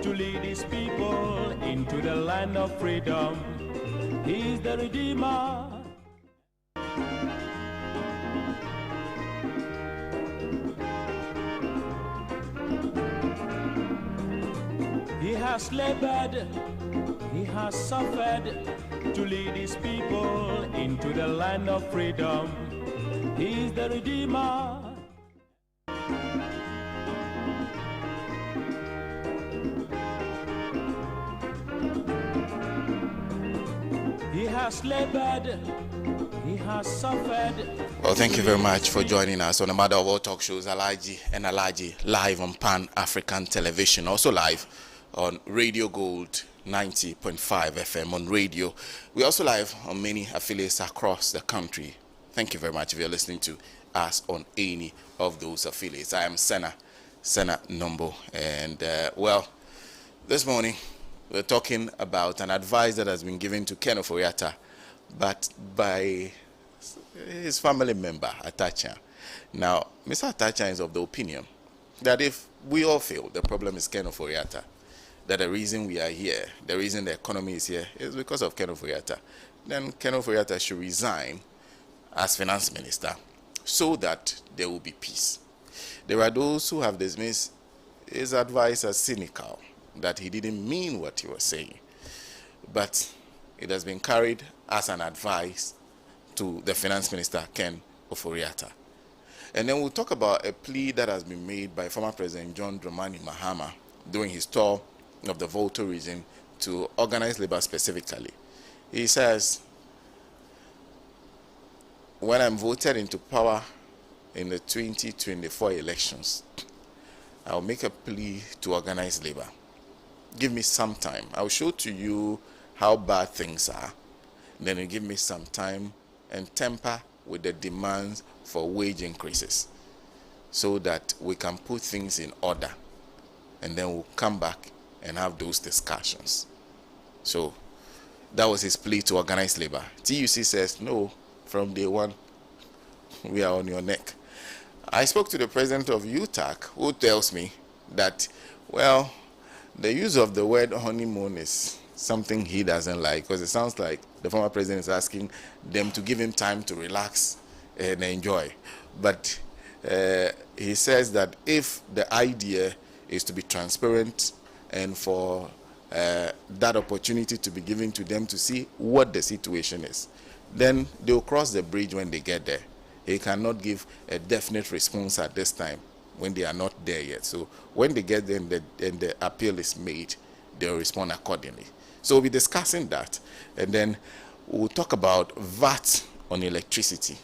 to lead his people into the land of freedom. He is the Redeemer. He has labored, he has suffered to lead his people into the land of freedom. He is the Redeemer. He has labored, he has suffered. Well, thank you very much for joining us on the Mother of All Talk Shows, Alaji and Alaji, live on Pan-African Television, also live on Radio Gold 90.5 FM on radio. We're also live on many affiliates across the country. Thank you very much if you're listening to us on any of those affiliates. I am Senna Nombo, and well, this morning we're talking about an advice that has been given to Ken Ofori-Atta, but by his family member, Atacha. Now, Mr. Atacha is of the opinion that if we all fail, the problem is Ken Ofori-Atta. That the reason we are here, the reason the economy is here, is because of Ken Ofori-Atta. Then Ken Ofori-Atta should resign as finance minister so that there will be peace. There are those who have dismissed his advice as cynical, that he didn't mean what he was saying. But it has been carried as an advice to the finance minister, Ken Ofori-Atta. And then we'll talk about a plea that has been made by former President John Dramani Mahama during his tour of the Volta region to organize labor specifically. He says, when I'm voted into power in the 2024 elections, I'll make a plea to organize labor. Give me some time. I'll show to you how bad things are. Then you give me some time and temper with the demands for wage increases so that we can put things in order. And then we'll come back and have those discussions. So that was his plea to organize labor. TUC says, no, from day one, we are on your neck. I spoke to the president of UTAC, who tells me that, well, the use of the word honeymoon is something he doesn't like, because it sounds like the former president is asking them to give him time to relax and enjoy. But he says that if the idea is to be transparent and for that opportunity to be given to them to see what the situation is, then they'll cross the bridge when they get there. He cannot give a definite response at this time when they are not there yet. So when they get there and the appeal is made, they'll respond accordingly. So we'll be discussing that. And then we'll talk about VAT on electricity.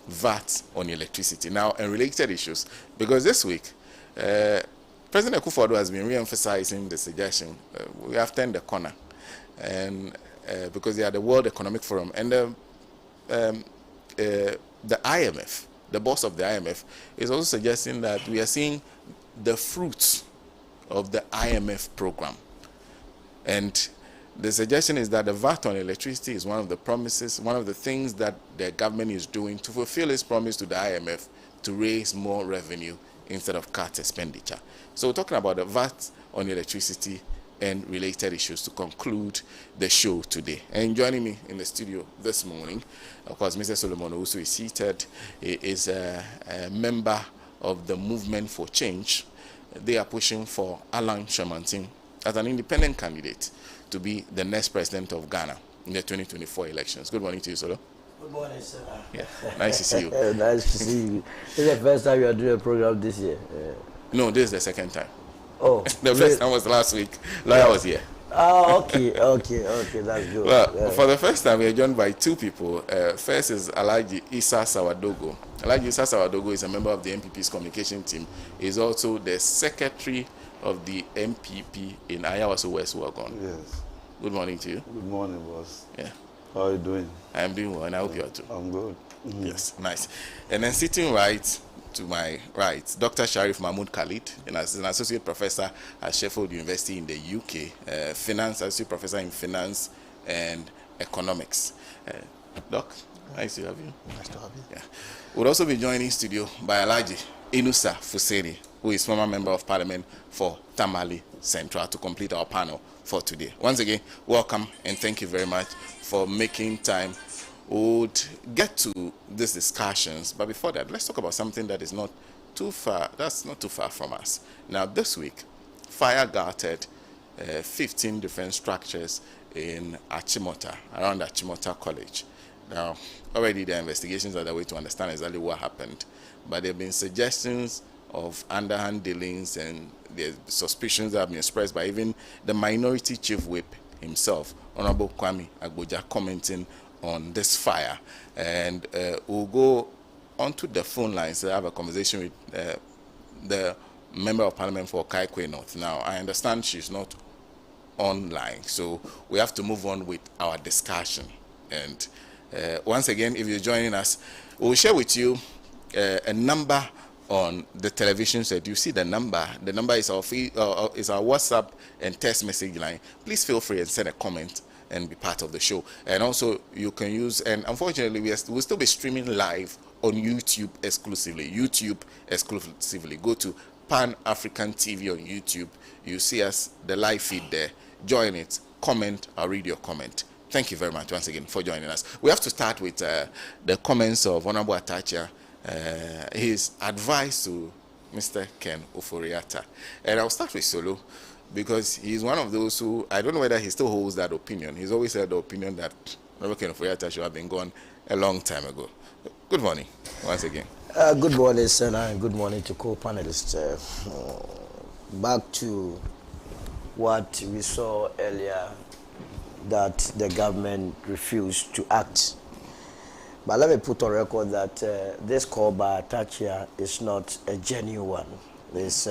VAT on electricity. Now, and related issues, because this week, President Akufo-Addo has been re-emphasizing the suggestion. We have turned the corner. And because they are the World Economic Forum. And the IMF, the boss of the IMF, is also suggesting that we are seeing the fruits of the IMF program. And the suggestion is that the VAT on electricity is one of the promises, one of the things that the government is doing to fulfill its promise to the IMF to raise more revenue instead of cut expenditure. So we're talking about the VAT on electricity and related issues to conclude the show today. And joining me in the studio this morning, of course, Mr. Solomon also is seated. He is a member of the Movement for Change. They are pushing for Alan Shamantin as an independent candidate to be the next president of Ghana in the 2024 elections. Good morning to you, Solo. Good morning, sir. Yeah, nice to see you. Nice to see you. This is the first time you are doing a program this year. No, this is the second time. Oh, the first time was last week. Lawyer was here. Oh, okay, that's good. Well, for the first time, we are joined by two people. First is Alhaji Issa Sawadogo. Alhaji Issa Sawadogo is a member of the MPP's communication team. He is also the secretary of the MPP in Ayawaso West Wagon. Yes. Good morning to you. Good morning, boss. Yeah. How are you doing? I am doing well, and I hope you are too. I'm good. Yes, nice. And then sitting right to my right, Dr. Sharif Mahmoud Khalid, and as an associate professor at Sheffield University in the UK, associate professor in finance and economics. Doc, nice to have you. Nice to have you. Yeah. We'll also be joined in studio by Alhaji Inusa Fuseni, who is former Member of Parliament for Tamale Central, to complete our panel for today. Once again, welcome and thank you very much for making time. We would get to these discussions, but before that, let's talk about something that is not too far, that's not too far from us. Now, this week, fire gutted 15 different structures in Achimota, around Achimota College. Now, already the investigations are the way to understand exactly what happened, but there have been suggestions of underhand dealings, and the suspicions that have been expressed by even the minority chief whip himself, Honorable Kwame Agboja, commenting on this fire. And we'll go onto the phone lines to have a conversation with the Member of Parliament for Kaikwe North. Now, I understand she's not online, so we have to move on with our discussion. And once again, if you're joining us, we'll share with you a number on the television set. You see the number. The number is our WhatsApp and text message line. Please feel free and send a comment and be part of the show. And also, you can use, and unfortunately, we'll still be streaming live on YouTube exclusively. Go to Pan African TV on YouTube. You see us, the live feed there. Join it, comment, I'll read your comment. Thank you very much once again for joining us. We have to start with the comments of Honorable Atachia, his advice to Mr. Ken Oforiatta. And I'll start with Solo, because he's one of those who, I don't know whether he still holds that opinion. He's always had the opinion that Honorable Ken Oforiatta should have been gone a long time ago. Good morning, once again. Good morning, Senna, and good morning to co-panelists. Back to what we saw earlier, that the government refused to act. But let me put on record that this call by Atachia is not a genuine one. It's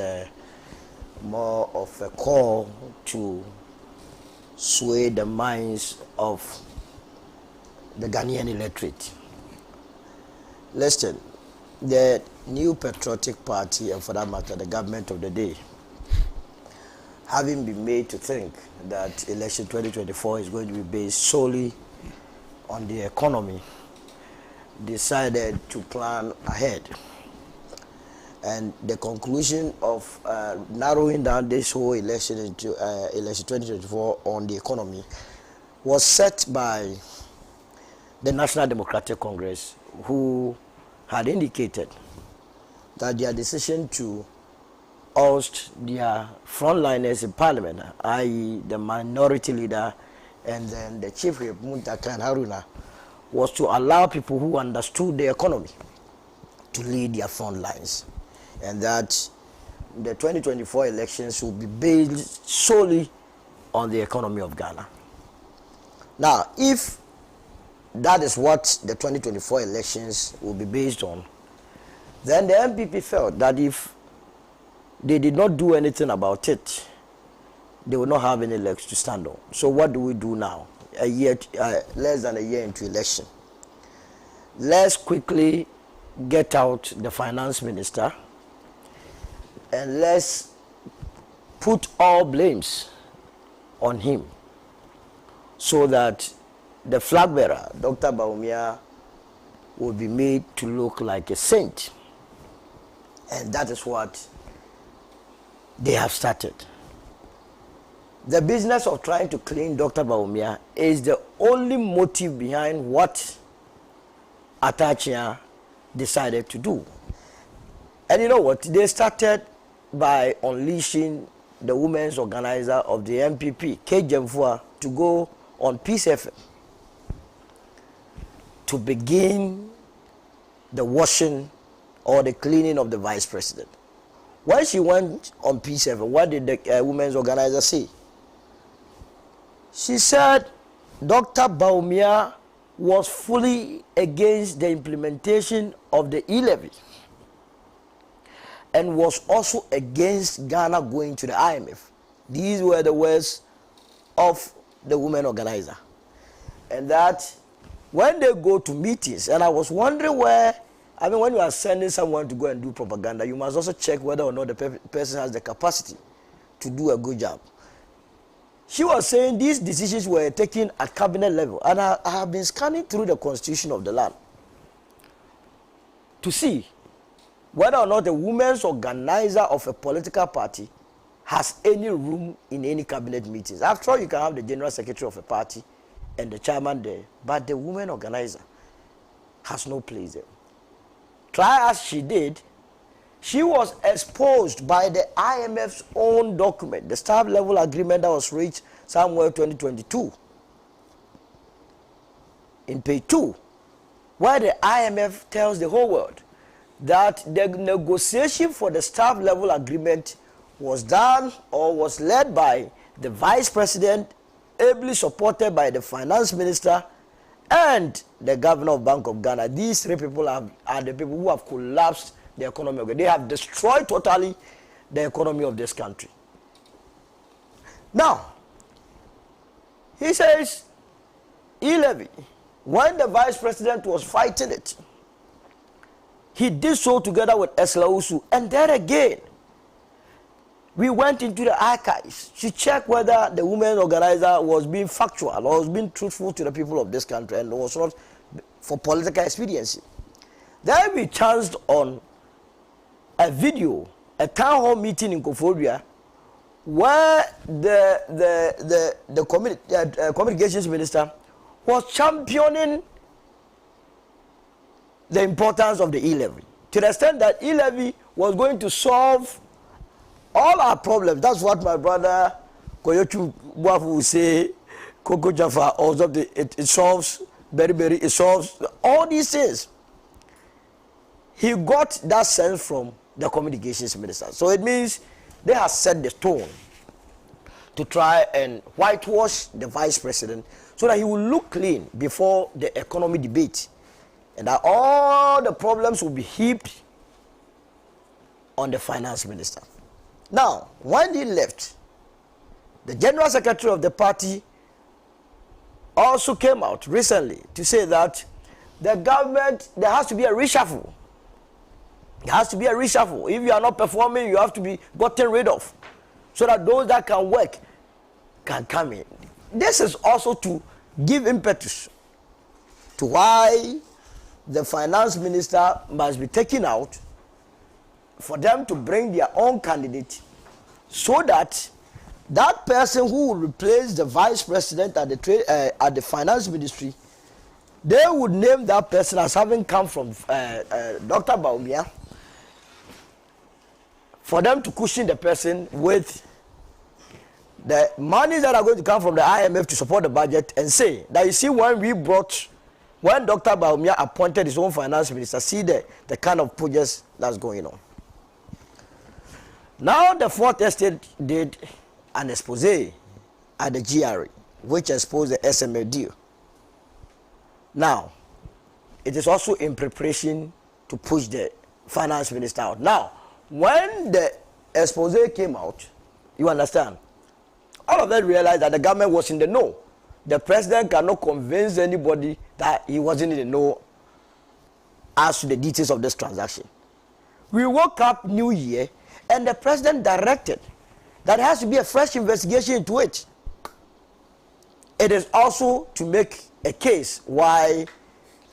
more of a call to sway the minds of the Ghanaian electorate. Listen, the new patriotic party, and for that matter, the government of the day, having been made to think that election 2024 is going to be based solely on the economy, decided to plan ahead. And the conclusion of narrowing down this whole election into election 2024 on the economy was set by the National Democratic Congress, who had indicated that their decision to oust their frontliners in Parliament, i.e. the minority leader and then the Chief Whip, Muntaka and Haruna, was to allow people who understood the economy to lead their front lines, and that the 2024 elections will be based solely on the economy of Ghana. Now, if that is what the 2024 elections will be based on, then the MPP felt that if they did not do anything about it, they would not have any legs to stand on. So what do we do now? A year, less than a year into election. Let's quickly get out the finance minister and let's put all blames on him, so that the flag bearer, Dr. Bawumia, will be made to look like a saint. And that is what they have started. The business of trying to clean Dr. Bawumia is the only motive behind what Atachia decided to do. And you know what? They started by unleashing the women's organizer of the MPP, Kate Jemfua, to go on Peace FM to begin the washing or the cleaning of the vice president. When she went on Peace FM, what did the women's organizer say? She said Dr. Bawumia was fully against the implementation of the e-levy and was also against Ghana going to the IMF. These were the words of the women organizer. And that when they go to meetings, and I was wondering where, I mean, when you are sending someone to go and do propaganda, you must also check whether or not the person has the capacity to do a good job. She was saying these decisions were taken at cabinet level, and I have been scanning through the constitution of the land to see whether or not a women's organizer of a political party has any room in any cabinet meetings. After all, you can have the general secretary of a party and the chairman there, but the women organizer has no place there. Try as she did, she was exposed by the IMF's own document, the staff level agreement that was reached somewhere 2022. In page 2, where the IMF tells the whole world that the negotiation for the staff level agreement was done or was led by the vice president, ably supported by the finance minister and the governor of Bank of Ghana. These three people are the people who have collapsed the economy of Ghana. They have destroyed totally the economy of this country. Now, he says, e-levy, when the vice president was fighting it, he did so together with Esla Usu. And then again, we went into the archives to check whether the women organizer was being factual or was being truthful to the people of this country and was not for political expediency. Then we chanced on a video, a town hall meeting in Koforia, where the communications minister was championing the importance of the e-levy, to the extent that e-levy was going to solve all our problems. That's what my brother Koyochu Wafu will say, Koko Jaffa, also it solves, it solves all these things. He got that sense from the communications minister. So it means they have set the tone to try and whitewash the vice president so that he will look clean before the economy debate, and that all the problems will be heaped on the finance minister. Now, when he left, the general secretary of the party also came out recently to say that the government, there has to be a reshuffle. There has to be a reshuffle. If you are not performing, you have to be gotten rid of, so that those that can work can come in. This is also to give impetus to why the finance minister must be taken out, for them to bring their own candidate, so that that person who will replace the vice president at the finance ministry, they would name that person as having come from Dr. Baumia, for them to cushion the person with the monies that are going to come from the IMF to support the budget, and say that, you see, when Dr. Baumia appointed his own finance minister, see the kind of projects that's going on. Now the Fourth Estate did an expose at the GRA, which exposed the SMA deal. Now, it is also in preparation to push the finance minister out. Now, when the expose came out, you understand, all of them realized that the government was in the know. The president cannot convince anybody that he wasn't in the know as to the details of this transaction. We woke up New Year, and the president directed that there has to be a fresh investigation into it. It is also to make a case why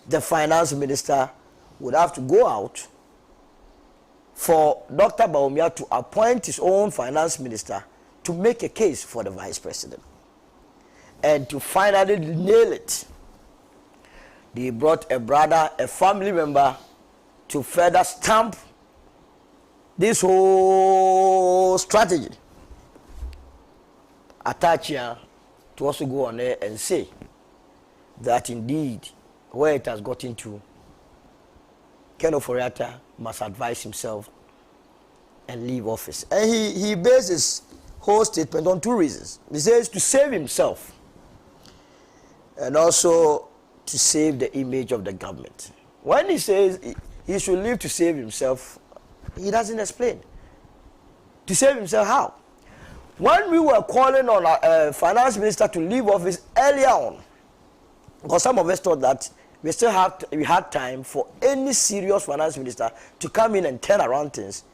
the finance minister would have to go out for Dr. Baumia to appoint his own finance minister to make a case for the vice president and to finally nail it. They brought a brother, a family member, to further stamp this whole strategy. Atachia to also go on there and say that indeed, where it has gotten to, Ken Oforiatta must advise himself and leave office. And he based his whole statement on two reasons. He says to save himself and also to save the image of the government. When he says he should leave to save himself, he doesn't explain. To save himself how? When we were calling on a finance minister to leave office earlier on, because some of us thought that we had time for any serious finance minister to come in and turn around things,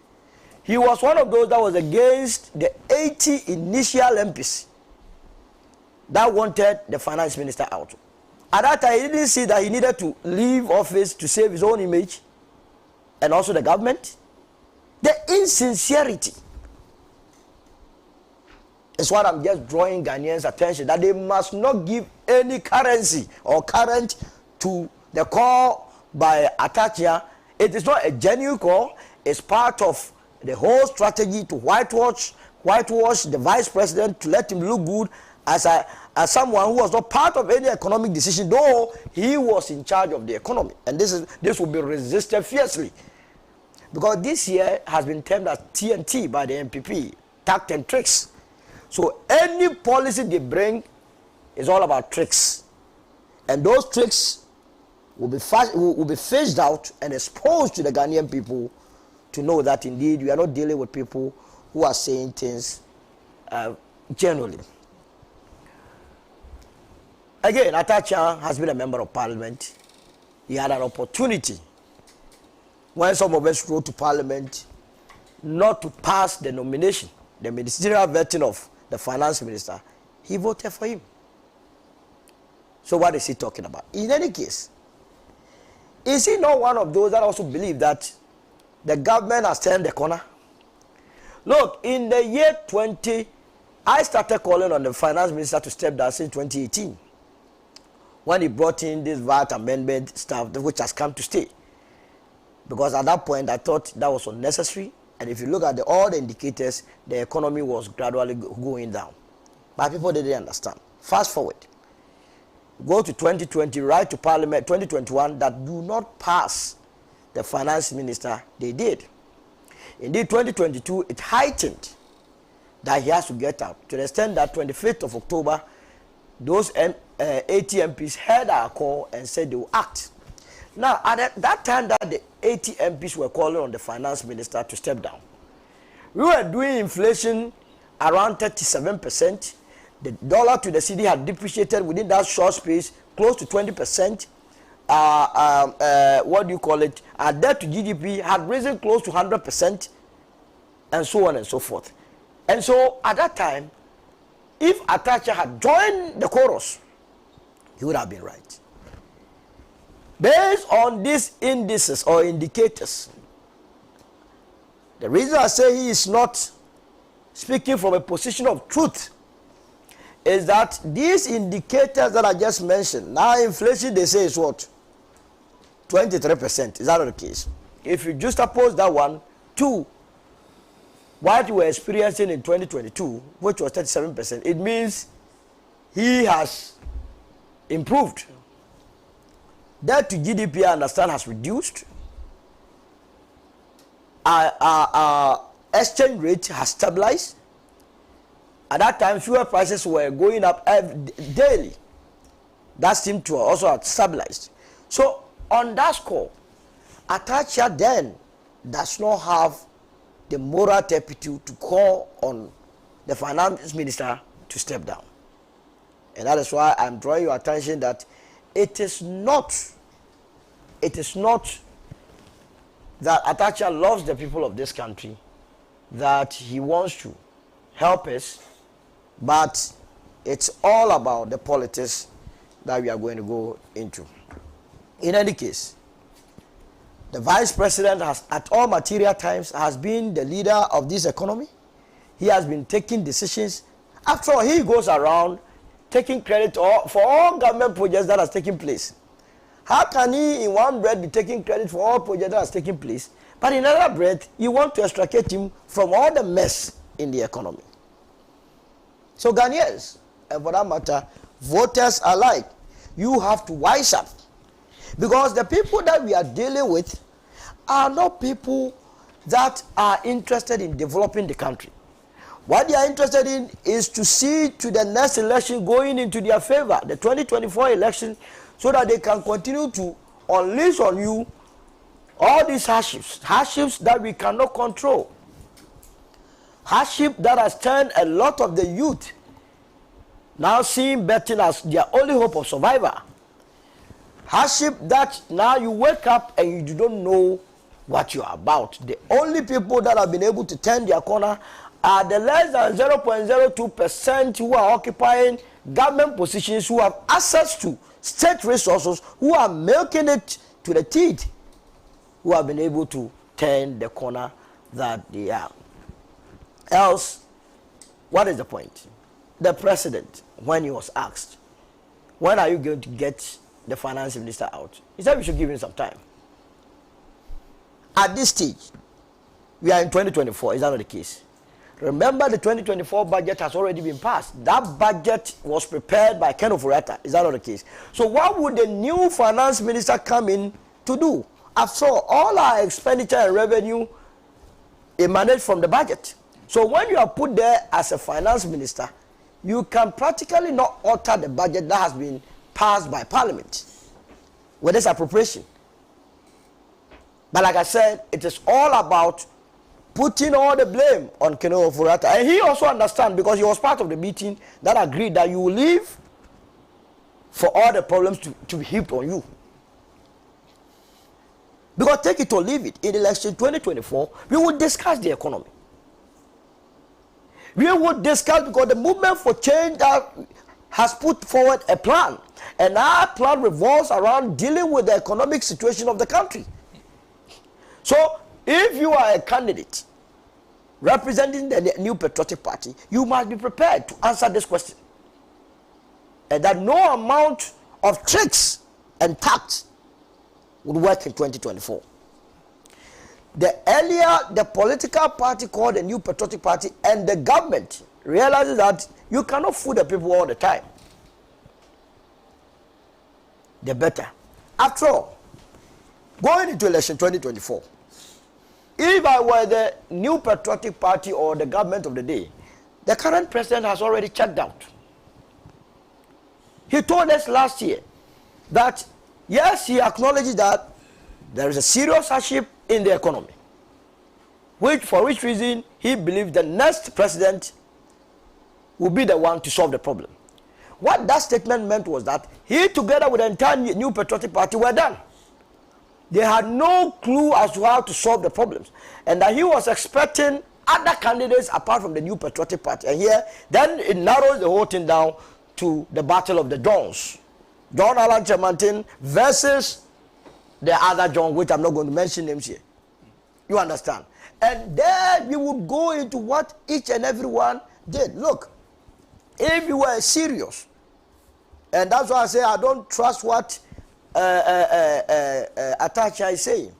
he was one of those that was against the 80 initial MPs that wanted the finance minister out. At that time, he didn't see that he needed to leave office to save his own image and also the government. The insincerity is what I'm just drawing Ghanaians' attention, that they must not give any currency or current to the call by Atachia. It is not a genuine call. It's part of the whole strategy to whitewash the vice president, to let him look good as someone who was not part of any economic decision, though he was in charge of the economy. And this will be resisted fiercely, because this year has been termed as TNT by the MPP, tact and tricks. So any policy they bring is all about tricks, and those tricks will be phased out and exposed to the Ghanaian people to know that indeed we are not dealing with people who are saying things genuinely. Again, Atachia has been a member of parliament. He had an opportunity when some of us wrote to parliament not to pass the nomination, the ministerial vetting of the finance minister. He voted for him. So what is he talking about? In any case, is he not one of those that also believe that the government has turned the corner? Look, in the year 20, I started calling on the finance minister to step down since 2018, when he brought in this VAT amendment stuff, which has come to stay. Because at that point, I thought that was unnecessary. And if you look at all the indicators, the economy was gradually going down. But people didn't understand. Fast forward. Go to 2020, write to Parliament, 2021, that do not pass the finance minister. They did. Indeed, 2022, it heightened that he has to get out, to the extent that 25th of October, those 80 MPs heard our call and said they will act. Now, at that time that the 80 MPs were calling on the finance minister to step down, we were doing inflation around 37%. The dollar to the cedi had depreciated within that short space close to 20%. What do you call it? Our debt to GDP had risen close to 100%, and so on and so forth. And so, at that time, if Atachia had joined the chorus, he would have been right. Based on these indices or indicators, the reason I say he is not speaking from a position of truth is that these indicators that I just mentioned, now inflation they say is what? 23%. Is that not the case? If you just oppose that one to what you were experiencing in 2022, which was 37%, it means he has improved. Debt to GDP, I understand, has reduced. Our exchange rate has stabilized. At that time, fuel prices were going up daily. That seemed to also have stabilized. So, on that score, Atachia then does not have the moral turpitude to call on the finance minister to step down. And that is why I'm drawing your attention that it is not that Atachia loves the people of this country, that he wants to help us, but it's all about the politics that we are going to go into. In any case, the vice president has, at all material times, has been the leader of this economy. He has been taking decisions. After all, he goes around taking credit for all government projects that has taken place. How can he, in one breath, be taking credit for all projects that has taken place, but in another breath, you want to extricate him from all the mess in the economy? So Ghanaians, and for that matter, voters alike, you have to wise up. Because the people that we are dealing with are not people that are interested in developing the country. What they are interested in is to see to the next election going into their favor, the 2024 election, so that they can continue to unleash on you all these hardships that we cannot control. Hardship that has turned a lot of the youth now seeing betting as their only hope of survival. Hardship that now you wake up and you don't know what you are about. The only people that have been able to turn their corner are the less than 0.02% who are occupying government positions, who have access to state resources, who are milking it to the teeth, who have been able to turn the corner that they are. Else, what is the point? The president, when he was asked, when are you going to get the finance minister out? He said we should give him some time. At this stage, we are in 2024. Is that not the case? Remember, the 2024 budget has already been passed. That budget was prepared by Ken Ofori-Atta. Is that not the case? So what would the new finance minister come in to do? After all our expenditure and revenue emanate from the budget. So when you are put there as a finance minister, you can practically not alter the budget that has been passed by Parliament with this appropriation. But like I said, it is all about putting all the blame on Ken Ofori-Atta. And he also understands, because he was part of the meeting that agreed that you will leave for all the problems to be heaped on you. Because take it or leave it, in election 2024, we will discuss the economy. We will discuss, because the movement for change has put forward a plan. And our plan revolves around dealing with the economic situation of the country. So, if you are a candidate representing the New Patriotic Party, you must be prepared to answer this question. And that no amount of tricks and tact would work in 2024. The earlier the political party called the New Patriotic Party and the government realizes that you cannot fool the people all the time, the better. After all, going into election 2024, if I were the New Patriotic Party or the government of the day, the current president has already checked out. He told us last year that, yes, he acknowledges that there is a serious hardship in the economy, for which reason he believes the next president will be the one to solve the problem. What that statement meant was that he, together with the entire New Patriotic Party, were done. They had no clue as to how to solve the problems, and that he was expecting other candidates apart from the New Patriotic Party. And here, then it narrows the whole thing down to the battle of the Johns. John Allen Chemantin versus the other John, which I'm not going to mention names here. You understand? And then we would go into what each and every one did. Look, if you were serious, and that's why I say I don't trust what Atacha is saying.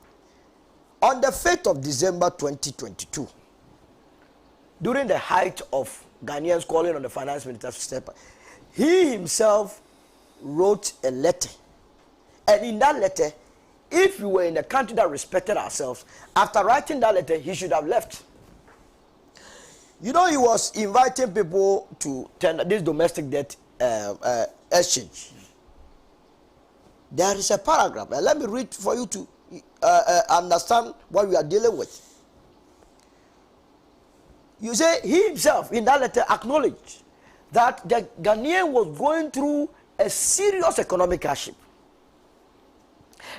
On the 5th of December 2022, during the height of Ghanaians calling on the finance minister to step up, he himself wrote a letter. And in that letter, if we were in a country that respected ourselves, after writing that letter, he should have left. You know, he was inviting people to tender this domestic debt exchange. There is a paragraph, and let me read for you to understand what we are dealing with. You say he himself in that letter acknowledged that the Ghanaian was going through a serious economic hardship,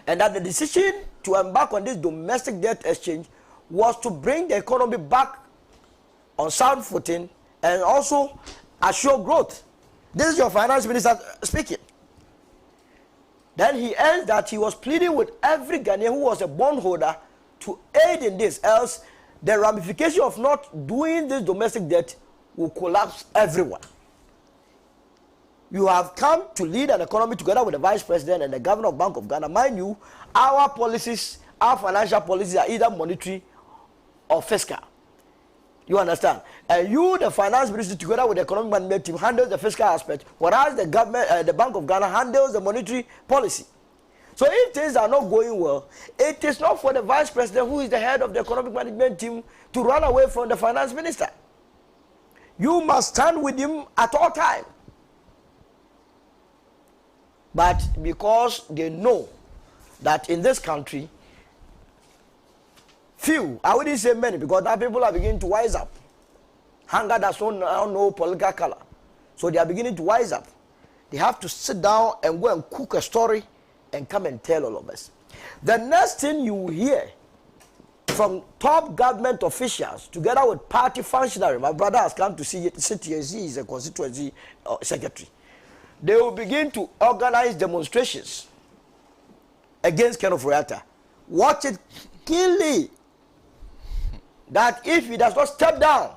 and that the decision to embark on this domestic debt exchange was to bring the economy back on sound footing and also assure growth. This is your finance minister speaking. Then he ends that he was pleading with every Ghanaian who was a bondholder to aid in this, else the ramification of not doing this domestic debt will collapse everyone. You have come to lead an economy together with the vice president and the governor of Bank of Ghana. Mind you, our policies, our financial policies are either monetary or fiscal. You understand? And you, the finance minister, together with the economic management team, handles the fiscal aspect, whereas the government, the Bank of Ghana, handles the monetary policy. So if things are not going well, it is not for the vice president, who is the head of the economic management team, to run away from the finance minister. You must stand with him at all times. But because they know that in this country, few, I wouldn't say many, because now people are beginning to wise up. Hunger does not know political color. So they are beginning to wise up. They have to sit down and go and cook a story and come and tell all of us. The next thing you will hear from top government officials, together with party functionaries, my brother has come to sit here, he is a constituency secretary. They will begin to organize demonstrations against Ken Ofori-Atta. Watch it keenly. that if he does not step down,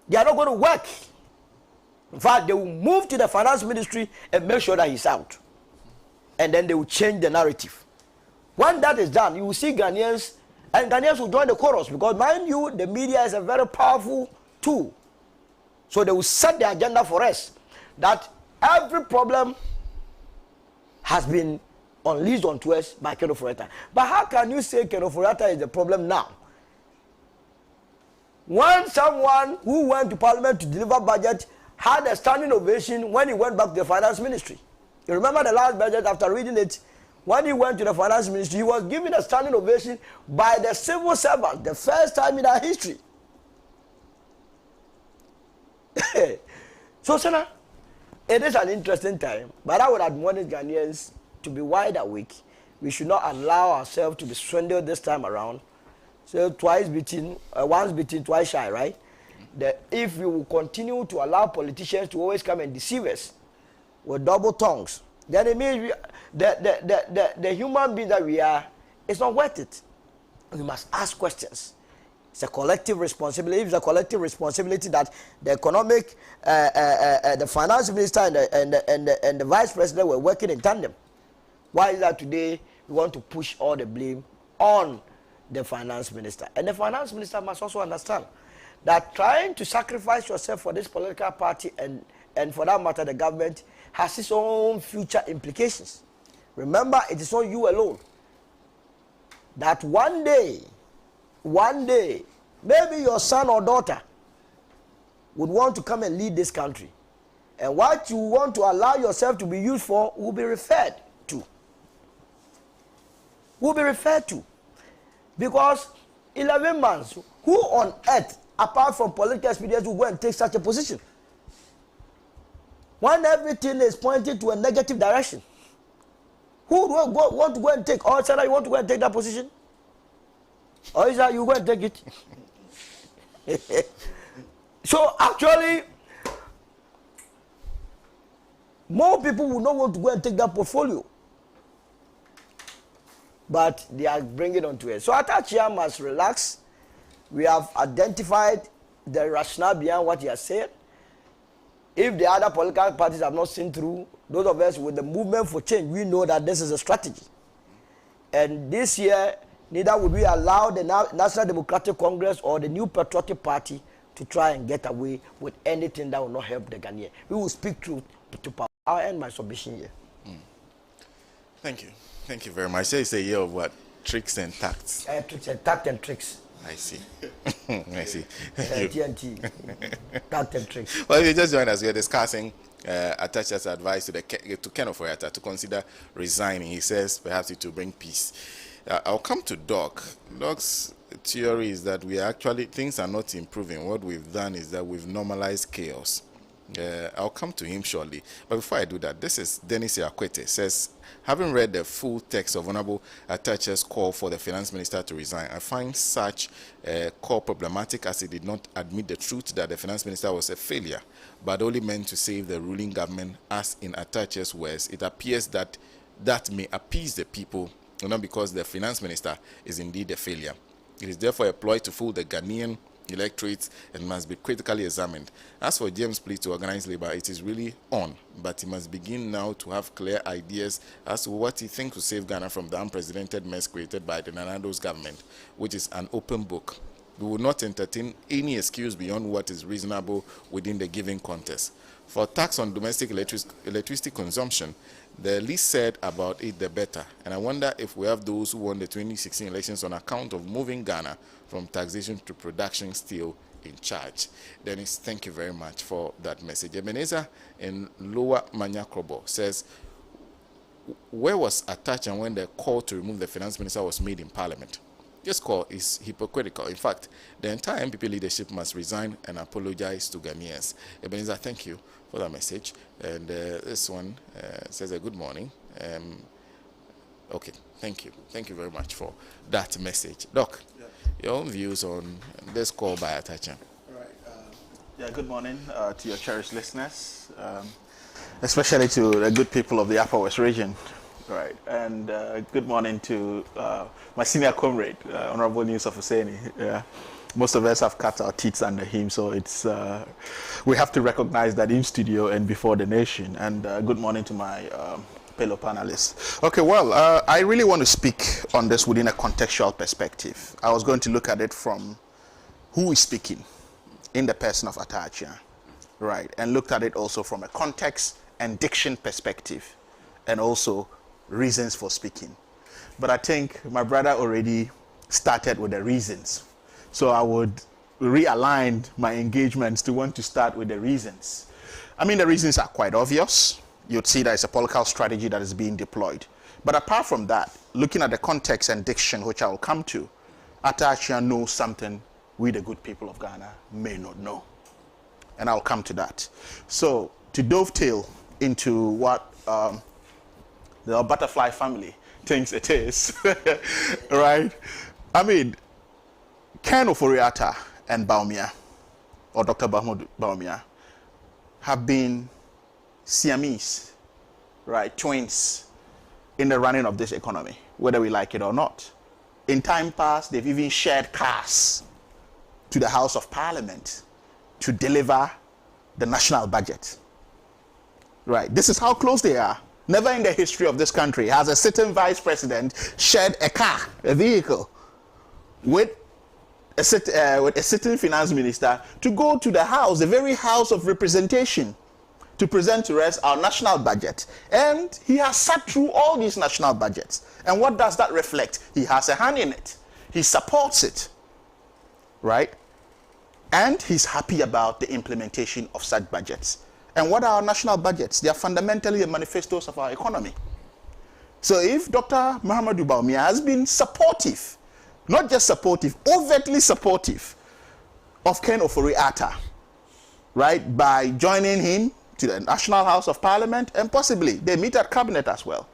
they are not going to work. In fact, they will move to the finance ministry and make sure that he's out. And then they will change the narrative. When that is done, you will see Ghanaians, and Ghanaians will join the chorus, because mind you, the media is a very powerful tool. So they will set the agenda for us that every problem has been unleashed onto us by Ken Ofori-Atta. But how can you say Ken Ofori-Atta is the problem now? When someone who went to Parliament to deliver budget had a standing ovation when he went back to the finance ministry. You remember the last budget, after reading it, when he went to the finance ministry, he was given a standing ovation by the civil servants, the first time in our history. So, Senator, it is an interesting time, but I would admonish Ghanaians to be wide awake. We should not allow ourselves to be swindled this time around. So once beaten, twice shy, right? That if we will continue to allow politicians to always come and deceive us with double tongues, then it means the human being that we are, it's not worth it. We must ask questions. It's a collective responsibility. It's a collective responsibility that the economic, the finance minister and the vice president were working in tandem. Why is that today we want to push all the blame on the finance minister? And the finance minister must also understand that trying to sacrifice yourself for this political party and for that matter the government has its own future implications. Remember, it is not you alone. That one day, maybe your son or daughter would want to come and lead this country. And what you want to allow yourself to be used for will be referred to. Because 11 months, who on earth, apart from political experience, will go and take such a position? When everything is pointing to a negative direction, who will want to go and take? Or Sarah, you want to go and take that position? Or is that you go and take it? So actually, more people will not want to go and take that portfolio. But they are bringing it onto it. So Atachia must relax. We have identified the rationale behind what he has said. If the other political parties have not seen through, those of us with the movement for change, we know that this is a strategy. And this year, neither would we allow the National Democratic Congress or the New Patriotic Party to try and get away with anything that will not help the Ghanaian. We will speak truth to power. I'll end my submission here. Thank you. Thank you very much. So it's a year of what? Tricks and tacts. Tricks and tact and tricks. I see. I see. TNT. Tact and tricks. Well, if you just joined us, we are discussing Atacha's advice to Ken Ofori-Atta to consider resigning. He says perhaps it will bring peace. I'll come to Doc. Doc's theory is that things are not improving. What we've done is that we've normalized chaos. I'll come to him shortly. But before I do that, this is Dennis Yakwete. Says, having read the full text of Honorable Atacha's call for the finance minister to resign, I find such a call problematic, as he did not admit the truth that the finance minister was a failure, but only meant to save the ruling government. As in Atacha's words, it appears that may appease the people, not because the finance minister is indeed a failure. It is therefore a ploy to fool the Ghanaian electorate and must be critically examined. As for James' plea to organize labor, it is really on, but he must begin now to have clear ideas as to what he thinks will save Ghana from the unprecedented mess created by the Nanado's government, which is an open book. We will not entertain any excuse beyond what is reasonable within the given context. For tax on domestic electricity consumption, the least said about it, the better. And I wonder if we have those who won the 2016 elections on account of moving Ghana from taxation to production still in charge. Dennis, thank you very much for that message. Ebenezer in Lower Manyakrobo says, where was Atacha when the call to remove the finance minister was made in Parliament? This call is hypocritical. In fact, the entire MPP leadership must resign and apologize to Ghanaians. Ebenezer, thank you for that message. And this one says a good morning. Okay, thank you. Thank you very much for that message. Doc, your own views on this call by Atacha. All right. Good morning to your cherished listeners, especially to the good people of the Upper West region. Right, and good morning to my senior comrade, Honorable Yusuf Hussaini. Yeah. Most of us have cut our teeth under him, so it's we have to recognize that in studio and before the nation. And good morning to my fellow panelists. Okay, well, I really want to speak on this within a contextual perspective. I was going to look at it from who is speaking in the person of Atachia, right, and looked at it also from a context and diction perspective, and also reasons for speaking. But I think my brother already started with the reasons. So I would realign my engagements to want to start with the reasons. I mean, the reasons are quite obvious. You'd see that it's a political strategy that is being deployed. But apart from that, looking at the context and diction, which I will come to, Atachia knows something we, the good people of Ghana, may not know. And I'll come to that. So to dovetail into what the butterfly family thinks it is, right? I mean, Ken Ofori-Atta and Bawumia, or Dr. Bawumia, have been Siamese, right, twins in the running of this economy, whether we like it or not. In time past, they've even shared cars to the House of Parliament to deliver the national budget. Right, this is how close they are. Never in the history of this country has a sitting vice president shared a car, a vehicle, with a sitting finance minister to go to the House, the very House of Representation, to present to us our national budget. And he has sat through all these national budgets. And what does that reflect? He has a hand in it. He supports it, right? And he's happy about the implementation of such budgets. And what are our national budgets? They are fundamentally the manifestos of our economy. So if Dr. Mahama Bawumia has been supportive, not just supportive, overtly supportive of Ken Ofori-Atta, right, by joining him to the National House of Parliament, and possibly they meet at cabinet as well.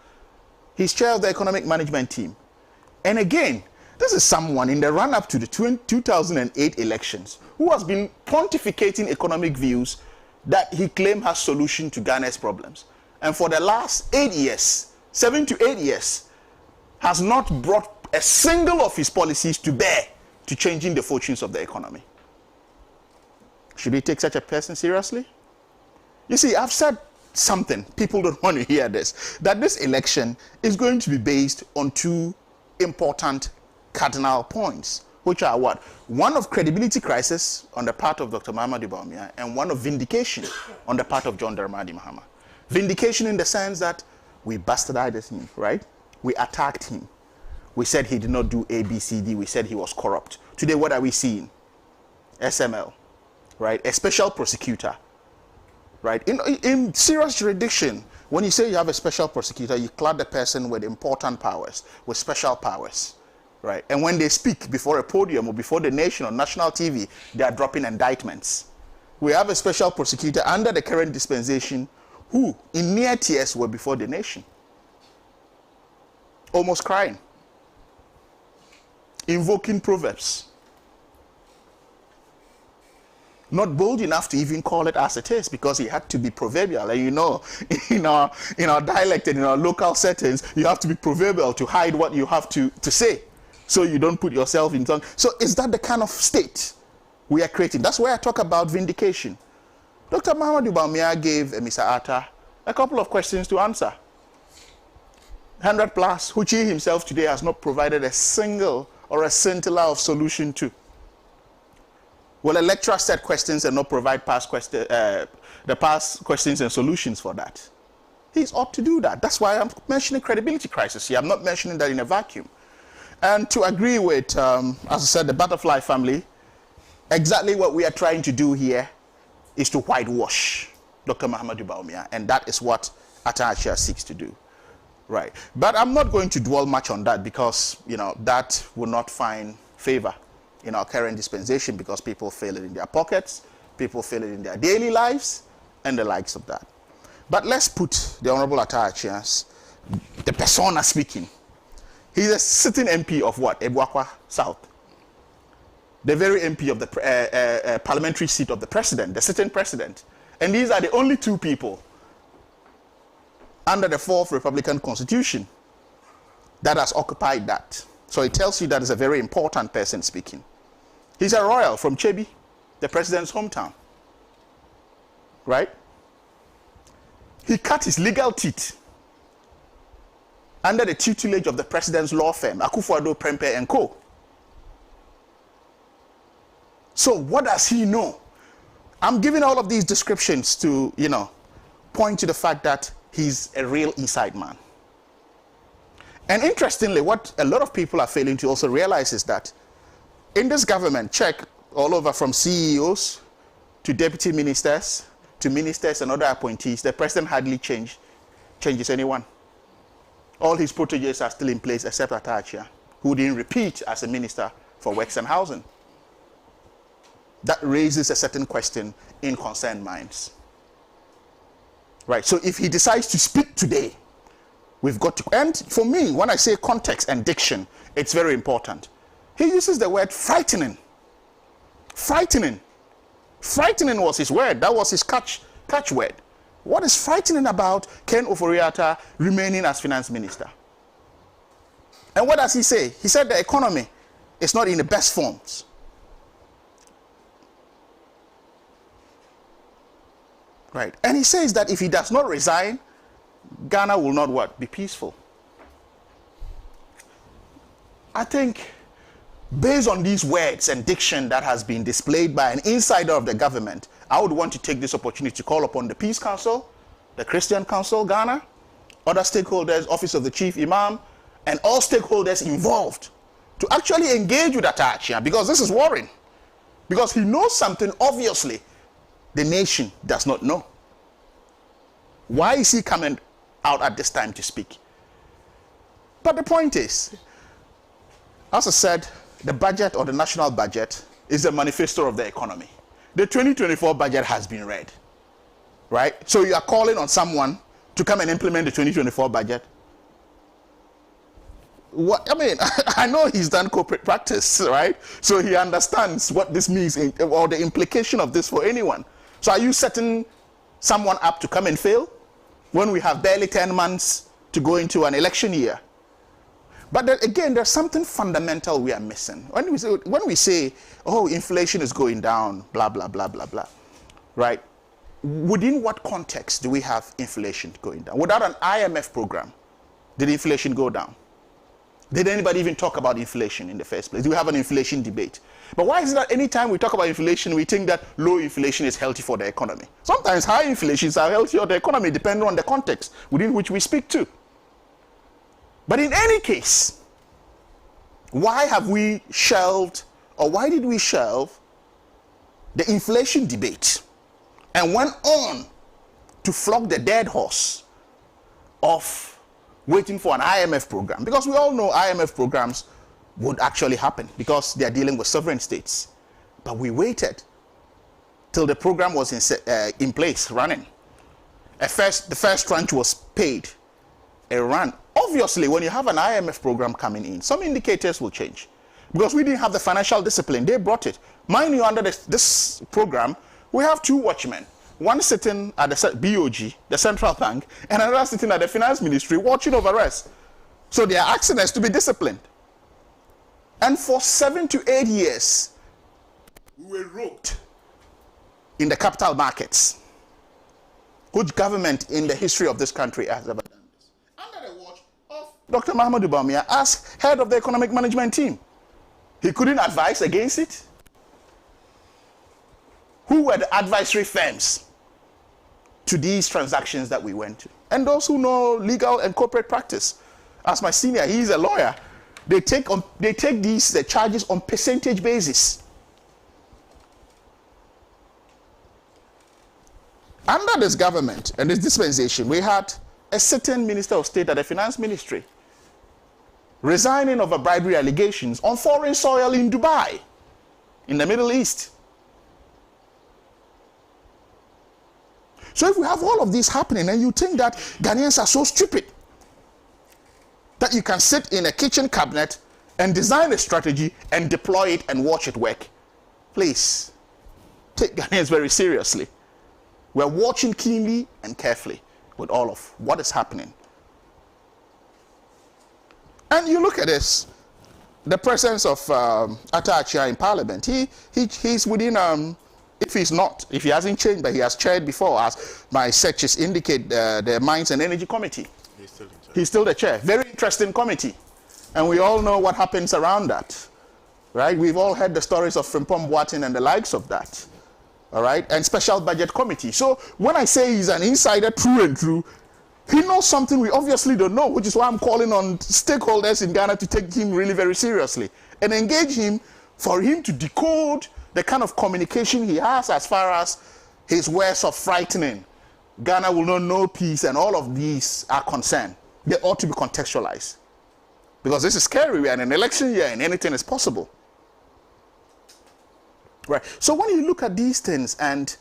He's chair of the economic management team. And again, this is someone in the run-up to the 2008 elections who has been pontificating economic views that he claimed has solution to Ghana's problems. And for the last 8 years, 7 to 8 years, has not brought a single of his policies to bear to changing the fortunes of the economy. Should we take such a person seriously? You see, I've said something, people don't want to hear this, that this election is going to be based on two important cardinal points, which are what? One of credibility crisis on the part of Dr. Mahama Bawumia, and one of vindication on the part of John Dramani Mahama. Vindication in the sense that we bastardized him, right? We attacked him. We said he did not do A, B, C, D. We said he was corrupt. Today, what are we seeing? SML, right? A special prosecutor, right? In serious jurisdiction, when you say you have a special prosecutor, you clad the person with important powers, with special powers. Right, and when they speak before a podium or before the nation on national TV, they are dropping indictments. We have a special prosecutor under the current dispensation who, in near tears, were before the nation. Almost crying. Invoking proverbs. Not bold enough to even call it as it is, because he had to be proverbial. And you know, in our dialect and in our local settings, you have to be proverbial to hide what you have to say, so you don't put yourself in tongue. So is that the kind of state we are creating? That's where I talk about vindication. Dr. Mahama Bawumia gave Mr. Atta a couple of questions to answer. 100 plus, which he himself today has not provided a single or a scintilla of solution to. Will a lecturer set questions and not provide the past questions and solutions for that? He's ought to do that. That's why I'm mentioning credibility crisis here. I'm not mentioning that in a vacuum. And to agree with, as I said, the butterfly family, exactly what we are trying to do here is to whitewash Dr. Mahama Bawumia, and that is what Atachia seeks to do. Right. But I'm not going to dwell much on that, because, you know, that will not find favor in our current dispensation, because people feel it in their pockets, people feel it in their daily lives, and the likes of that. But let's put the Honorable Atachia, the persona speaking. He's a sitting MP of what? Ebuakwa South. The very MP of the parliamentary seat of the president, the sitting president. And these are the only two people under the 4th Republican Constitution that has occupied that. So it tells you that it's a very important person speaking. He's a royal from Chebi, the president's hometown. Right? He cut his legal teeth under the tutelage of the president's law firm, Akufo-Addo, Prempeh & Co. So what does he know? I'm giving all of these descriptions to, point to the fact that he's a real inside man. And interestingly, what a lot of people are failing to also realize is that in this government, check all over from CEOs to deputy ministers to ministers and other appointees, the president hardly changes anyone. All his proteges are still in place except Atachia, who didn't repeat as a minister for Works and Housing. That raises a certain question in concerned minds. Right, so if he decides to speak today, we've got to, and for me, when I say context and diction, it's very important. He uses the word frightening. Frightening. Frightening was his word. That was his catchword. What is frightening about Ken Ofori-Atta remaining as finance minister? And what does he say? He said the economy is not in the best forms. Right. And he says that if he does not resign, Ghana will not what? Be peaceful. I think based on these words and diction that has been displayed by an insider of the government, I would want to take this opportunity to call upon the Peace Council, the Christian Council Ghana, other stakeholders, Office of the Chief Imam, and all stakeholders involved to actually engage with Atachia, because this is worrying. Because he knows something obviously the nation does not know. Why is he coming out at this time to speak? But the point is, as I said, the budget or the national budget is the manifesto of the economy. The 2024 budget has been read, right? So you are calling on someone to come and implement the 2024 budget. What, I mean, I know he's done corporate practice, right? So he understands what this means or the implication of this for anyone. So are you setting someone up to come and fail when we have barely 10 months to go into an election year? But then again, there's something fundamental we are missing. When we say, oh, inflation is going down, blah, blah, blah, blah, blah, right? Within what context do we have inflation going down? Without an IMF program, did inflation go down? Did anybody even talk about inflation in the first place? Do we have an inflation debate? But why is it that any time we talk about inflation, we think that low inflation is healthy for the economy? Sometimes high inflations are healthy for the economy, depending on the context within which we speak to. But in any case, why have we shelved, or why did we shelve the inflation debate and went on to flog the dead horse of waiting for an IMF program? Because we all know IMF programs would actually happen because they are dealing with sovereign states. But we waited till the program was in place, running. The first tranche was paid. It ran. Obviously, when you have an IMF program coming in, some indicators will change. Because we didn't have the financial discipline. They brought it. Mind you, under this program, we have two watchmen. One sitting at the BOG, the central bank, and another sitting at the finance ministry watching over us. So they are asking us to be disciplined. And for 7 to 8 years, we were roped in the capital markets. Which government in the history of this country has ever done this? Under the watch of Dr. Mahama Bawumia as head of the economic management team. He couldn't advise against it. Who were the advisory firms to these transactions that we went to? And those who know legal and corporate practice. As my senior, he's a lawyer. They take the charges on percentage basis. Under this government and this dispensation, we had a certain Minister of State at the Finance Ministry resigning over bribery allegations on foreign soil in Dubai, in the Middle East. So if we have all of this happening and you think that Ghanaians are so stupid that you can sit in a kitchen cabinet and design a strategy and deploy it and watch it work, please take Ghanaians very seriously. We're watching keenly and carefully with all of what is happening. And you look at this, the presence of Atta Achia in Parliament. He's within, if he hasn't changed, but he has chaired before, as my searches indicate, the Mines and Energy Committee. He's still the chair. Very interesting committee. And we all know what happens around that, right? We've all heard the stories of Frimpong Boateng and the likes of that, all right? And Special Budget Committee. So when I say he's an insider through and through, he knows something we obviously don't know, which is why I'm calling on stakeholders in Ghana to take him really very seriously and engage him for him to decode the kind of communication he has as far as his words of frightening. Ghana will not know peace, and all of these are concerned. They ought to be contextualized. Because this is scary. We are in an election year and anything is possible. Right. So when you look at these things, and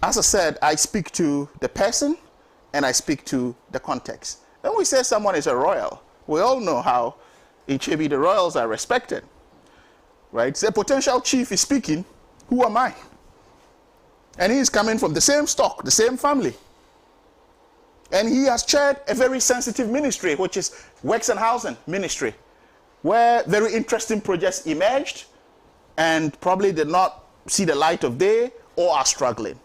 as I said, I speak to the person and I speak to the context. When we say someone is a royal, we all know how in Chebi the royals are respected. Right? So a potential chief is speaking, who am I? And he is coming from the same stock, the same family. And he has chaired a very sensitive ministry, which is Works and Housing Ministry, where very interesting projects emerged and probably did not see the light of day or are struggling.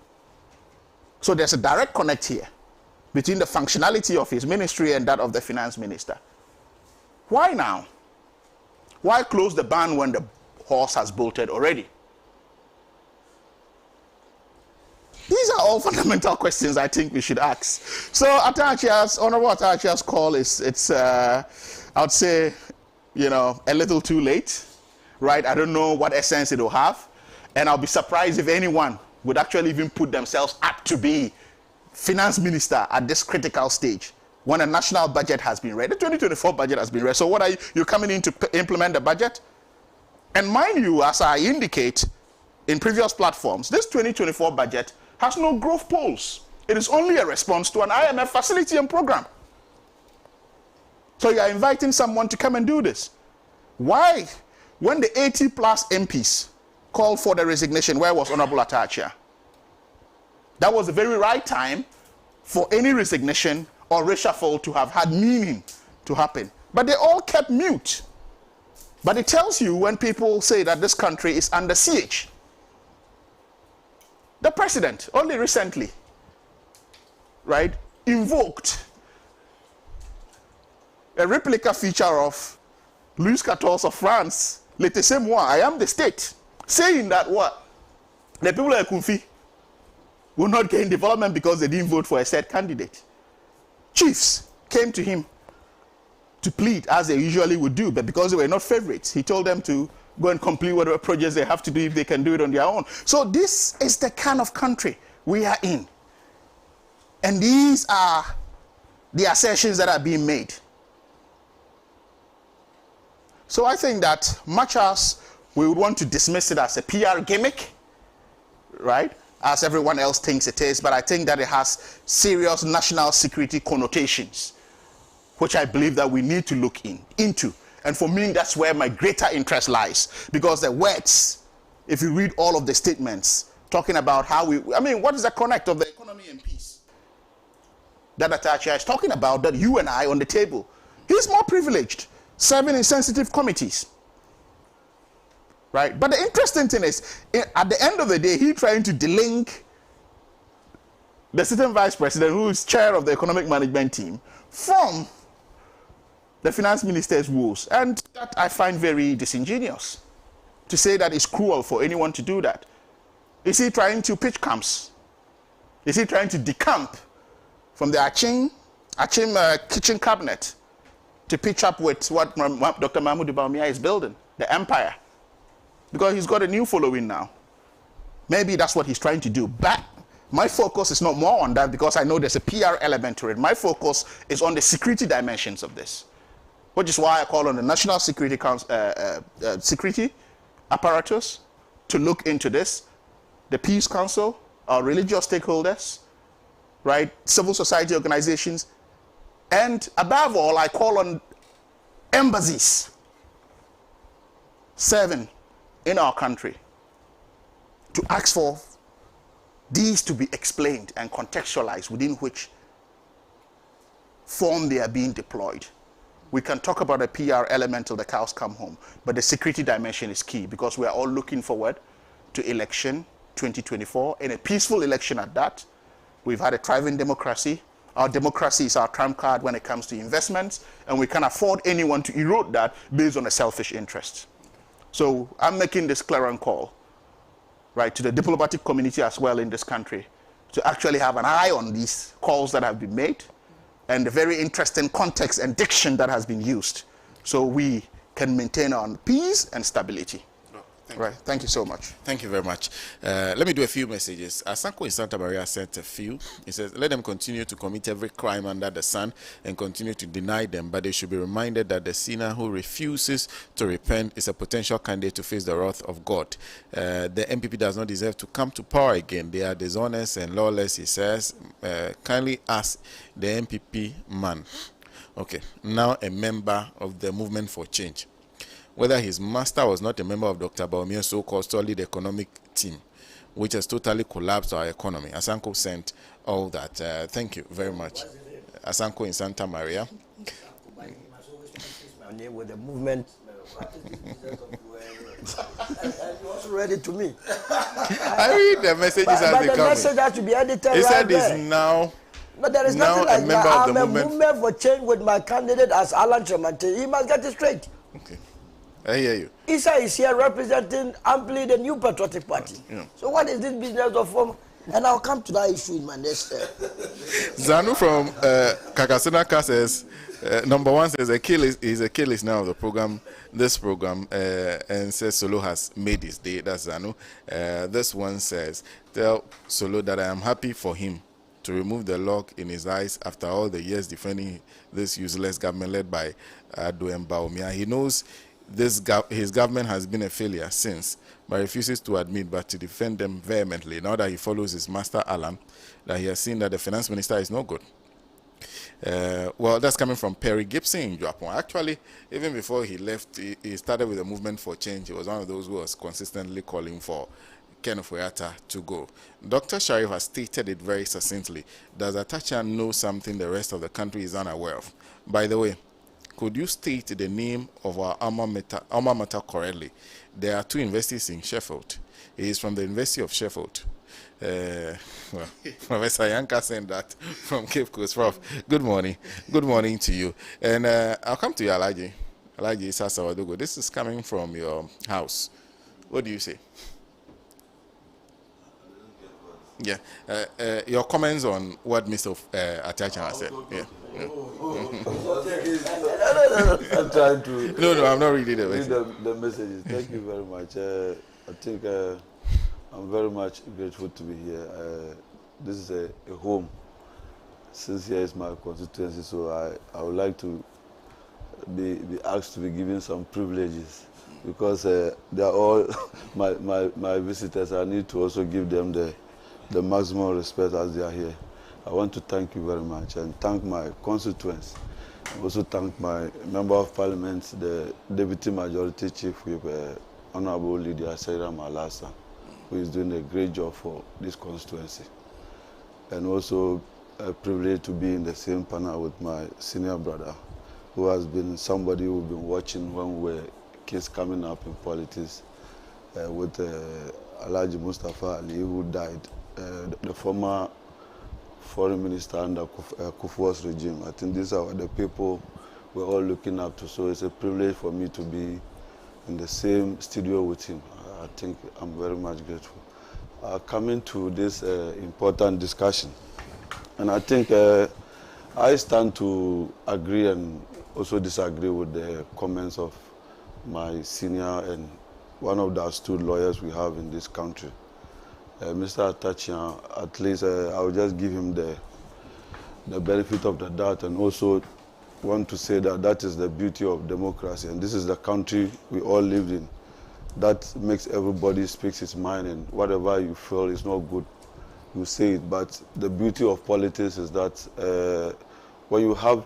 So there's a direct connect here between the functionality of his ministry and that of the finance minister. Why now? Why close the barn when the horse has bolted already? These are all fundamental questions I think we should ask. So Honorable Atta Achia's call it's I would say, a little too late, right? I don't know what essence it will have, and I'll be surprised if anyone would actually even put themselves up to be finance minister at this critical stage when a national budget has been read. The 2024 budget has been read. So what are you coming in to implement the budget? And mind you, as I indicate in previous platforms, this 2024 budget has no growth polls. It is only a response to an IMF facility and program. So you are inviting someone to come and do this. Why? When the 80 plus MPs called for the resignation, where was Honorable Atta Achia? That was the very right time for any resignation or reshuffle to have had meaning to happen. But they all kept mute. But it tells you when people say that this country is under siege. The president, only recently, right, invoked a replica feature of Louis XIV of France, Laissez-moi, I am the state, saying that what? The people of Kunfi will not gain development because they didn't vote for a said candidate. Chiefs came to him to plead, as they usually would do, but because they were not favorites, he told them to go and complete whatever projects they have to do if they can do it on their own. So this is the kind of country we are in. And these are the assertions that are being made. So I think that much as we would want to dismiss it as a PR gimmick, right, as everyone else thinks it is, but I think that it has serious national security connotations, which I believe that we need to look into. And for me, that's where my greater interest lies. Because the words, if you read all of the statements, talking about how what is the connect of the economy and peace that Atta Achia is talking about, that you and I on the table? He's more privileged, serving in sensitive committees. Right? But the interesting thing is, at the end of the day, he's trying to delink the sitting vice president, who is chair of the economic management team, from the finance minister's woes. And that I find very disingenuous, to say that it's cruel for anyone to do that. Is he trying to pitch camps? Is he trying to decamp from the Achim kitchen cabinet to pitch up with what Dr. Mahmoud Bawumia is building, the empire? Because he's got a new following now. Maybe that's what he's trying to do. But my focus is not more on that, because I know there's a PR element to it. My focus is on the security dimensions of this, which is why I call on the National Security Security apparatus to look into this, the Peace Council, our religious stakeholders, right, civil society organizations, and above all, I call on embassies serving in our country to ask for these to be explained and contextualized, within which form they are being deployed. We can talk about a PR element till the cows come home, but the security dimension is key because we are all looking forward to election 2024 and a peaceful election at that. We've had a thriving democracy. Our democracy is our trump card when it comes to investments, and we can't afford anyone to erode that based on a selfish interest. So I'm making this clarion call, right, to the diplomatic community as well in this country to actually have an eye on these calls that have been made and the very interesting context and diction that has been used so we can maintain our peace and stability. Thank you so much. Thank you very much. Let me do a few messages. Asanko in Santa Maria sent a few. He says, let them continue to commit every crime under the sun and continue to deny them, but they should be reminded that the sinner who refuses to repent is a potential candidate to face the wrath of God. The MPP does not deserve to come to power again. They are dishonest and lawless, he says. Kindly ask the MPP man, okay, now a member of the Movement for Change, whether his master was not a member of Dr. Bawumia's so-called solid economic team, which has totally collapsed our economy. Asanko sent all that. Thank you very much. Asanko in Santa Maria. With the movement. You also read it to me. I read the messages as they come. But the message has to be edited. He said there. is now. But there is now nothing like a member that. of the I'm a movement for change with my candidate as Alan Chemante. He must get it straight. Okay. I hear you. Isa is here representing amply the New Patriotic Party. Yeah. So what is this business of form? And I'll come to that issue in my next. Zanu from Kakasuna says, number one says he's a key listener of the program, this program, and says Solo has made his day. That's Zanu. This one says, tell Solo that I am happy for him to remove the log in his eyes after all the years defending this useless government led by Aduem Bawumia. He knows his government has been a failure since, but refuses to admit but to defend them vehemently. Now that he follows his master Alan, that he has seen that the finance minister is no good. Well, that's coming from Perry Gibson in Japan. Actually, even before he left, he started with a movement for change. He was one of those who was consistently calling for Ken Ofuyata to go. Dr. Sharif has stated it very succinctly. Does Atacha know something the rest of the country is unaware of? By the way, could you state the name of our alma mater correctly? There are two universities in Sheffield. He is from the University of Sheffield. Well, Professor Yanka sent that from Cape Coast. Prof, good morning. Good morning to you. And I'll come to you, Alaji. Alaji Isa Sawadogo. This is coming from your house. What do you say? Yeah. Your comments on what Mr. Atacha has said. Yeah. I'm trying to. No, I'm not reading the read message. the messages. Thank you very much. I think I'm very much grateful to be here. This is a home. Since here is my constituency, so I would like to be asked to be given some privileges because they are all my visitors. I need to also give them the maximum respect as they are here. I want to thank you very much and thank my constituents. I also thank my Member of Parliament, the Deputy Majority Chief Whip, Honorable Lydia Seira Malasa, who is doing a great job for this constituency. And also a privilege to be in the same panel with my senior brother, who has been somebody who's been watching when we were kids coming up in politics, with Alhaji Mustafa Ali, who died, the former foreign minister under Kufuor's regime. I think these are the people we're all looking up to. So it's a privilege for me to be in the same studio with him. I think I'm very much grateful. Coming to this important discussion, and I think I stand to agree and also disagree with the comments of my senior and one of the astute lawyers we have in this country. Mr. Atachian, at least I will just give him the benefit of the doubt and also want to say that that is the beauty of democracy and this is the country we all lived in. That makes everybody speak his mind and whatever you feel is not good, you say it. But the beauty of politics is that when you have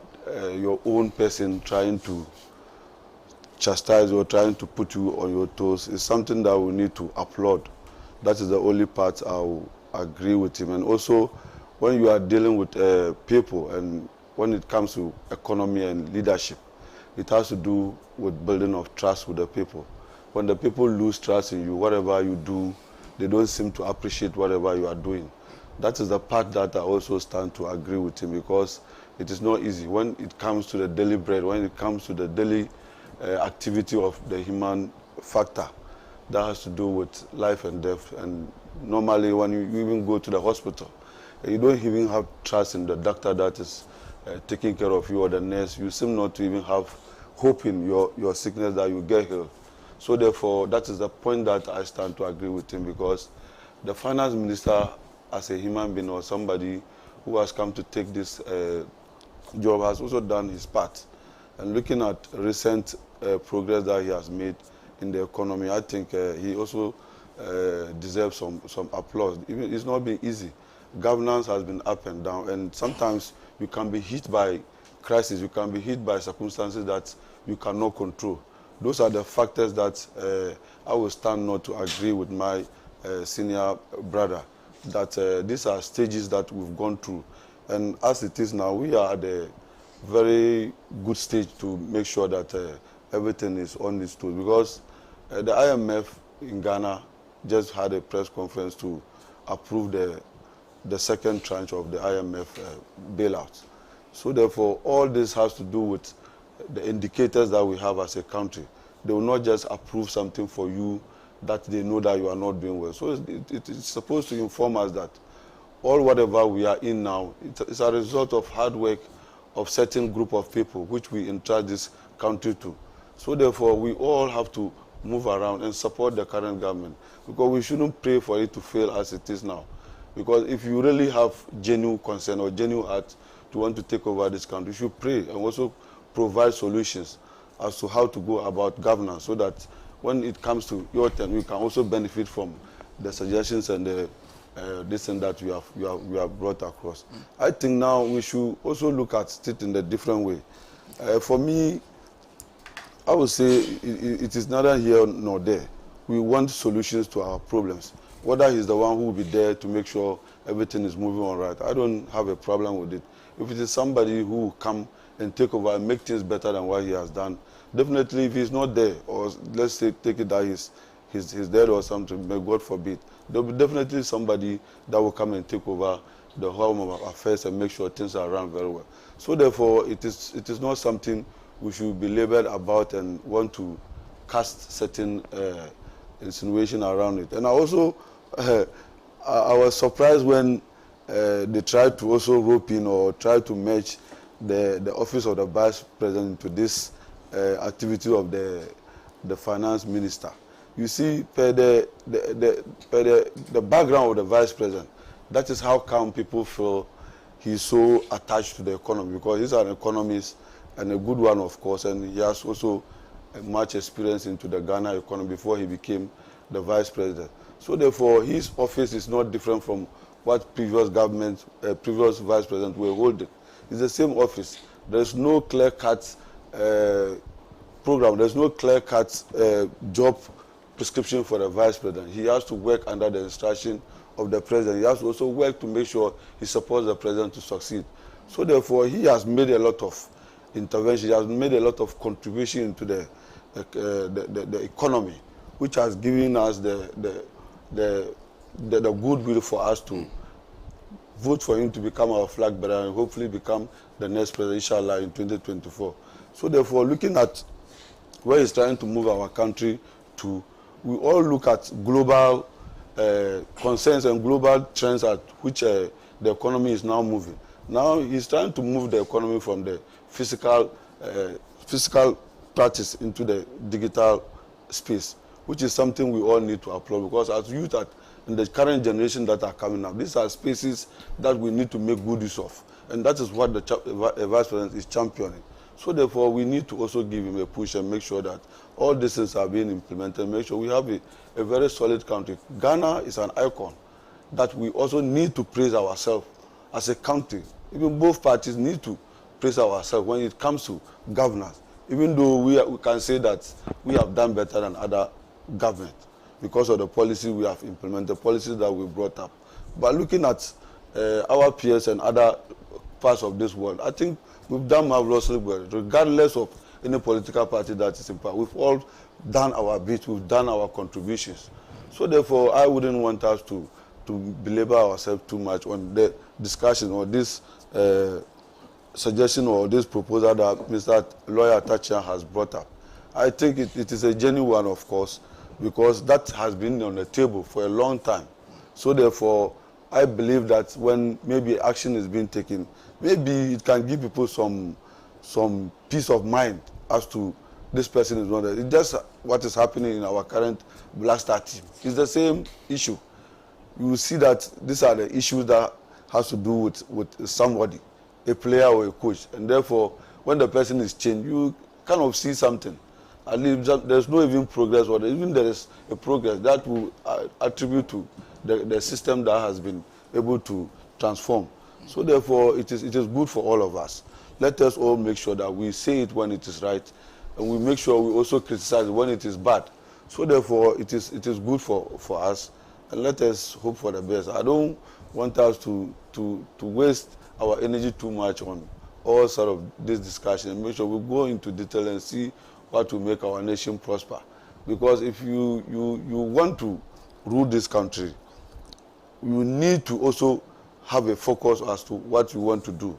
your own person trying to chastise you or trying to put you on your toes, it's something that we need to applaud. That is the only part I will agree with him. And also, when you are dealing with people and when it comes to economy and leadership, it has to do with building of trust with the people. When the people lose trust in you, whatever you do, they don't seem to appreciate whatever you are doing. That is the part that I also stand to agree with him, because it is not easy. When it comes to the daily bread, when it comes to the daily activity of the human factor, that has to do with life and death. And normally when you even go to the hospital, you don't even have trust in the doctor that is taking care of you, or the nurse. You seem not to even have hope in your sickness that you get healed. So therefore, that is the point that I stand to agree with him, because the finance minister, as a human being or somebody who has come to take this job, has also done his part. And looking at recent progress that he has made in the economy, I think he also deserves some applause. Even it's not been easy. Governance has been up and down, and sometimes you can be hit by crisis, you can be hit by circumstances that you cannot control. Those are the factors that I will stand not to agree with my senior brother, that these are stages that we've gone through. And as it is now, we are at a very good stage to make sure that everything is on its toes, because the IMF in Ghana just had a press conference to approve the second tranche of the IMF bailout. So therefore, all this has to do with the indicators that we have as a country. They will not just approve something for you that they know that you are not doing well. So it is supposed to inform us that all whatever we are in now, it's a result of hard work of certain group of people which we entrust this country to. So therefore, we all have to move around and support the current government, because we shouldn't pray for it to fail as it is now. Because if you really have genuine concern or genuine heart to want to take over this country, you should pray and also provide solutions as to how to go about governance, so that when it comes to your turn, you can also benefit from the suggestions and the this and that you have brought across. I think now we should also look at it in a different way. For me, I would say it is neither here nor there. We want solutions to our problems. Whether he's the one who will be there to make sure everything is moving all right, I don't have a problem with it. If it is somebody who will come and take over and make things better than what he has done, definitely if he's not there, or let's say take it that he's dead or something, may God forbid, there will be definitely somebody that will come and take over the home of affairs and make sure things are run very well. So therefore, it is not something we should be labeled about and want to cast certain insinuation around it. And I also, I was surprised when they tried to also rope in or try to merge the office of the vice president into this activity of the finance minister. You see, per the background of the vice president, that is how come people feel he's so attached to the economy, because he's an economist and a good one, of course, and he has also much experience into the Ghana economy before he became the vice president. So therefore, his office is not different from what previous government, previous vice president were holding. It's the same office. There's no clear-cut program. There's no clear-cut job prescription for the vice president. He has to work under the instruction of the president. He has to also work to make sure he supports the president to succeed. So therefore, he has made a lot of intervention. He has made a lot of contribution into the economy, which has given us the goodwill for us to vote for him to become our flag bearer and hopefully become the next president, inshallah, in 2024. So therefore, looking at where he's trying to move our country to, we all look at global concerns and global trends at which the economy is now moving. Now he's trying to move the economy from the physical practice into the digital space, which is something we all need to applaud, because as youth in the current generation that are coming up, these are spaces that we need to make good use of. And that is what the vice president is championing. So therefore, we need to also give him a push and make sure that all these things are being implemented, make sure we have a very solid country. Ghana is an icon that we also need to praise ourselves as a country. Even both parties need to praise ourselves when it comes to governance, even though we can say that we have done better than other governments because of the policy we have implemented, policies that we brought up. But looking at our peers and other parts of this world. I think we've done marvelously well, regardless of any political party that is in power. We've all done our bit, we've done our contributions. So therefore, I wouldn't want us to belabor ourselves too much on the discussion or this suggestion or this proposal that Mr. Lawyer Atachian has brought up. I think it is a genuine one, of course, because that has been on the table for a long time. So therefore, I believe that when maybe action is being taken, maybe it can give people some peace of mind as to this person is not there. It's just what is happening in our current Black Star team. It's the same issue. You will see that these are the issues that has to do with somebody, a player or a coach. And therefore, when the person is changed, you kind of see something. At least there's no even progress, or even there is a progress that will attribute to the system that has been able to transform. So therefore, it is good for all of us. Let us all make sure that we say it when it is right, and we make sure we also criticize it when it is bad. So therefore, it is good for us, and let us hope for the best. I don't want us to waste our energy too much on all sort of this discussion, and make sure we go into detail and see what will make our nation prosper. Because if you want to rule this country, you need to also have a focus as to what you want to do.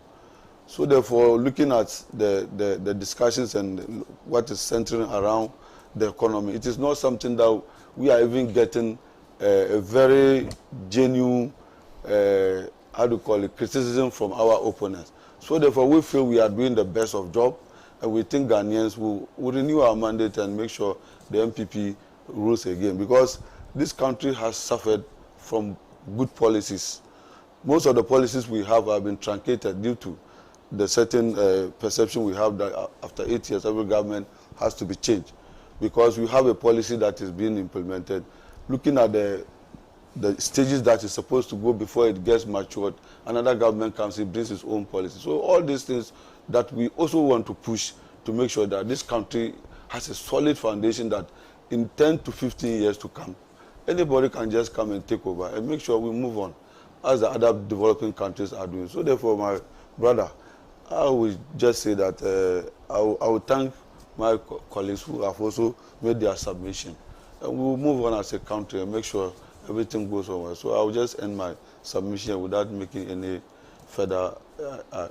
So therefore, looking at the discussions and what is centering around the economy, it is not something that we are even getting a very genuine, how do you call it, criticism from our opponents. So therefore, we feel we are doing the best of job, and we think Ghanaians will renew our mandate and make sure the MPP rules again, because this country has suffered from good policies. Most of the policies we have been truncated due to the certain perception we have that after 8 years, every government has to be changed. Because we have a policy that is being implemented, looking at the stages that is supposed to go before it gets matured, another government comes, it brings its own policy. So all these things that we also want to push to make sure that this country has a solid foundation that in 10 to 15 years to come, anybody can just come and take over and make sure we move on as the other developing countries are doing. So therefore, my brother, I will just say that I will thank my colleagues who have also made their submission. And we will move on as a country and make sure everything goes on well. So I will just end my submission without making any further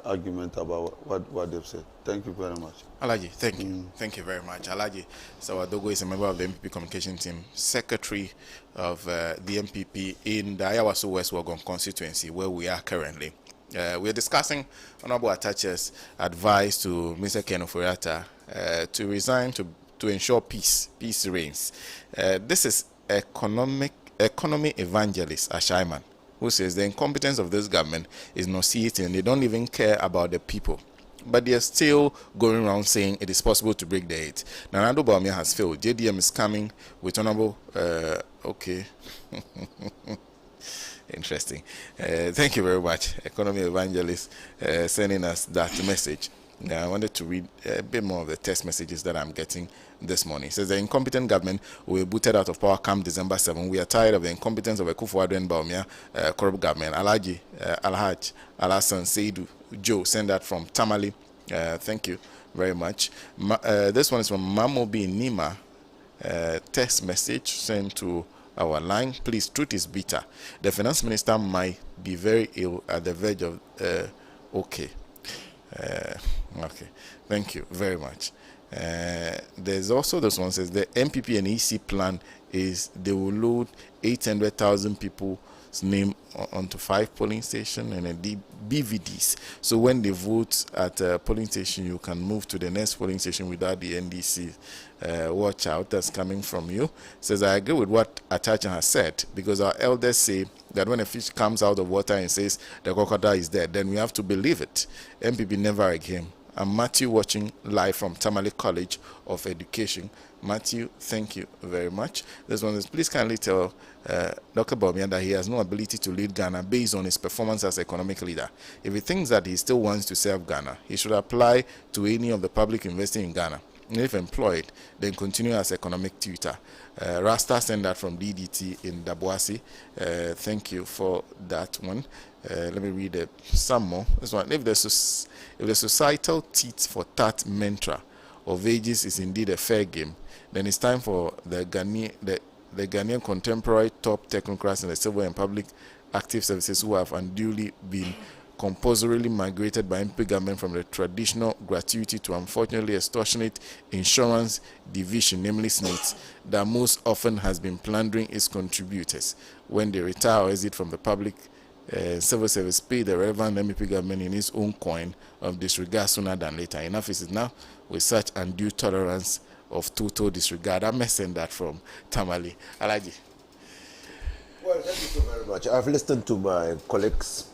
argument about what they've said. Thank you very much. Alaji, thank you. Thank you very much. Alaji Sawadogo is a member of the MPP communication team, secretary of the MPP in the Ayawaso West Wagon constituency, where we are currently. We are discussing Honorable Atachia's advice to Mr. Ken Ofori-Atta to resign to ensure peace reigns. This is economy evangelist Ashaiman, who says the incompetence of this government is nauseating. They don't even care about the people. But they are still going around saying it is possible to break the 8. Nana Addo Bawumia has failed. JDM is coming with Honorable... okay. Interesting. Thank you very much, Economy Evangelist, sending us that message. Now, I wanted to read a bit more of the text messages that I'm getting this morning. It says the incompetent government will be booted out of power come December 7. We are tired of the incompetence of Akufo-Addo and Bawumia corrupt government. Alhaji, Alasan, Seidu, Joe, send that from Tamale. Thank you very much. This one is from Mamobi Nima. Text message sent to our line. Please, truth is bitter. The finance minister might be very ill at the verge of... okay. Okay. Thank you very much. There's also this one says the MPP and EC plan is they will load 800,000 people's name onto 5 polling stations and BVDs. So when they vote at a polling station, you can move to the next polling station without the NDC. Watch out, that's coming from you. Says I agree with what Atachian has said, because our elders say that when a fish comes out of water and says the crocodile is dead, then we have to believe it. MPP never again. I'm Matthew, watching live from Tamale College of Education. Matthew, thank you very much. This one is, please kindly tell Dr. Bawumia that he has no ability to lead Ghana based on his performance as economic leader. If he thinks that he still wants to serve Ghana, he should apply to any of the public investing in Ghana. If employed, then continue as economic tutor. Rasta sent that from DDT in Daboasi. Thank you for that one. Let me read some more. This one. If the societal teat for tat mantra of ages is indeed a fair game, then it's time for the Ghanaian contemporary top technocrats in the civil and public active services who have unduly been compulsorily migrated by MP government from the traditional gratuity to unfortunately extortionate insurance division, namely SNIT, that most often has been plundering its contributors. When they retire or exit from the public civil service, pay the relevant MP government in its own coin of disregard sooner than later. Enough is it now with such undue tolerance of total disregard. I'm messing that from Tamale. Alaji. Well, thank you so very much. I've listened to my colleagues.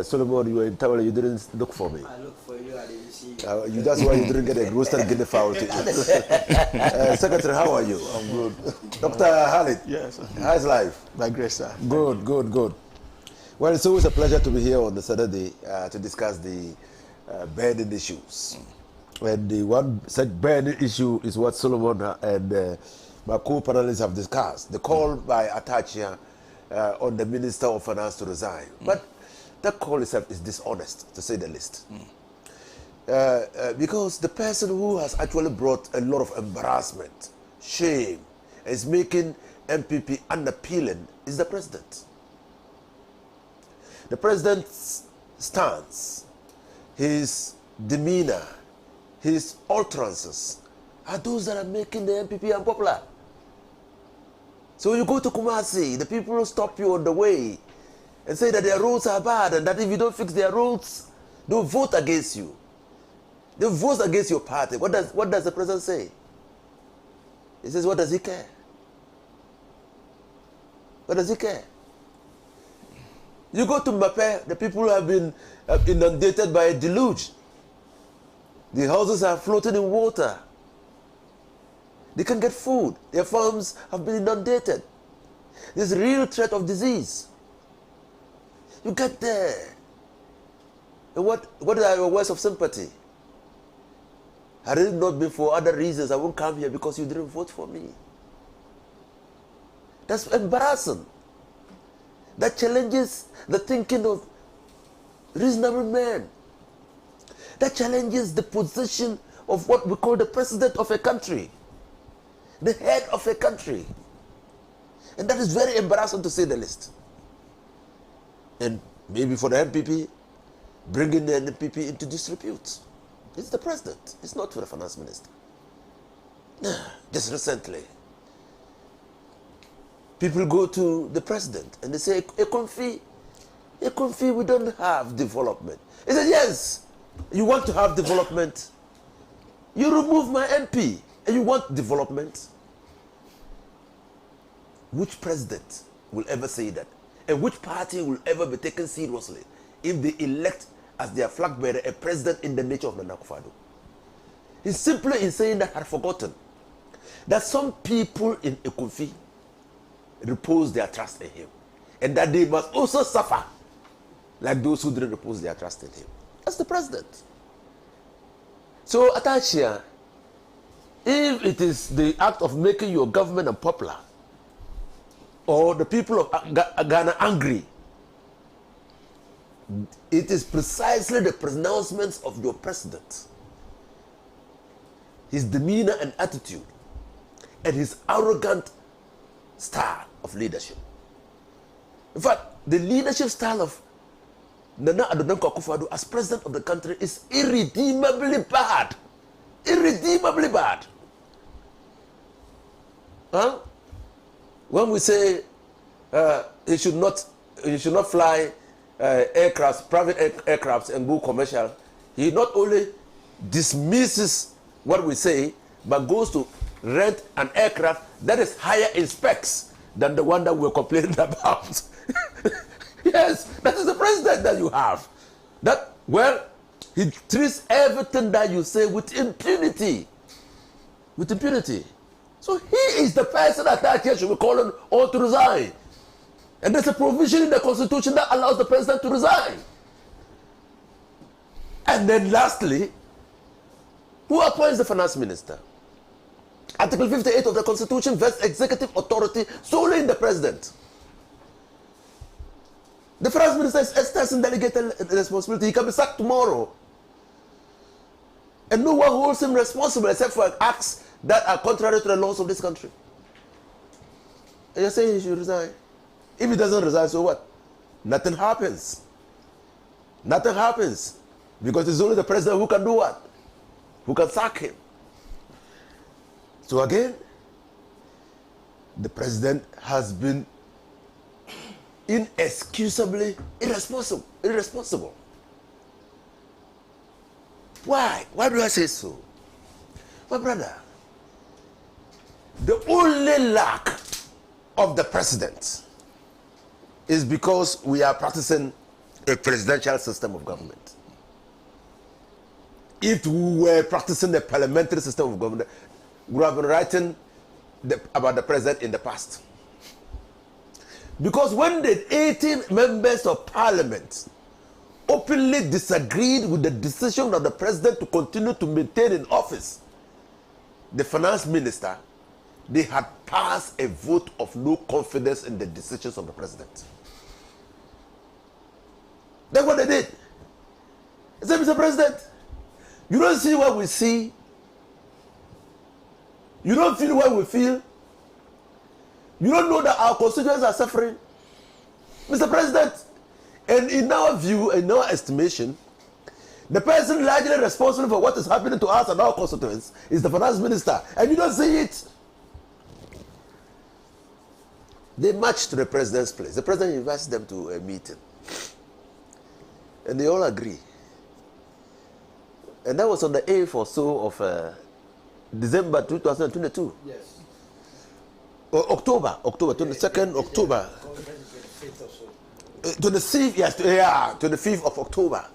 Solomon, you were in Tamale, you didn't look for me. I looked for you, I didn't see you. That's why you didn't get a roasted guinea fowl to eat. Secretary, how are you? I'm good. Dr. Khalid? Yes. How's life? By grace, sir. Good, good, good. Well, it's always a pleasure to be here on the Saturday to discuss the burning issues. And the one such burning issue is what Solomon and my co-panelists have discussed. The call by Atachia on the Minister of Finance to resign. But that call itself is dishonest, to say the least. Because the person who has actually brought a lot of embarrassment, shame, is making MPP unappealing is the president. The president's stance, his demeanor, his utterances are those that are making the MPP unpopular. So when you go to Kumasi, the people will stop you on the way and say that their roads are bad and that if you don't fix their roads, they'll vote against you. They'll vote against your party. What does the president say? He says, what does he care? What does he care? You go to Mape, the people have been inundated by a deluge. The houses are floating in water. They can't get food. Their farms have been inundated. There's a real threat of disease. You get there. And what are your words of sympathy? Had it not been for other reasons, I won't come here because you didn't vote for me. That's embarrassing. That challenges the thinking of reasonable men. That challenges the position of what we call the president of a country, the head of a country. And that is very embarrassing to say the least. And maybe for the MPP, bringing the MPP into disrepute. It's the president. It's not for the finance minister. Just recently, people go to the president and they say, Ekonfi, we don't have development. He said, yes, you want to have development. You remove my MP and you want development. Which president will ever say that? And which party will ever be taken seriously if they elect as their flag bearer a president in the nature of Nana Akufo-Addo? He's simply in saying that had forgotten that some people in Ekonfi repose their trust in him, and that they must also suffer like those who didn't repose their trust in him. That's the president. So, Atachia, if it is the act of making your government unpopular, or the people of Ghana angry, it is precisely the pronouncements of your president, his demeanor and attitude, and his arrogant style of leadership. In fact, the leadership style of Nana Addo Akufo-Addo as president of the country is irredeemably bad. Irredeemably bad. Huh? When we say he should not fly aircrafts, private aircrafts, and go commercial, he not only dismisses what we say, but goes to rent an aircraft that is higher in specs than the one that we're complaining about. Yes, that is the president that you have. That, well, he treats everything that you say with impunity. With impunity. So he is the person that here should be calling on to resign. And there's a provision in the Constitution that allows the president to resign. And then lastly, Who appoints the finance minister? Article 58 of the Constitution vests executive authority solely in the president. The finance minister is exercising delegated responsibility. He can be sacked tomorrow. And no one holds him responsible except for acts that are contrary to the laws of this country. And you're saying he should resign. If he doesn't resign, so what? Nothing happens. Nothing happens. Because it's only the president who can do what? Who can sack him. So again, the president has been inexcusably irresponsible. Why? Why do I say so? My brother, the only lack of the president is because we are practicing a presidential system of government. If we were practicing a parliamentary system of government, we would have been writing about the president in the past. Because when the 18 members of parliament openly disagreed with the decision of the president to continue to maintain in office the finance minister, they had passed a vote of no confidence in the decisions of the president. That's what they did. They said, Mr. President, you don't see what we see. You don't feel what we feel. You don't know that our constituents are suffering. Mr. President, and in our view, in our estimation, the person largely responsible for what is happening to us and our constituents is the finance minister, and you don't see it. They marched to the president's place. The president invites them to a meeting, and they all agree. And that was on the 8th or so of December 2022. Yes. Or October 22nd October. 25th, yes, 25th of October.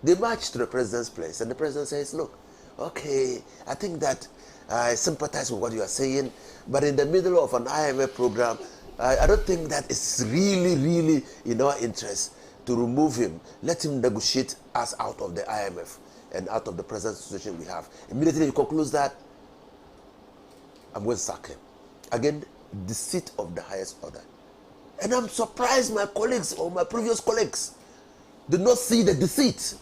They marched to the president's place, and the president says, look, okay, I think that I sympathize with what you are saying, but in the middle of an IMF program, I don't think that it's really in our interest to remove him. Let him negotiate us out of the IMF and out of the present situation we have. Immediately he concludes that I'm going to sack him. Again, deceit of the highest order. And I'm surprised my colleagues or my previous colleagues did not see the deceit.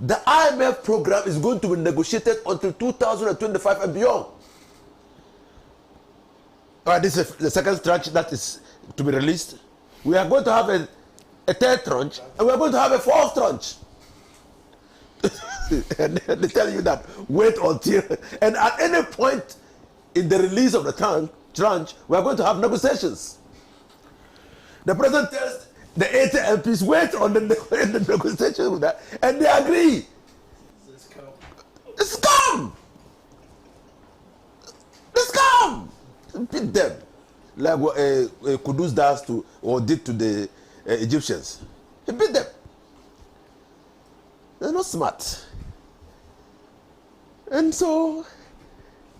The IMF program is going to be negotiated until 2025 and beyond. This is the second tranche that is to be released. We are going to have a third tranche, and we are going to have a fourth tranche. And they tell you that wait until, and at any point in the release of the tranche, we are going to have negotiations. The president tells the 80 MPs wait on the negotiations with that, and they agree. It's scum. It's scum. Beat them like what Kudus does to or did to the Egyptians. He beat them. They're not smart. And so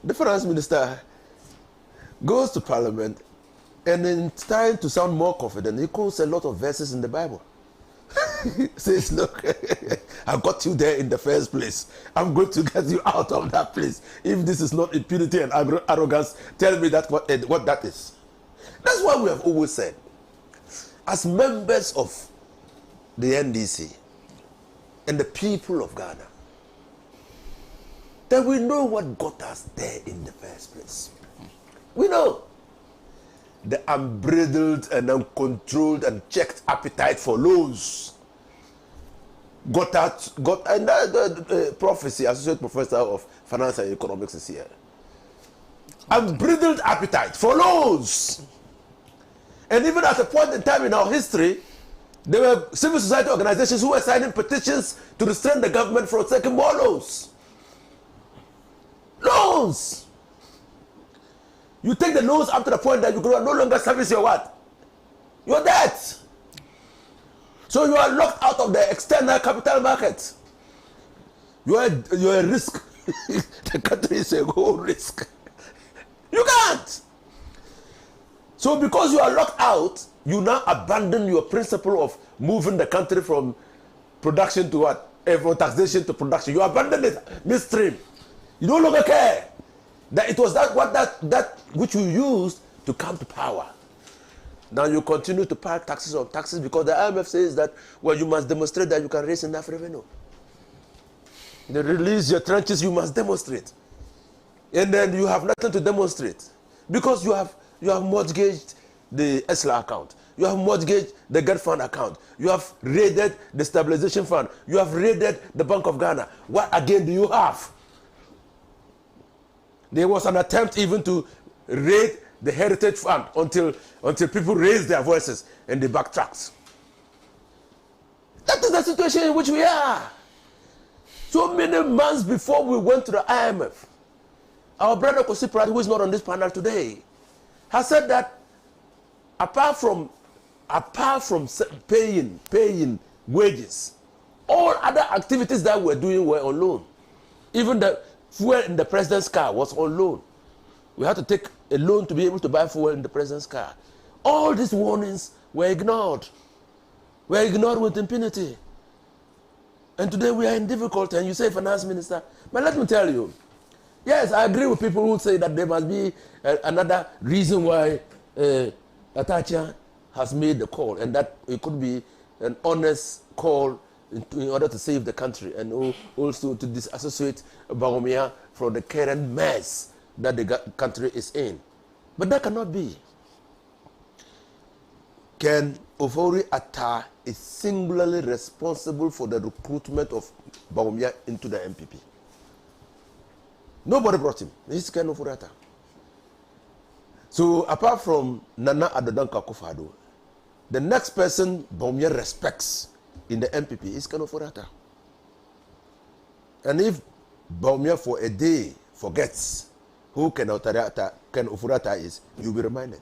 the finance minister goes to parliament, and in trying to sound more confident, he quotes a lot of verses in the Bible. Says, look, I got you there in the first place. I'm going to get you out of that place. If this is not impunity and arrogance, tell me that what that is. That's why we have always said, as members of the NDC and the people of Ghana, that we know what got us there in the first place. We know the unbridled and uncontrolled and checked appetite for loans got the prophecy, associate professor of finance and economics is here. Unbridled appetite for loans. And even at a point in time in our history, there were civil society organizations who were signing petitions to restrain the government from taking more loans. Loans! You take the loans up to the point that you can no longer service your what? Your debt. So you are locked out of the external capital market. You are a risk. The country is a whole risk. You can't. So because you are locked out, you now abandon your principle of moving the country from production to what? from taxation to production. You abandoned it midstream. You no longer care that it was that which you used to come to power. Now you continue to pay taxes on taxes because the IMF says that, well, you must demonstrate that you can raise enough revenue. They release your trenches, you must demonstrate. And then you have nothing to demonstrate because you have mortgaged the ESLA account. You have mortgaged the Get Fund account. You have raided the Stabilization Fund. You have raided the Bank of Ghana. What again do you have? There was an attempt even to raid the Heritage Fund until people raised their voices and they backtracked. That is the situation in which we are. So many months before we went to the IMF, our brother Kosi Prad, who is not on this panel today, has said that apart from paying wages, all other activities that we're doing were on loan. Even the fuel in the president's car was on loan. We had to take a loan to be able to buy fuel in the president's car. All these warnings were ignored. Were ignored with impunity. And today we are in difficulty, and you say finance minister. But let me tell you, yes, I agree with people who say that there must be another reason why Atachia has made the call, and that it could be an honest call in order to save the country and also to disassociate Bawumia from the current mess that the country is in. But that cannot be. Ken Ofori Atta is singularly responsible for the recruitment of Bawumia into the MPP. Nobody brought him. He's Ken Ofori Atta. So apart from Nana Addo Dankwa Akufo-Addo, the next person Bawumia respects in the MPP is Ken Ofori Atta. And if Bawumia for a day forgets who Ken Ofori Atta is, you'll be reminded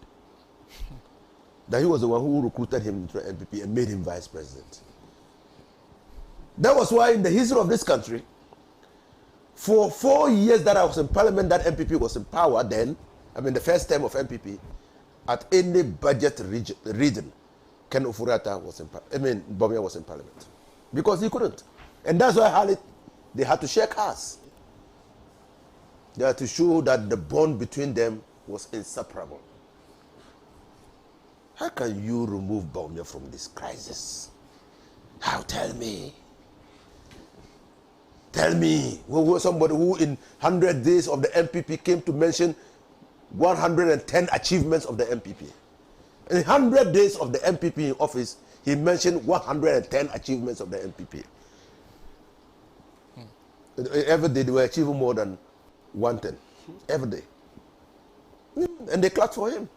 that he was the one who recruited him into the MPP and made him vice president. That was why in the history of this country, for 4 years that I was in parliament, that MPP was in power then, I mean the first term of MPP, at any budget region, Ken Ofori Atta was in Bawumia was in parliament. Because he couldn't. And that's why they had to share cars. They had to show that the bond between them was inseparable. How can you remove Bawumia from this crisis? How? Tell me. Tell me. Somebody who in 100 days of the MPP came to mention 110 achievements of the MPP. In 100 days of the MPP in office, he mentioned 110 achievements of the MPP. Every day they were achieving more than 110. Every day. And they clapped for him.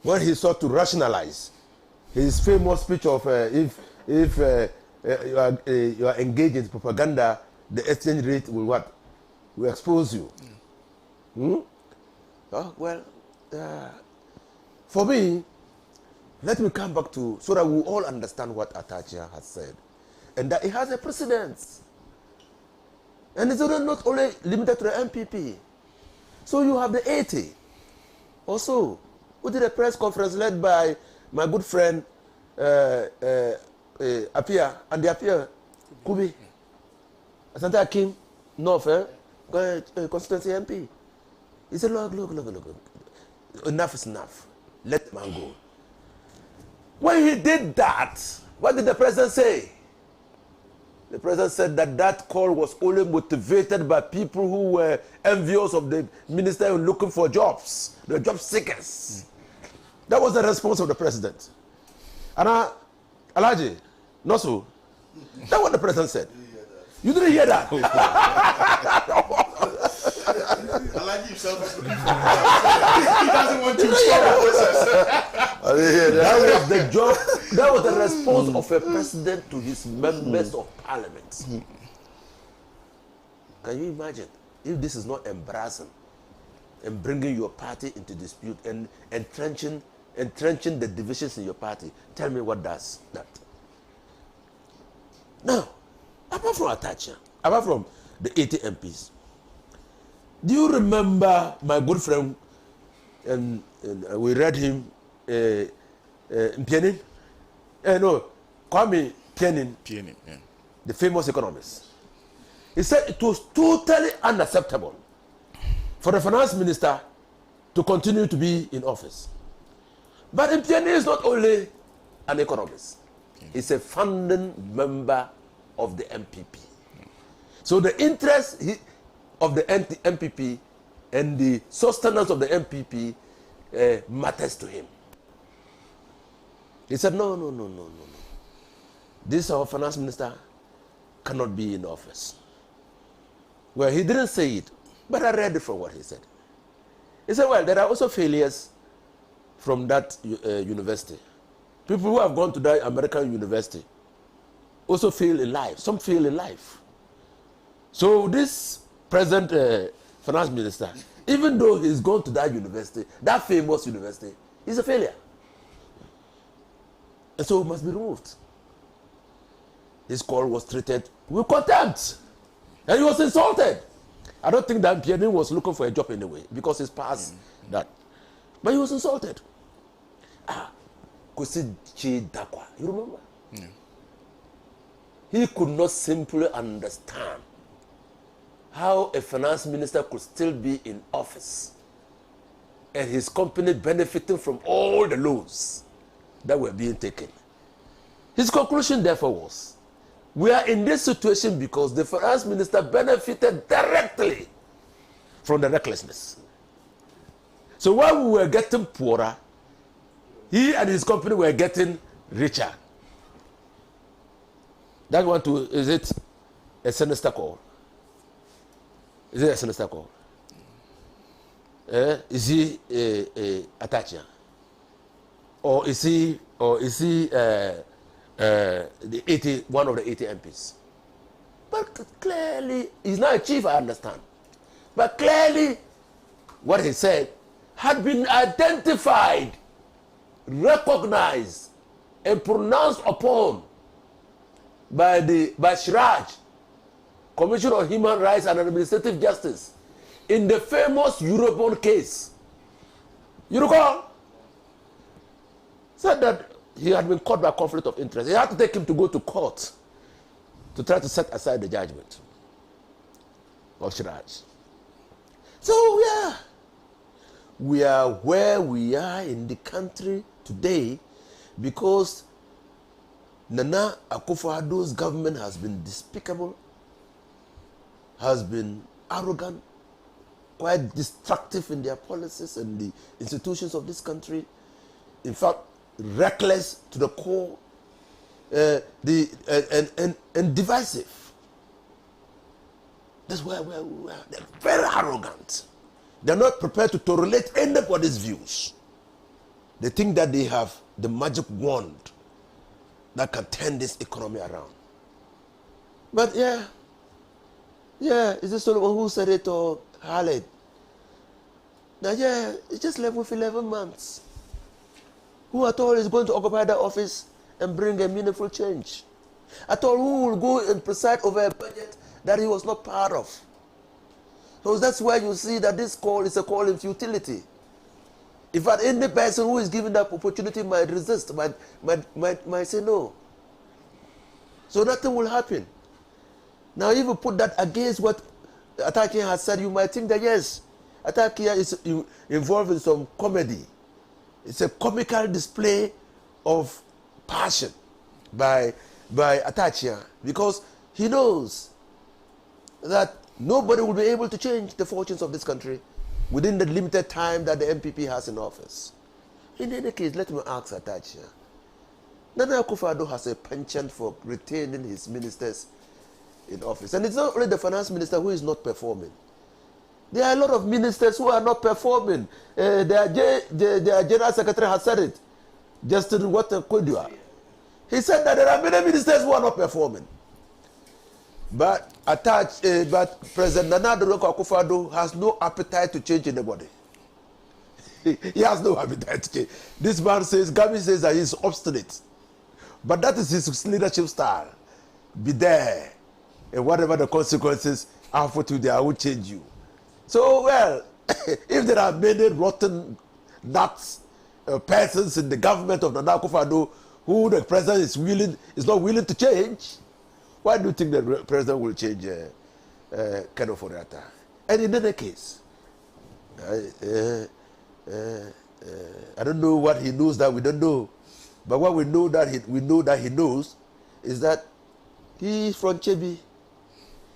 When he sought to rationalize his famous speech of if you are engaged in propaganda, the exchange rate will what? Will expose you. Oh, well, for me, let me come back to, so that we all understand what Atachia has said. And that it has a precedence. And it's not only limited to the MPP. So you have the 80 also, who did a press conference led by my good friend Apia, and the Apia Kubi. Asante Akim, North, constituency MP. He said, look. Enough is enough. Let the man go. When he did that, what did the president say? The president said that call was only motivated by people who were envious of the minister and looking for jobs, the job seekers. That was the response of the president. And Alaji, not so. That's what the president said. You didn't hear that? Alaji himself he doesn't want to stop the process. I didn't hear that. That was the job. That was the response of a president to his members of parliament. Can you imagine if this is not embarrassing and bringing your party into dispute and entrenching the divisions in your party? Tell me what does that. Now, apart from Atachia, apart from the 80 MPs, do you remember my good friend, and we read him, Mpianin? No, Kwame Pianin, yeah. the famous economist. He said it was totally unacceptable for the finance minister to continue to be in office. But Pianin is not only an economist, he's a founding member of the MPP. So the interest of the MPP and the sustenance of the MPP matters to him. He said, no. This our finance minister cannot be in office. Well, he didn't say it, but I read it from what he said. He said, well, there are also failures from that university. People who have gone to that American university also fail in life. Some fail in life. So this present finance minister, even though he's gone to that university, that famous university, he's a failure. And so he must be removed. His call was treated with contempt. And he was insulted. I don't think that Pianin was looking for a job anyway, because he's past that. But he was insulted. Kosi Dakwa, you remember? Yeah. He could not simply understand how a finance minister could still be in office and his company benefiting from all the loans that were being taken. His conclusion, therefore, was, we are in this situation because the finance minister benefited directly from the recklessness. So while we were getting poorer, he and his company were getting richer. That one too, is it a sinister call? Is it a sinister call? Is he a Atachian? Or is he the 80, one of the 80 MPs? But clearly, he's not a chief, I understand. But clearly, what he said had been identified, recognized, and pronounced upon by Siraj, Commission on Human Rights and Administrative Justice, in the famous Eurobond case. You recall? Said that he had been caught by conflict of interest. He had to take him to go to court to try to set aside the judgment of Siraj. So we are where we are in the country today because Nana Akufo-Addo's government has been despicable, has been arrogant, quite destructive in their policies and the institutions of this country. In fact, reckless to the core, and divisive. That's where we are. They're very arrogant. They're not prepared to tolerate anybody's views. They think that they have the magic wand that can turn this economy around. But is this someone who said it or Khaled? Now it's just left with 11 months. Who at all is going to occupy that office and bring a meaningful change? At all, who will go and preside over a budget that he was not part of? So that's why you see that this call is a call in futility. In fact, any person who is given that opportunity might resist, might say no. So nothing will happen. Now, if you put that against what Atakia has said, you might think that yes, Atakia is involved in some comedy. It's a comical display of passion by Atakia, because he knows that nobody will be able to change the fortunes of this country within the limited time that the MPP has in office. In any case, let me ask Atakia. Nana Akufo-Addo has a penchant for retaining his ministers in office. And it's not only the finance minister who is not performing. There are a lot of ministers who are not performing. Their general secretary has said it. Justin Kodua. He said that there are many ministers who are not performing. But President Nana Akufo-Addo has no appetite to change anybody. He has no appetite to change. This man says, Gami says that he's obstinate. But that is his leadership style. Be there. And whatever the consequences are for today, I will change you. So, well, if there are many rotten nuts persons in the government of Nana Akufo-Addo who the president is not willing to change. Why do you think the president will change Ken Ofori-Atta? And in any case, I don't know what he knows that we don't know, but what we know that he knows is that he is from Chebi.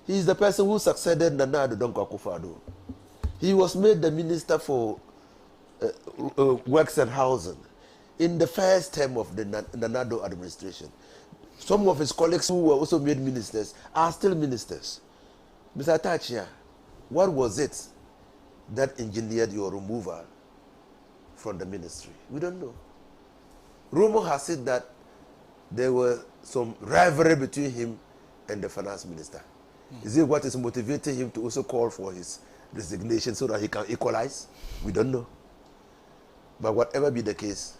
He is the person who succeeded Nana Addo Dankwa Akufo-Addo. He was made the Minister for Works and Housing in the first term of the Nana Addo administration. Some of his colleagues who were also made ministers are still ministers. Mr. Atachia, what was it that engineered your removal from the ministry? We don't know. Rumor has said that there was some rivalry between him and the finance minister. Is it what is motivating him to also call for his resignation so that he can equalize? We don't know. But whatever be the case,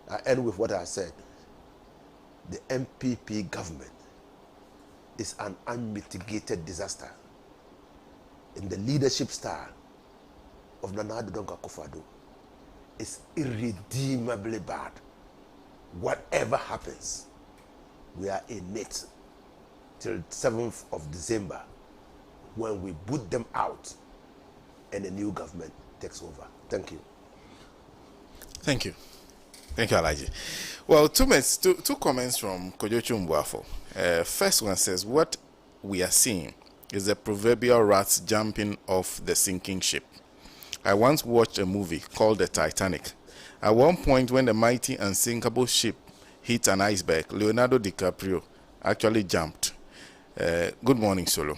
I end with what I said. The MPP government is an unmitigated disaster in the leadership style of Nana Addo Dankwa Akufo-Addo. It's irredeemably bad. Whatever happens, we are in it till 7th of December when we boot them out and a new government takes over. Thank you. Thank you. Thank you, Alaji. Well, two comments from Kojochu Mbuafo. First one says, what we are seeing is the proverbial rats jumping off the sinking ship. I once watched a movie called The Titanic. At one point, when the mighty unsinkable ship hit an iceberg, Leonardo DiCaprio actually jumped. Good morning, Solo.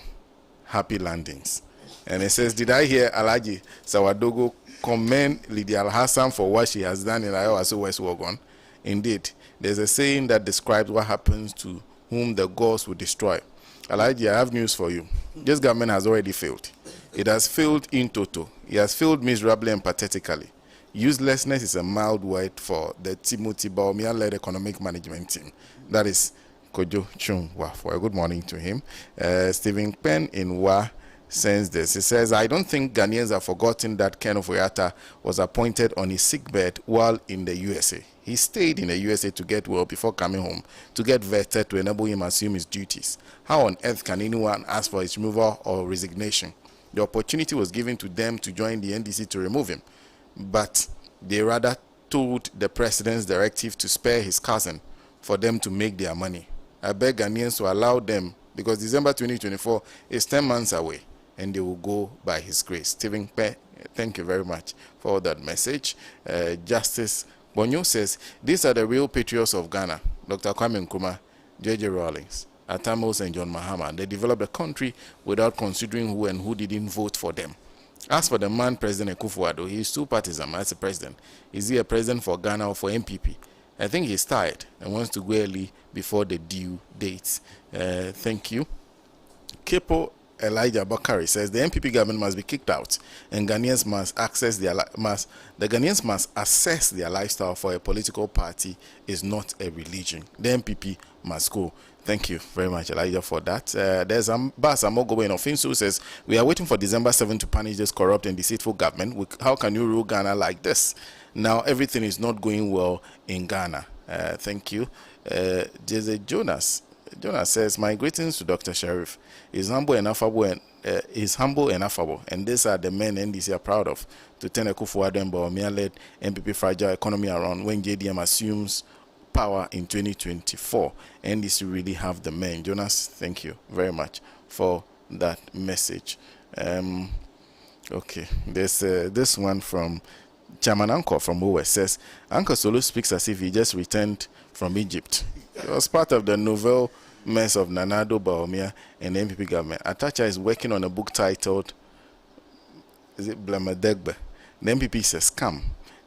Happy landings. And it says, did I hear Alaji Sawadogo commend Lydia Al-Hassan for what she has done in Ayawaso West Wagon? Indeed, there's a saying that describes what happens to whom the gods will destroy. Alaji, I have news for you. This government has already failed. It has failed in toto. It has failed miserably and pathetically. Uselessness is a mild word for the Timothy Bawumia-led economic management team. That is Kojo Chungwa. For a good morning to him. Stephen Penn in Wa sends this. He says, I don't think Ghanaians have forgotten that Ken Ofori-Atta was appointed on his sickbed while in the USA. He stayed in the USA to get well before coming home, to get vetted to enable him assume his duties. How on earth can anyone ask for his removal or resignation? The opportunity was given to them to join the NDC to remove him, but they rather told the president's directive to spare his cousin for them to make their money. I beg Ghanaians to allow them, because December 2024 is 10 months away, and they will go by his grace. Stephen Pe, thank you very much for that message. Justice Bonyo says, these are the real patriots of Ghana. Dr. Kwame Nkrumah, J.J. Rawlings, Atamos and John Mahama. They developed a country without considering who and who didn't vote for them. As for the man, President Akufo-Addo, he is too partisan as a president. Is he a president for Ghana or for MPP? I think he's tired and wants to go early before the due dates. Thank you. Kepo Elijah Bakari says the MPP government must be kicked out, and Ghanaians must Ghanaians must assess their lifestyle. For a political party is not a religion. The MPP must go. Thank you very much, Elijah, for that. There's Bas Amogobo in Ofinsu who says, we are waiting for December 7 to punish this corrupt and deceitful government. How can you rule Ghana like this? Now everything is not going well in Ghana. Thank you. Jose Jonas says, my greetings to Dr. Sheriff. He's humble and affable, and these are the men NDC are proud of, to turn Akufo-Addo and Bawumia-led MPP fragile economy around when JDM assumes power in 2024. NDC really have the men. Jonas, thank you very much for that message. Okay, there's this one from Chairman Uncle from OS says, Uncle Solo speaks as if he just returned from Egypt. It was part of the novel mess of Nana Addo, Bawumia and the MPP government. Atacha is working on a book titled, is it Blamadegbe? The MPP is a scam.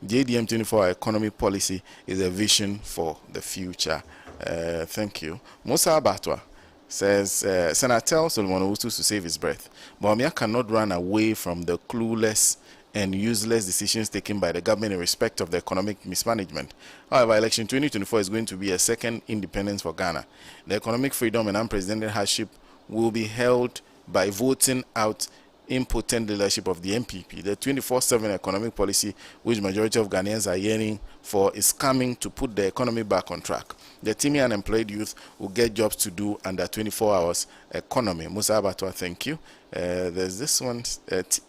JDM 24 economy policy is a vision for the future. Thank you. Musa Abatwa says, Senator tells Solomon Owusu to save his breath. Bawumia cannot run away from the clueless and useless decisions taken by the government in respect of the economic mismanagement. However, election 2024 is going to be a second independence for Ghana. The economic freedom and unprecedented hardship will be held by voting out impotent leadership of the MPP. The 24/7 economic policy, which majority of Ghanaians are yearning for, is coming to put the economy back on track. The teeming unemployed youth will get jobs to do under 24 hours economy. Musa Abatwa, thank you. There's this one.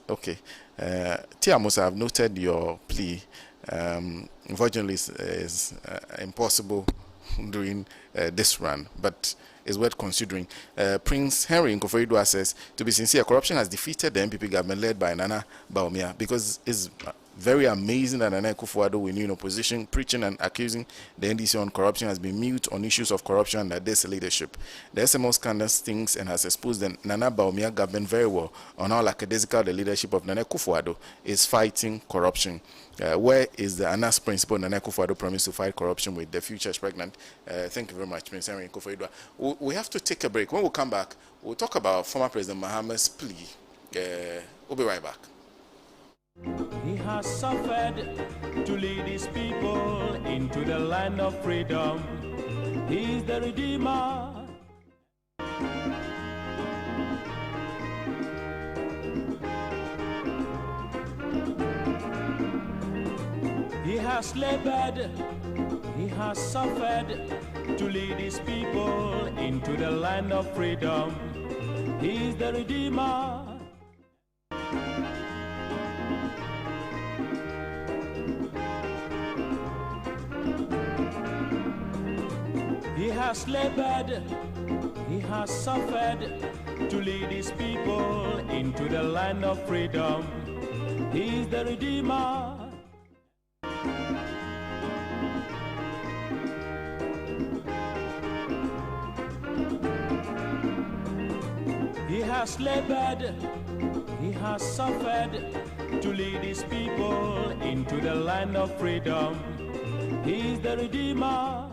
Okay. Tia Musa, I've noted your plea. Unfortunately, it's impossible during this run, but is worth considering. Prince Henry Nkofo-Addo says, to be sincere, corruption has defeated the MPP government led by Nana Bawumia, because it's very amazing that Nana Akufo-Addo, when in opposition, preaching and accusing the NDC on corruption, has been mute on issues of corruption under this leadership. The SMO scandal stings and has exposed the Nana Bawumia government very well on how lackadaisical the leadership of Nana Akufo-Addo is fighting corruption. Where is the ANAS principle Nana Akufo-Addo promised to fight corruption with? The future is pregnant. Thank you very much, Prince Henry Nkofo-Addo. We have to take a break. When we come back, we'll talk about former President Mahama's plea. We'll be right back. He has suffered to lead his people into the land of freedom. He is the Redeemer. He has labored, he has suffered to lead his people into the land of freedom. He is the Redeemer. He has labored, he has suffered to lead his people into the land of freedom. He is the Redeemer. He has labored, he has suffered to lead his people into the land of freedom. He is the Redeemer.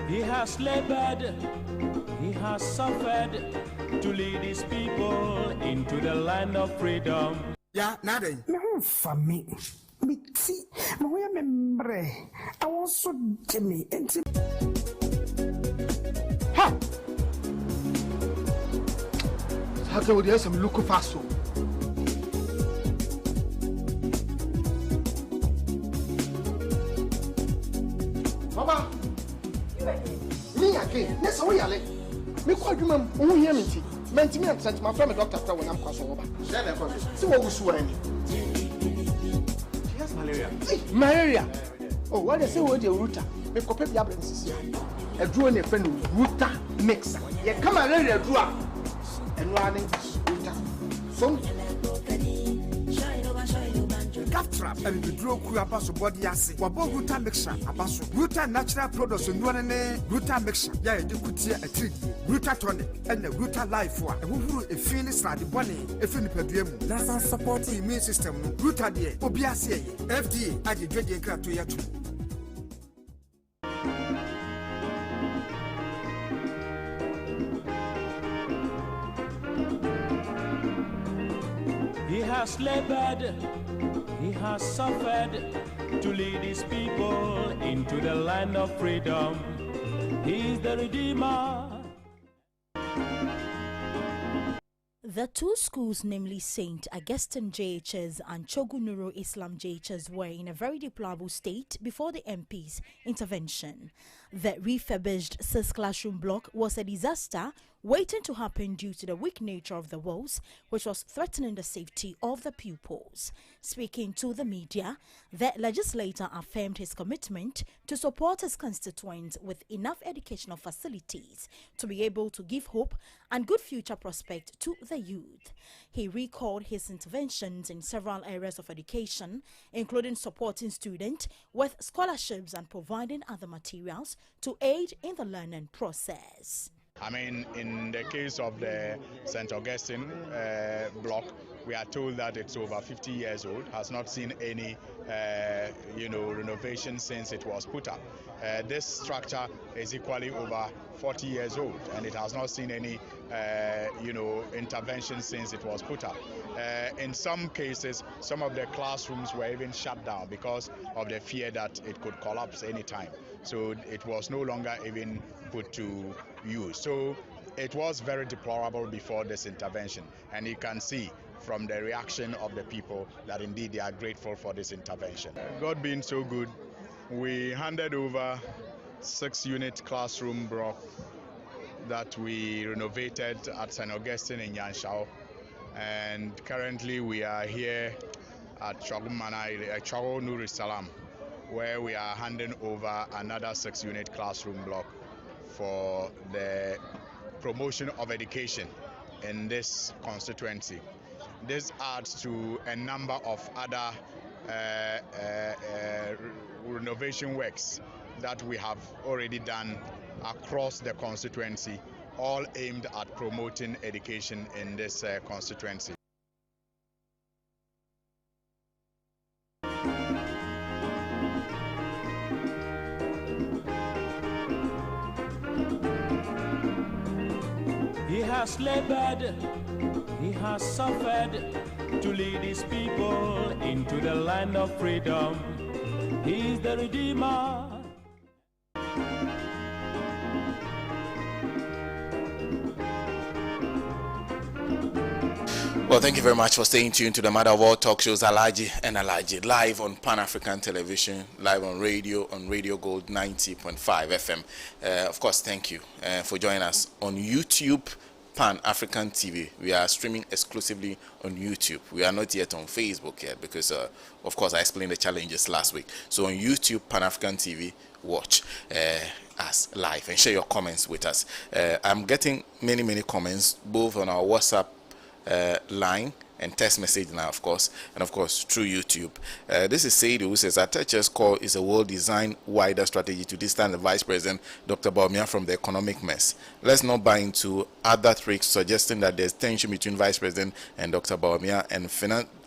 He has labored, he has suffered to lead his people into the land of freedom. Yeah, nothing. No, for me. Me see, my member. I was so Jimmy and Ha! How can we have some look fast? Baba, me again. Yes, we are late. Me quite remember who hear me. Mentally, I'm sent my friend doctor when I'm crossing over. See what we swear. Malaria. Malaria. Oh, what they say what the router. Me copy the absence here. A drone a friend router mixer. You come malaria draw and running router. So Gap trap and the draw crew abaso body assay. Wabo router mixture abaso. Router natural products and one router mixture. Yeah, you could see a treat. Router tonic and the router life for. And who a finish like the bunny, a finipedium. That's supporting immune system. Router de Obiasia, FDA, I did dredging crap to Yatu. He has labored, he has suffered to lead his people into the land of freedom. He is the Redeemer. The two schools, namely St. Augustine JHS and Chogu Nuru Islam JHS, were in a very deplorable state before the MP's intervention. The refurbished 6 classroom block was a disaster waiting to happen due to the weak nature of the walls, which was threatening the safety of the pupils. Speaking to the media, the legislator affirmed his commitment to support his constituents with enough educational facilities to be able to give hope and good future prospect to the youth. He recalled his interventions in several areas of education, including supporting students with scholarships and providing other materials to aid in the learning process. I mean, in the case of the St. Augustine block, we are told that it's over 50 years old, has not seen any, renovation since it was put up. This structure is equally over 40 years old, and it has not seen any, intervention since it was put up. In some cases, some of the classrooms were even shut down because of the fear that it could collapse anytime. So it was no longer even put to use. So it was very deplorable before this intervention, and you can see from the reaction of the people that indeed they are grateful for this intervention. God being so good, we handed over 6-unit classroom block that we renovated at St. Augustine in Yanshao, and currently we are here at Chogo Nur Salam, where we are handing over another 6-unit classroom block for the promotion of education in this constituency. This adds to a number of other renovation works that we have already done across the constituency, all aimed at promoting education in this constituency. He has labored, he has suffered to lead his people into the land of freedom. He is the Redeemer. Well, thank you very much for staying tuned to the Mother of All Talk Shows, Alaji and Alaji, live on Pan-African Television, live on Radio Gold 90.5 FM. Of course, thank you for joining us on YouTube, Pan-African TV. We are streaming exclusively on YouTube. We are not yet on Facebook yet because, of course, I explained the challenges last week. So on YouTube, Pan-African TV, watch us live and share your comments with us. I'm getting many comments, both on our WhatsApp line and text message now, of course, and of course through YouTube. This is Seidu, who says Atacha's call is a well-designed wider strategy to distance the Vice President Dr. Bawumia from the economic mess. Let's not buy into other tricks suggesting that there's tension between Vice President and Dr. Bawumia and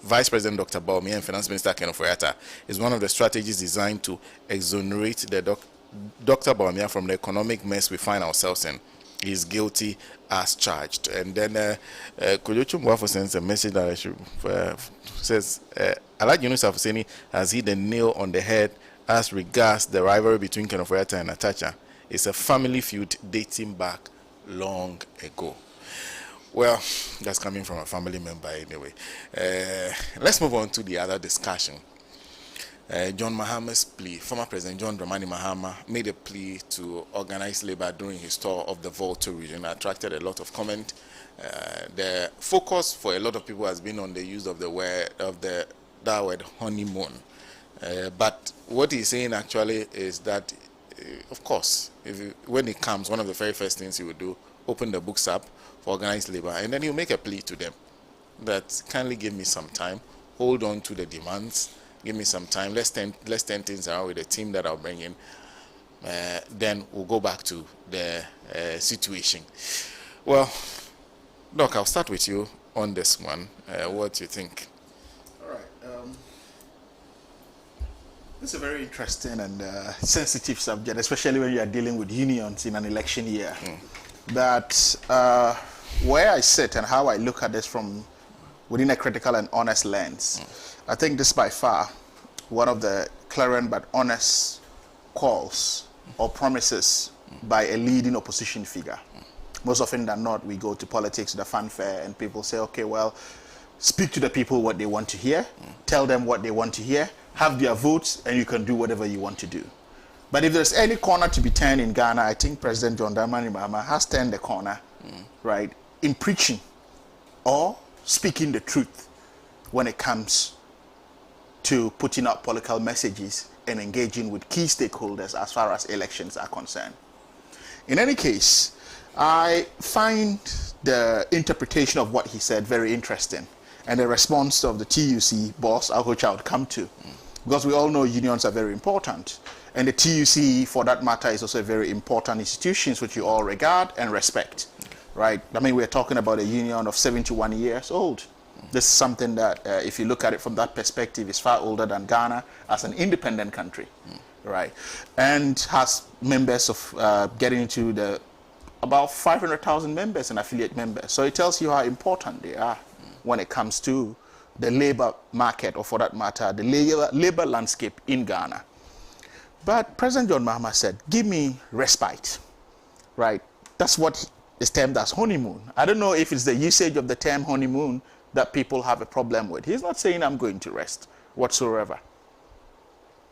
Vice President Dr. Bawumia and Finance Minister Ken Ofori-Atta. Is one of the strategies designed to exonerate the Dr. Bawumia from the economic mess we find ourselves in. He is guilty as charged. And then Kojochu Mwafo sends a message that I should says Alhaji Yunus Afuseni has hit the nail on the head as regards the rivalry between Ken Ofori-Atta and Atacha. It's a family feud dating back long ago. Well, that's coming from a family member anyway. Let's move on to the other discussion. John Mahama's plea. Former President John Dramani Mahama made a plea to organize labor during his tour of the Volta region. Attracted a lot of comment. The focus for a lot of people has been on the use of the word honeymoon. But what he's saying actually is that, of course, when it comes, one of the very first things he would do, open the books up for organized labor, and then he'll make a plea to them that kindly give me some time, hold on to the demands. Give me some time. Let's turn things around with the team that I'll bring in. Then we'll go back to the situation. Well, Doc, I'll start with you on this one. What do you think? All right. This is a very interesting and sensitive subject, especially when you are dealing with unions in an election year. That where I sit and how I look at this from within a critical and honest lens. I think this by far one of the clarion but honest calls or promises by a leading opposition figure. Most often than not, we go to politics, the fanfare, and people say, okay, well, speak to the people what they want to hear, tell them what they want to hear, have their votes, and you can do whatever you want to do. But if there's any corner to be turned in Ghana, I think President John Dramani Mahama has turned the corner, right, in preaching or speaking the truth when it comes to putting out political messages and engaging with key stakeholders as far as elections are concerned. In any case, I find the interpretation of what he said very interesting, and the response of the TUC boss, which I would come to, because we all know unions are very important. And the TUC, for that matter, is also a very important institution which you all regard and respect, right? I mean, we're talking about a union of 71 years old. This is something that, if you look at it from that perspective, is far older than Ghana as an independent country, right? And has members of getting into the about 500,000 members and affiliate members. So it tells you how important they are when it comes to the labor market, or for that matter, the labor landscape in Ghana. But President John Mahama said, give me respite, right? That's what is termed as honeymoon. I don't know if it's the usage of the term honeymoon that people have a problem with. He's not saying I'm going to rest whatsoever,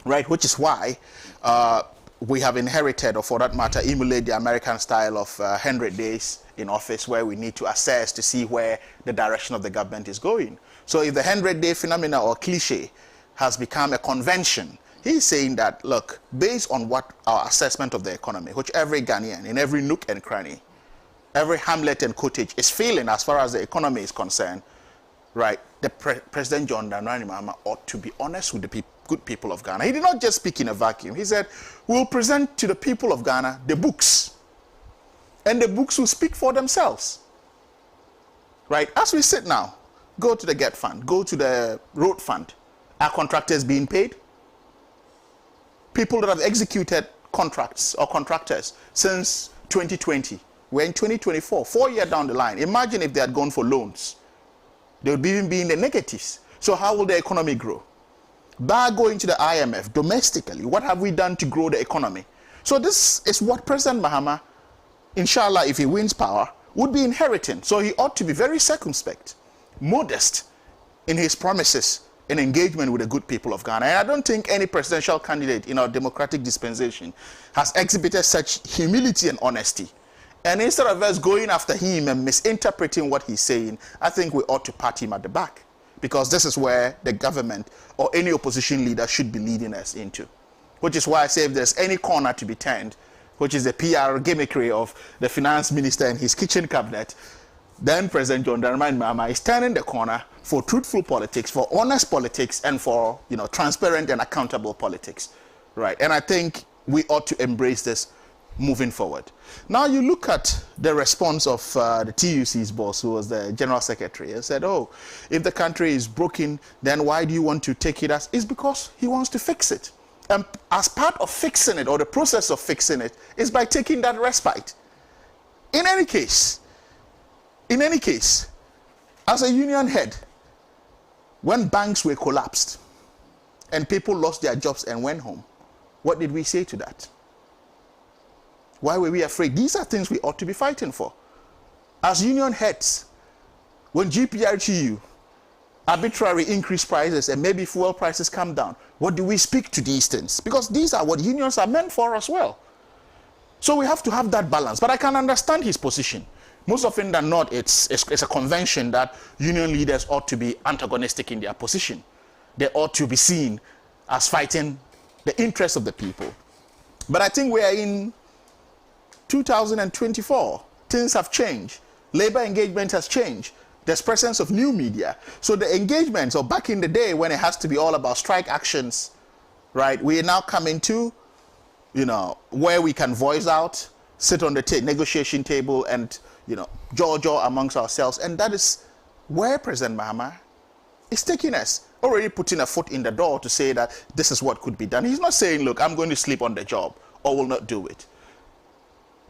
right? Which is why we have inherited, or for that matter, emulate the American style of 100 days in office, where we need to assess to see where the direction of the government is going. So if the 100-day phenomena or cliche has become a convention, he's saying that, look, based on what our assessment of the economy, which every Ghanaian in every nook and cranny, every hamlet and cottage is feeling as far as the economy is concerned, right, the President John Dramani Mahama ought to be honest with the good people of Ghana. He did not just speak in a vacuum. He said, we'll present to the people of Ghana the books, and the books will speak for themselves, right? As we sit now, go to the GET fund, go to the road fund. Are contractors being paid? People that have executed contracts or contractors since 2020, we're in 2024, 4 years down the line. Imagine if they had gone for loans. They would even be in the negatives. So how will the economy grow? By going to the IMF domestically, what have we done to grow the economy? So this is what President Mahama, inshallah, if he wins power, would be inheriting. So he ought to be very circumspect, modest in his promises and engagement with the good people of Ghana. And I don't think any presidential candidate in our democratic dispensation has exhibited such humility and honesty. And instead of us going after him and misinterpreting what he's saying, I think we ought to pat him at the back, because this is where the government or any opposition leader should be leading us into. Which is why I say if there's any corner to be turned, which is the PR gimmickry of the finance minister and his kitchen cabinet, then President John Dramani Mahama is turning the corner for truthful politics, for honest politics, and for, you know, transparent and accountable politics, right? And I think we ought to embrace this moving forward. Now you look at the response of the TUC's boss, who was the general secretary, and said, oh, if the country is broken, then why do you want to take it as? It's because he wants to fix it. And as part of fixing it, or the process of fixing it, is by taking that respite. In any case, as a union head, when banks were collapsed and people lost their jobs and went home, what did we say to that? Why were we afraid? These are things we ought to be fighting for. As union heads, when GPRTU arbitrarily increase prices and maybe fuel prices come down, what do we speak to these things? Because these are what unions are meant for as well. So we have to have that balance. But I can understand his position. Most often than not, it's a convention that union leaders ought to be antagonistic in their position. They ought to be seen as fighting the interests of the people. But I think we are in 2024. Things have changed. Labor engagement has changed. There's presence of new media. So the engagements, or back in the day when it has to be all about strike actions, right? We are now coming to, you know, where we can voice out, sit on the negotiation table and, you know, jaw amongst ourselves. And that is where President Mahama is taking us, already putting a foot in the door to say that this is what could be done. He's not saying, look, I'm going to sleep on the job or will not do it.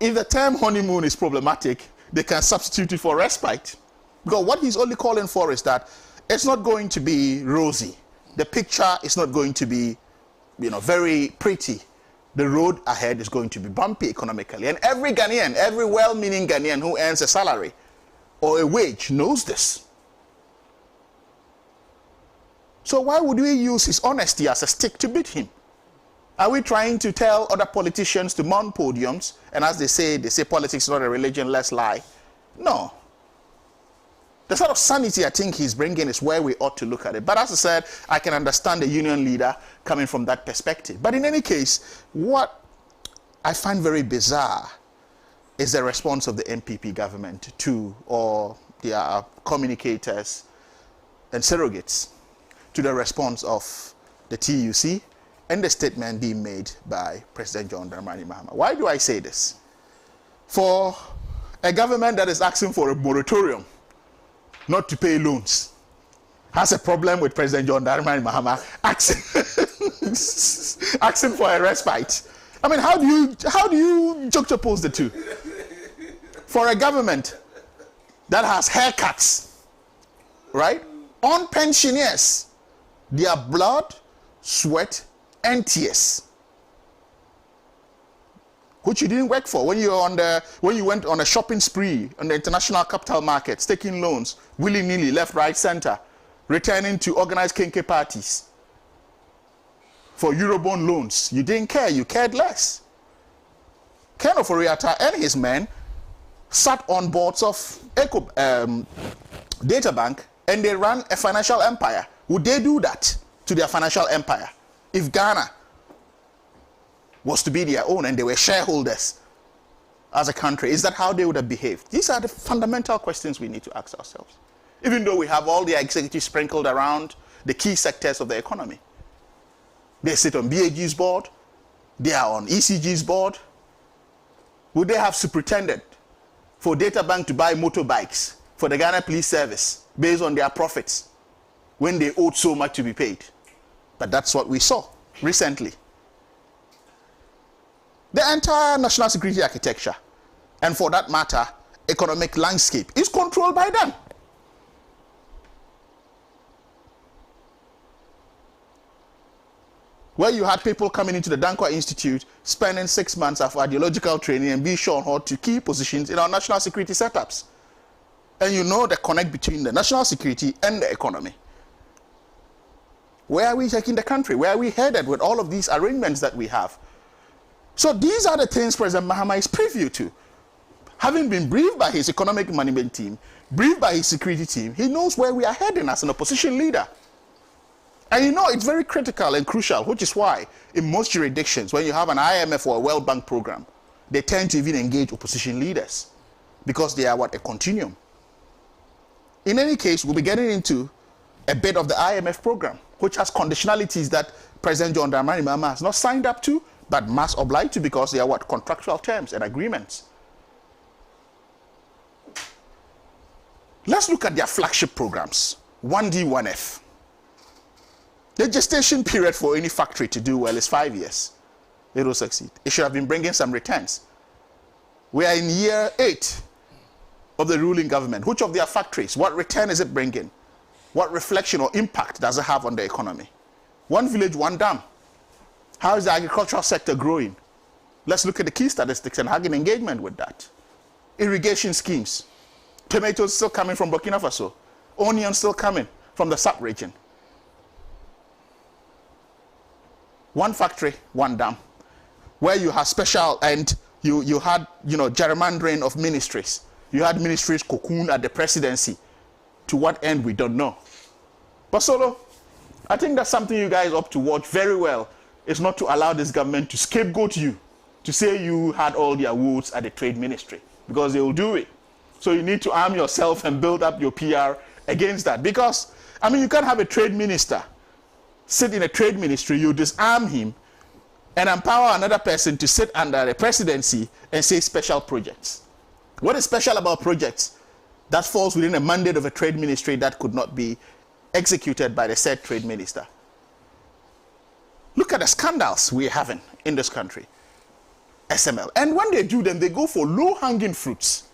If the term honeymoon is problematic, they can substitute it for respite. Because what he's only calling for is that it's not going to be rosy. The picture is not going to be, you know, very pretty. The road ahead is going to be bumpy economically. And every Ghanaian, every well-meaning Ghanaian who earns a salary or a wage knows this. So why would we use his honesty as a stick to beat him? Are we trying to tell other politicians to mount podiums, and as they say politics is not a religion, let's lie? No. The sort of sanity I think he's bringing is where we ought to look at it. But as I said, I can understand the union leader coming from that perspective. But in any case, what I find very bizarre is the response of the MPP government to, or their communicators and surrogates, to the response of the TUC and the statement being made by President John Dramani Mahama. Why do I say this? For a government that is asking for a moratorium not to pay loans has a problem with President John Dramani Mahama asking for a respite. I mean, how do you juxtapose the two? For a government that has haircuts, right, on pensioners, their blood, sweat, and tears, which you didn't work for when you went on a shopping spree on the international capital markets, taking loans willy-nilly, left, right, center, returning to organized kenke parties for Eurobond loans. You didn't care, you cared less. Ken Oforiatta and his men sat on boards of Data Bank and they ran a financial empire. Would they do that to their financial empire if Ghana was to be their own and they were shareholders as a country? Is that how they would have behaved? These are the fundamental questions we need to ask ourselves. Even though we have all the executives sprinkled around the key sectors of the economy. They sit on BAG's board, they are on ECG's board. Would they have superintended for Data Bank to buy motorbikes for the Ghana Police Service based on their profits when they owed so much to be paid? But that's what we saw recently. The entire national security architecture, and for that matter, economic landscape, is controlled by them. Where you had people coming into the Dankwa Institute, spending 6 months of ideological training and being shown how to key positions in our national security setups. And you know the connect between the national security and the economy. Where are we taking the country? Where are we headed with all of these arrangements that we have? So these are the things President Mahama is privy to. Having been briefed by his economic management team, briefed by his security team, he knows where we are heading as an opposition leader. And you know, it's very critical and crucial, which is why in most jurisdictions, when you have an IMF or a World Bank program, they tend to even engage opposition leaders because they are a continuum. In any case, we'll be getting into a bit of the IMF program, which has conditionalities that President John Dramani Mahama has not signed up to, but must oblige to because they are contractual terms and agreements. Let's look at their flagship programs, 1D, 1F. The gestation period for any factory to do well is 5 years. It will succeed. It should have been bringing some returns. We are in year 8 of the ruling government. Which of their factories, what return is it bringing? What reflection or impact does it have on the economy? One village, one dam. How is the agricultural sector growing? Let's look at the key statistics and have an engagement with that. Irrigation schemes. Tomatoes still coming from Burkina Faso. Onions still coming from the sub-region. One factory, one dam, where you have special, and you had, gerrymandering of ministries. You had ministries cocoon at the presidency. To what end, we don't know. But Solo, I think that's something you guys ought to watch very well, is not to allow this government to scapegoat you, to say you had all the awards at the trade ministry, because they will do it. So you need to arm yourself and build up your PR against that. Because, you can't have a trade minister sit in a trade ministry, you disarm him and empower another person to sit under the presidency and say special projects. What is special about projects that falls within a mandate of a trade ministry that could not be executed by the said trade minister? Look at the scandals we're having in this country. SML. And when they do them, they go for low-hanging fruits.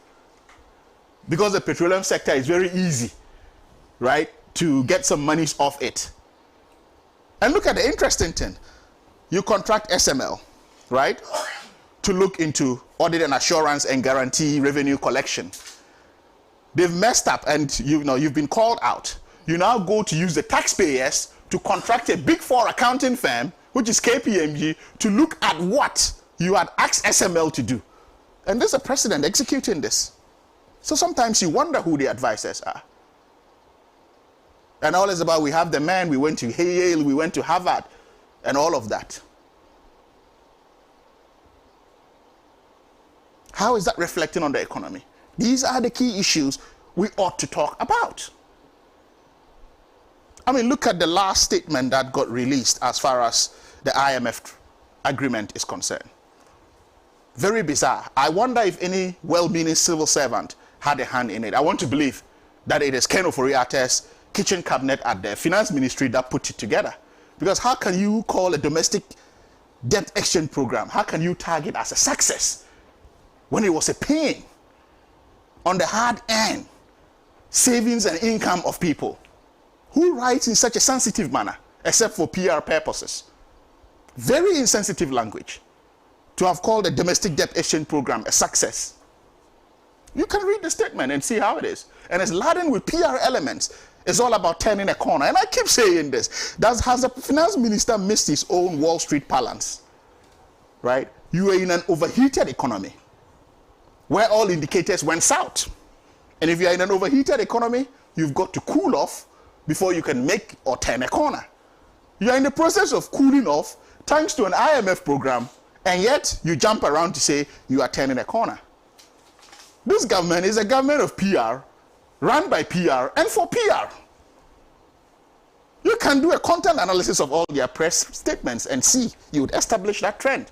Because the petroleum sector is very easy, right, to get some monies off it. And look at the interesting thing. You contract SML, right, to look into audit and assurance and guarantee revenue collection. They've messed up and you've been called out. You now go to use the taxpayers to contract a Big Four accounting firm, which is KPMG, to look at what you had asked SML to do. And there's a president executing this. So sometimes you wonder who the advisors are. And all is about, we have the man, we went to Yale, we went to Harvard, and all of that. How is that reflecting on the economy? These are the key issues we ought to talk about. Look at the last statement that got released as far as the IMF agreement is concerned. Very bizarre. I wonder if any well-meaning civil servant had a hand in it. I want to believe that it is Ken Ofori-Atta's kitchen cabinet at the finance ministry that put it together. Because how can you call a domestic debt exchange program, how can you tag it as a success when it was a pain on the hard-earned savings and income of people? Who writes in such a sensitive manner, except for PR purposes? Very insensitive language to have called the domestic debt exchange program a success. You can read the statement and see how it is. And it's laden with PR elements. It's all about turning a corner. And I keep saying this. Has the finance minister missed his own Wall Street balance? Right? You are in an overheated economy where all indicators went south. And if you are in an overheated economy, you've got to cool off before you can make or turn a corner. You are in the process of cooling off thanks to an IMF program, and yet you jump around to say you are turning a corner. This government is a government of PR, run by PR and for PR. You can do a content analysis of all their press statements and see, you would establish that trend.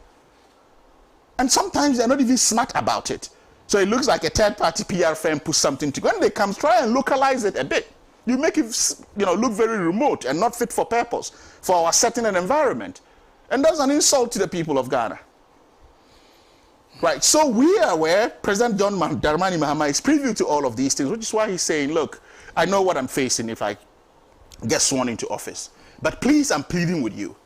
And sometimes they're not even smart about it. So it looks like a third-party PR firm puts something together. When they come, try and localize it a bit. You make it, look very remote and not fit for purpose for our setting and environment. And that's an insult to the people of Ghana. Right, so we are aware President John Dramani Mahama is privy to all of these things, which is why he's saying, look, I know what I'm facing if I get sworn into office. But please, I'm pleading with you.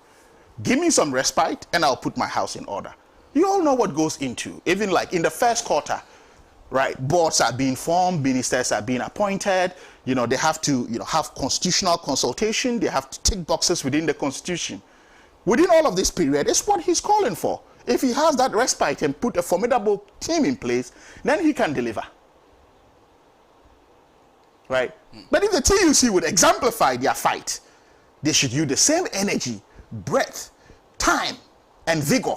Give me some respite and I'll put my house in order. You all know what goes into, even like in the first quarter, right? Boards are being formed, ministers are being appointed, they have to, have constitutional consultation, they have to tick boxes within the constitution. Within all of this period, it's what he's calling for. If he has that respite and put a formidable team in place, then he can deliver. Right? But if the TUC would exemplify their fight, they should use the same energy, breadth, time, and vigor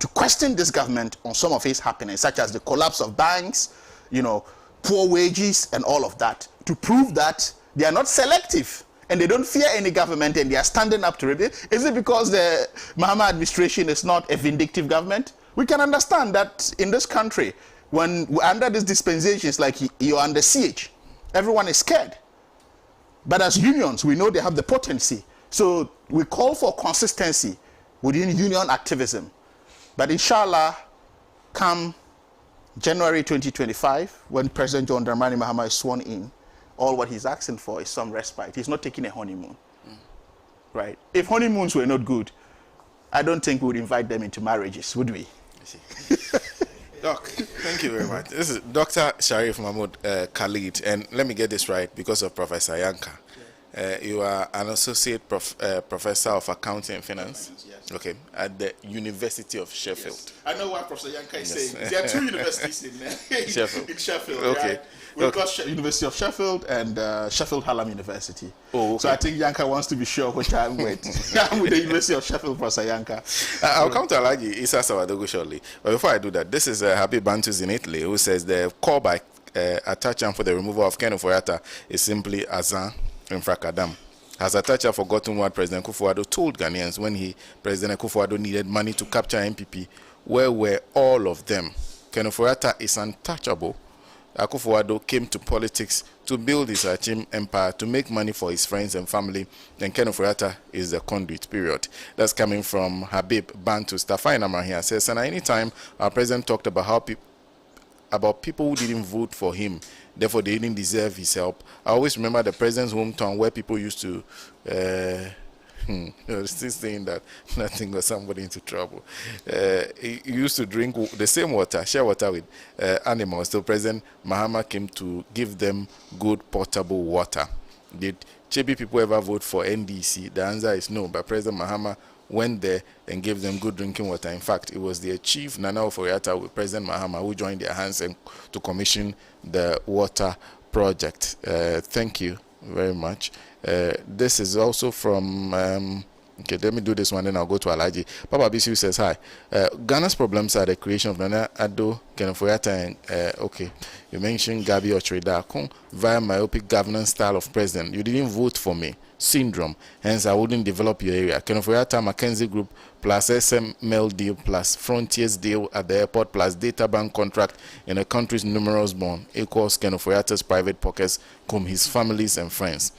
to question this government on some of its happenings, such as the collapse of banks, poor wages, and all of that, to prove that they are not selective and they don't fear any government and they are standing up to it. Is it because the Mahama administration is not a vindictive government? We can understand that in this country, when we're under these dispensations, like you're under siege, everyone is scared. But as unions, we know they have the potency. So we call for consistency within union activism. But inshallah, come January 2025, when President John Dramani Mahama is sworn in, all what he's asking for is some respite. He's not taking a honeymoon. Right? If honeymoons were not good, I don't think we would invite them into marriages, would we? Doc, thank you very much. This is Dr. Sharif Mahmoud Khalid, and let me get this right because of Professor Yanka. You are an associate professor of accounting and finance. Yes. Okay, at the University of Sheffield. Yes. I know what Professor Yanka is saying. There are two universities in Sheffield. In Sheffield. Okay. Right? We've got University of Sheffield and Sheffield Hallam University. Oh, okay. So I think Yanka wants to be sure which I'm with. I'm with the University of Sheffield, Professor Yanka. I'll come to Alhaji Issa Sawadogo shortly. But before I do that, this is Habib Bantus in Italy who says the call by Atachan for the removal of Ken Ofori-Atta is simply Azan in Frakadam. Has Atacha forgotten what President Akufo-Addo told Ghanaians when President Akufo-Addo needed money to capture MPP? Where were all of them? Ken Ofori-Atta is untouchable. Akufo-Addo came to politics to build his Achim empire, to make money for his friends and family. Then Ken Ofori-Atta is the conduit, period. That's coming from Habib Bantu. Stafai Namahia says, and anytime our president talked about how people who didn't vote for him, therefore they didn't deserve his help, I always remember the president's hometown where people used to still saying that nothing got somebody into trouble. He used to drink the same water, share water with animals. So President Mahama came to give them good portable water. Did Chebi people ever vote for NDC? The answer is no, but President Mahama went there and gave them good drinking water. In fact, it was their chief, Nana Ofori-Atta, with President Mahama, who joined their hands and to commission the water project. Thank you very much. This is also from okay, let me do this one, then I'll go to Alhaji. Papa Bisi says, hi. Ghana's problems are the creation of Nana Addo, Ken Ofori-Atta, and okay, you mentioned Gabi Ochredakun via myopic governance style of president. You didn't vote for me. syndrome. Hence, I wouldn't develop your area. Kenoforiata Mackenzie Group plus SML deal plus Frontiers deal at the airport plus data bank contract in the country's numerous bond equals Kenoforiata's private pockets, cum his families and friends.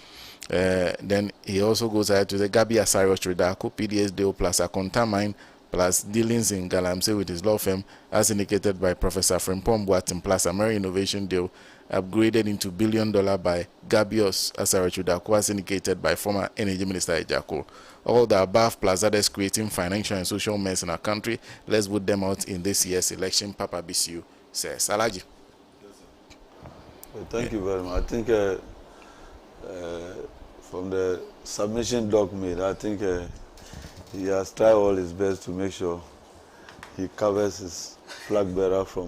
Then he also goes ahead to the Gabi Asario Tridako PDS deal plus Akonta Mine plus dealings in Galamsey with his law firm, as indicated by Professor Frimpong Boatin, plus Ameri Innovation deal upgraded into $1 billion by Gabios Asarachudako, as indicated by former Energy Minister Ejako. All the above plus others creating financial and social mess in our country. Let's put them out in this year's election. Papa Bisu says. Alaji. Thank you very much. I think from the submission Doc made, I think he has tried all his best to make sure he covers his flag bearer from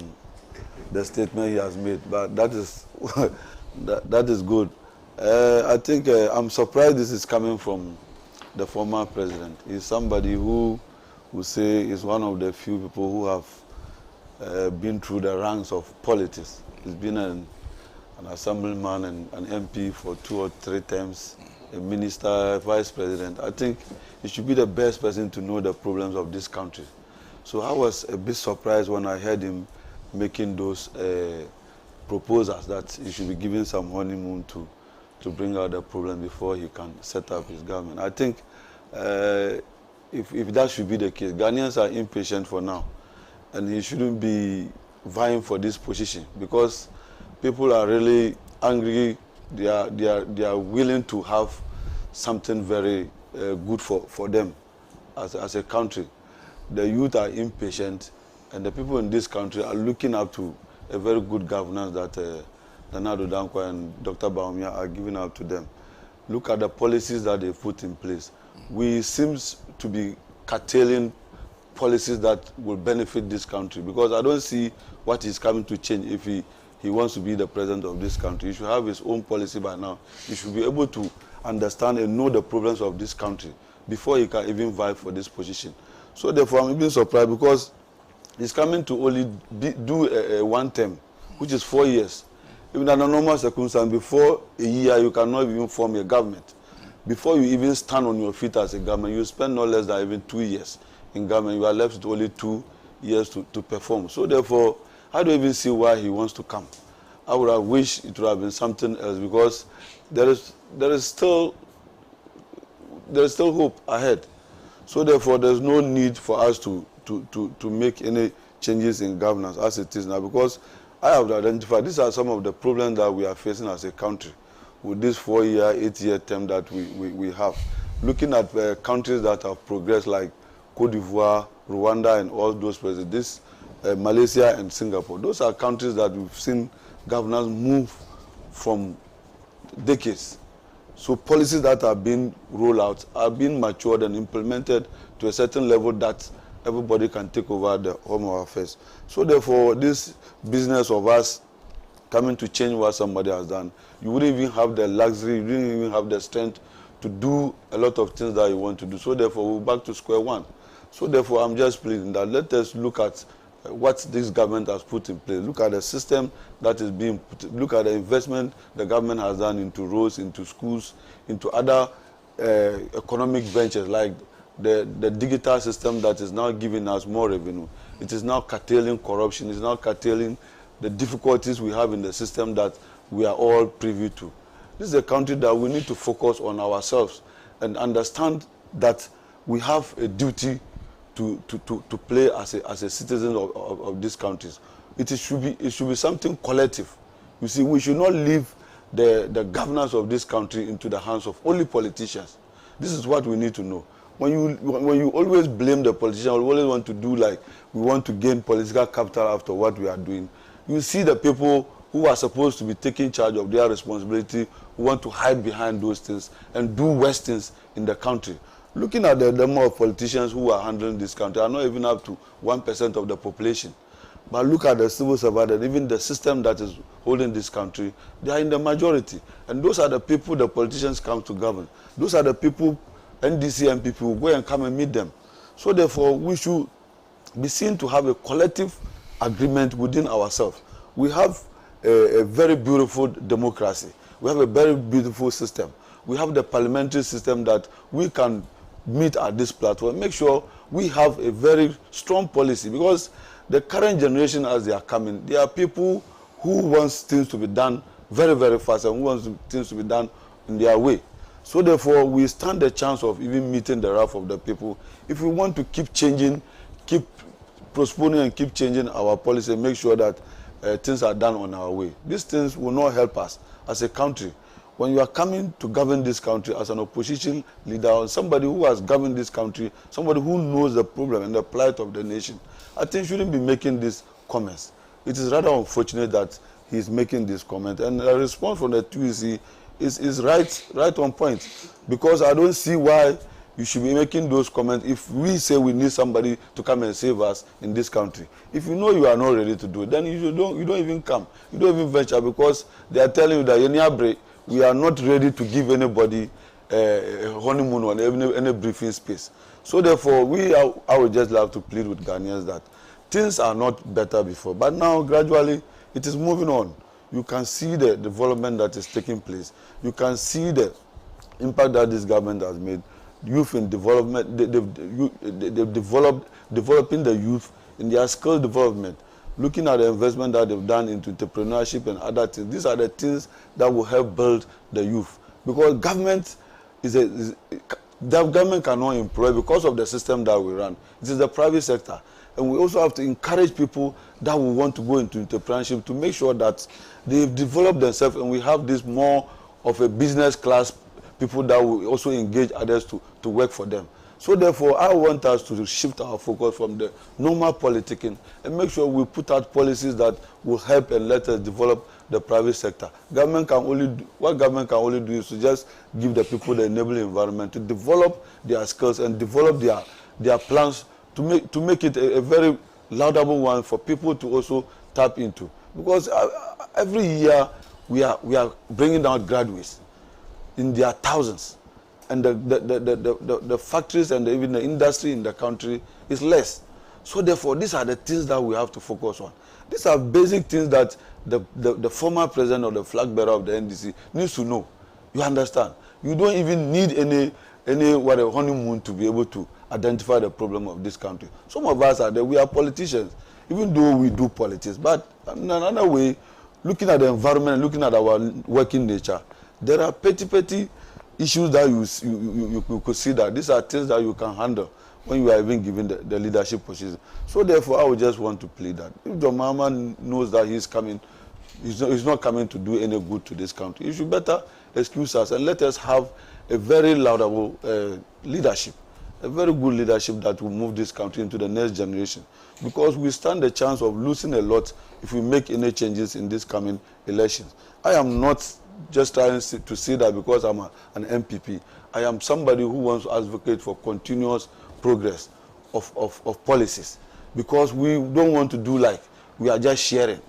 the statement he has made. But that is that is good. I think I'm surprised this is coming from the former president. He's somebody who would say is one of the few people who have been through the ranks of politics. He's been an assemblyman and an MP for 2 or 3 terms, a minister, vice president. I think he should be the best person to know the problems of this country. So I was a bit surprised when I heard him making those proposals that he should be given some honeymoon to bring out the problem before he can set up his government. I think if that should be the case, Ghanaians are impatient for now, and he shouldn't be vying for this position because people are really angry. They are willing to have something very good for them as a country. The youth are impatient, and the people in this country are looking up to a very good governance that Danado Dankwa and Dr. Baumia are giving out to them. Look at the policies that they put in place. We seem to be curtailing policies that will benefit this country because I don't see what is coming to change if he wants to be the president of this country. He should have his own policy by now. He should be able to understand and know the problems of this country before he can even vie for this position. So therefore, I'm even surprised because he's coming to only do a one term, which is 4 years. Even under normal circumstances, before a year, you cannot even form a government. Before you even stand on your feet as a government, you spend no less than even 2 years in government. You are left with only 2 years to perform. So therefore, I don't even see why he wants to come. I would have wished it would have been something else because there is still hope ahead. So therefore, there's no need for us to make any changes in governance as it is now because I have identified these are some of the problems that we are facing as a country with this 4-year, 8-year term that we have. Looking at countries that have progressed like Cote d'Ivoire, Rwanda, and all those places, Malaysia and Singapore, those are countries that we've seen governance move from decades. So policies that are being rolled out are being matured and implemented to a certain level that everybody can take over the home affairs. So therefore, this business of us coming to change what somebody has done, you wouldn't even have the luxury, you wouldn't even have the strength to do a lot of things that you want to do. So therefore, we're back to square one. So therefore, I'm just pleading that let us look at what this government has put in place. Look at the system that is being put. Look at the investment the government has done into roads, into schools, into other economic ventures like the digital system that is now giving us more revenue. It is now curtailing corruption. It is now curtailing the difficulties we have in the system that we are all privy to. This is a country that we need to focus on ourselves and understand that we have a duty to play as a citizen of these countries. It should be something collective. You see, we should not leave the governance of this country into the hands of only politicians. This is what we need to know. When you always blame the politicians, you always want to do like we want to gain political capital after what we are doing, you see the people who are supposed to be taking charge of their responsibility who want to hide behind those things and do worse things in the country. Looking at the number of politicians who are handling this country are not even up to 1% of the population. But look at the civil servant and even the system that is holding this country, they are in the majority. And those are the people the politicians come to govern. Those are the people, NDC and people, who go and come and meet them. So therefore, we should be seen to have a collective agreement within ourselves. We have a very beautiful democracy. We have a very beautiful system. we have the parliamentary system that we can meet at this platform, make sure we have a very strong policy, because the current generation as they are coming, there are people who want things to be done very, very fast and who want things to be done in their way. So therefore, we stand the chance of even meeting the wrath of the people. If we want to keep changing, keep postponing and keep changing our policy, make sure that things are done on our way. These things will not help us as a country. When you are coming to govern this country as an opposition leader or somebody who has governed this country, somebody who knows the problem and the plight of the nation, I think shouldn't be making these comments. It is rather unfortunate that he is making this comment. And the response from the TUC is right on point, because I don't see why you should be making those comments if we say we need somebody to come and save us in this country. If you know you are not ready to do it, then you don't even come. You don't even venture, because they are telling you that we are not ready to give anybody a honeymoon or any briefing space. So therefore, I would just love to plead with Ghanaians that things are not better before, but now gradually it is moving on. You can see the development that is taking place. You can see the impact that this government has made. Youth in development, they've developing the youth in their skill development, looking at the investment that they've done into entrepreneurship and other things. These are the things that will help build the youth, because government the government cannot employ because of the system that we run. It is the private sector. And we also have to encourage people that will want to go into entrepreneurship to make sure that they've developed themselves, and we have this more of a business class people that will also engage others to work for them. So therefore, I want us to shift our focus from the normal politicking and make sure we put out policies that will help and let us develop the private sector. What government can only do is to just give the people the enabling environment to develop their skills and develop their plans to make it a very laudable one for people to also tap into. Because every year we are bringing down graduates in their thousands, and the factories and even the industry in the country is less. So therefore, these are the things that we have to focus on. These are basic things that the former president or the flag bearer of the NDC needs to know. You understand? You don't even need any honeymoon to be able to identify the problem of this country. Some of us are there. We are politicians, even though we do politics. But in another way, looking at the environment, looking at our working nature, there are petty issues that you could see that these are things that you can handle when you are even given the leadership position. So therefore, I would just want to plead that if John Mahama knows that he's coming, he's not coming to do any good to this country, he should better excuse us and let us have a very laudable leadership, a very good leadership that will move this country into the next generation. Because we stand the chance of losing a lot if we make any changes in this coming elections. I am not just trying to see that because I'm an MPP. I am somebody who wants to advocate for continuous progress of policies, because we don't want to do like we are just sharing.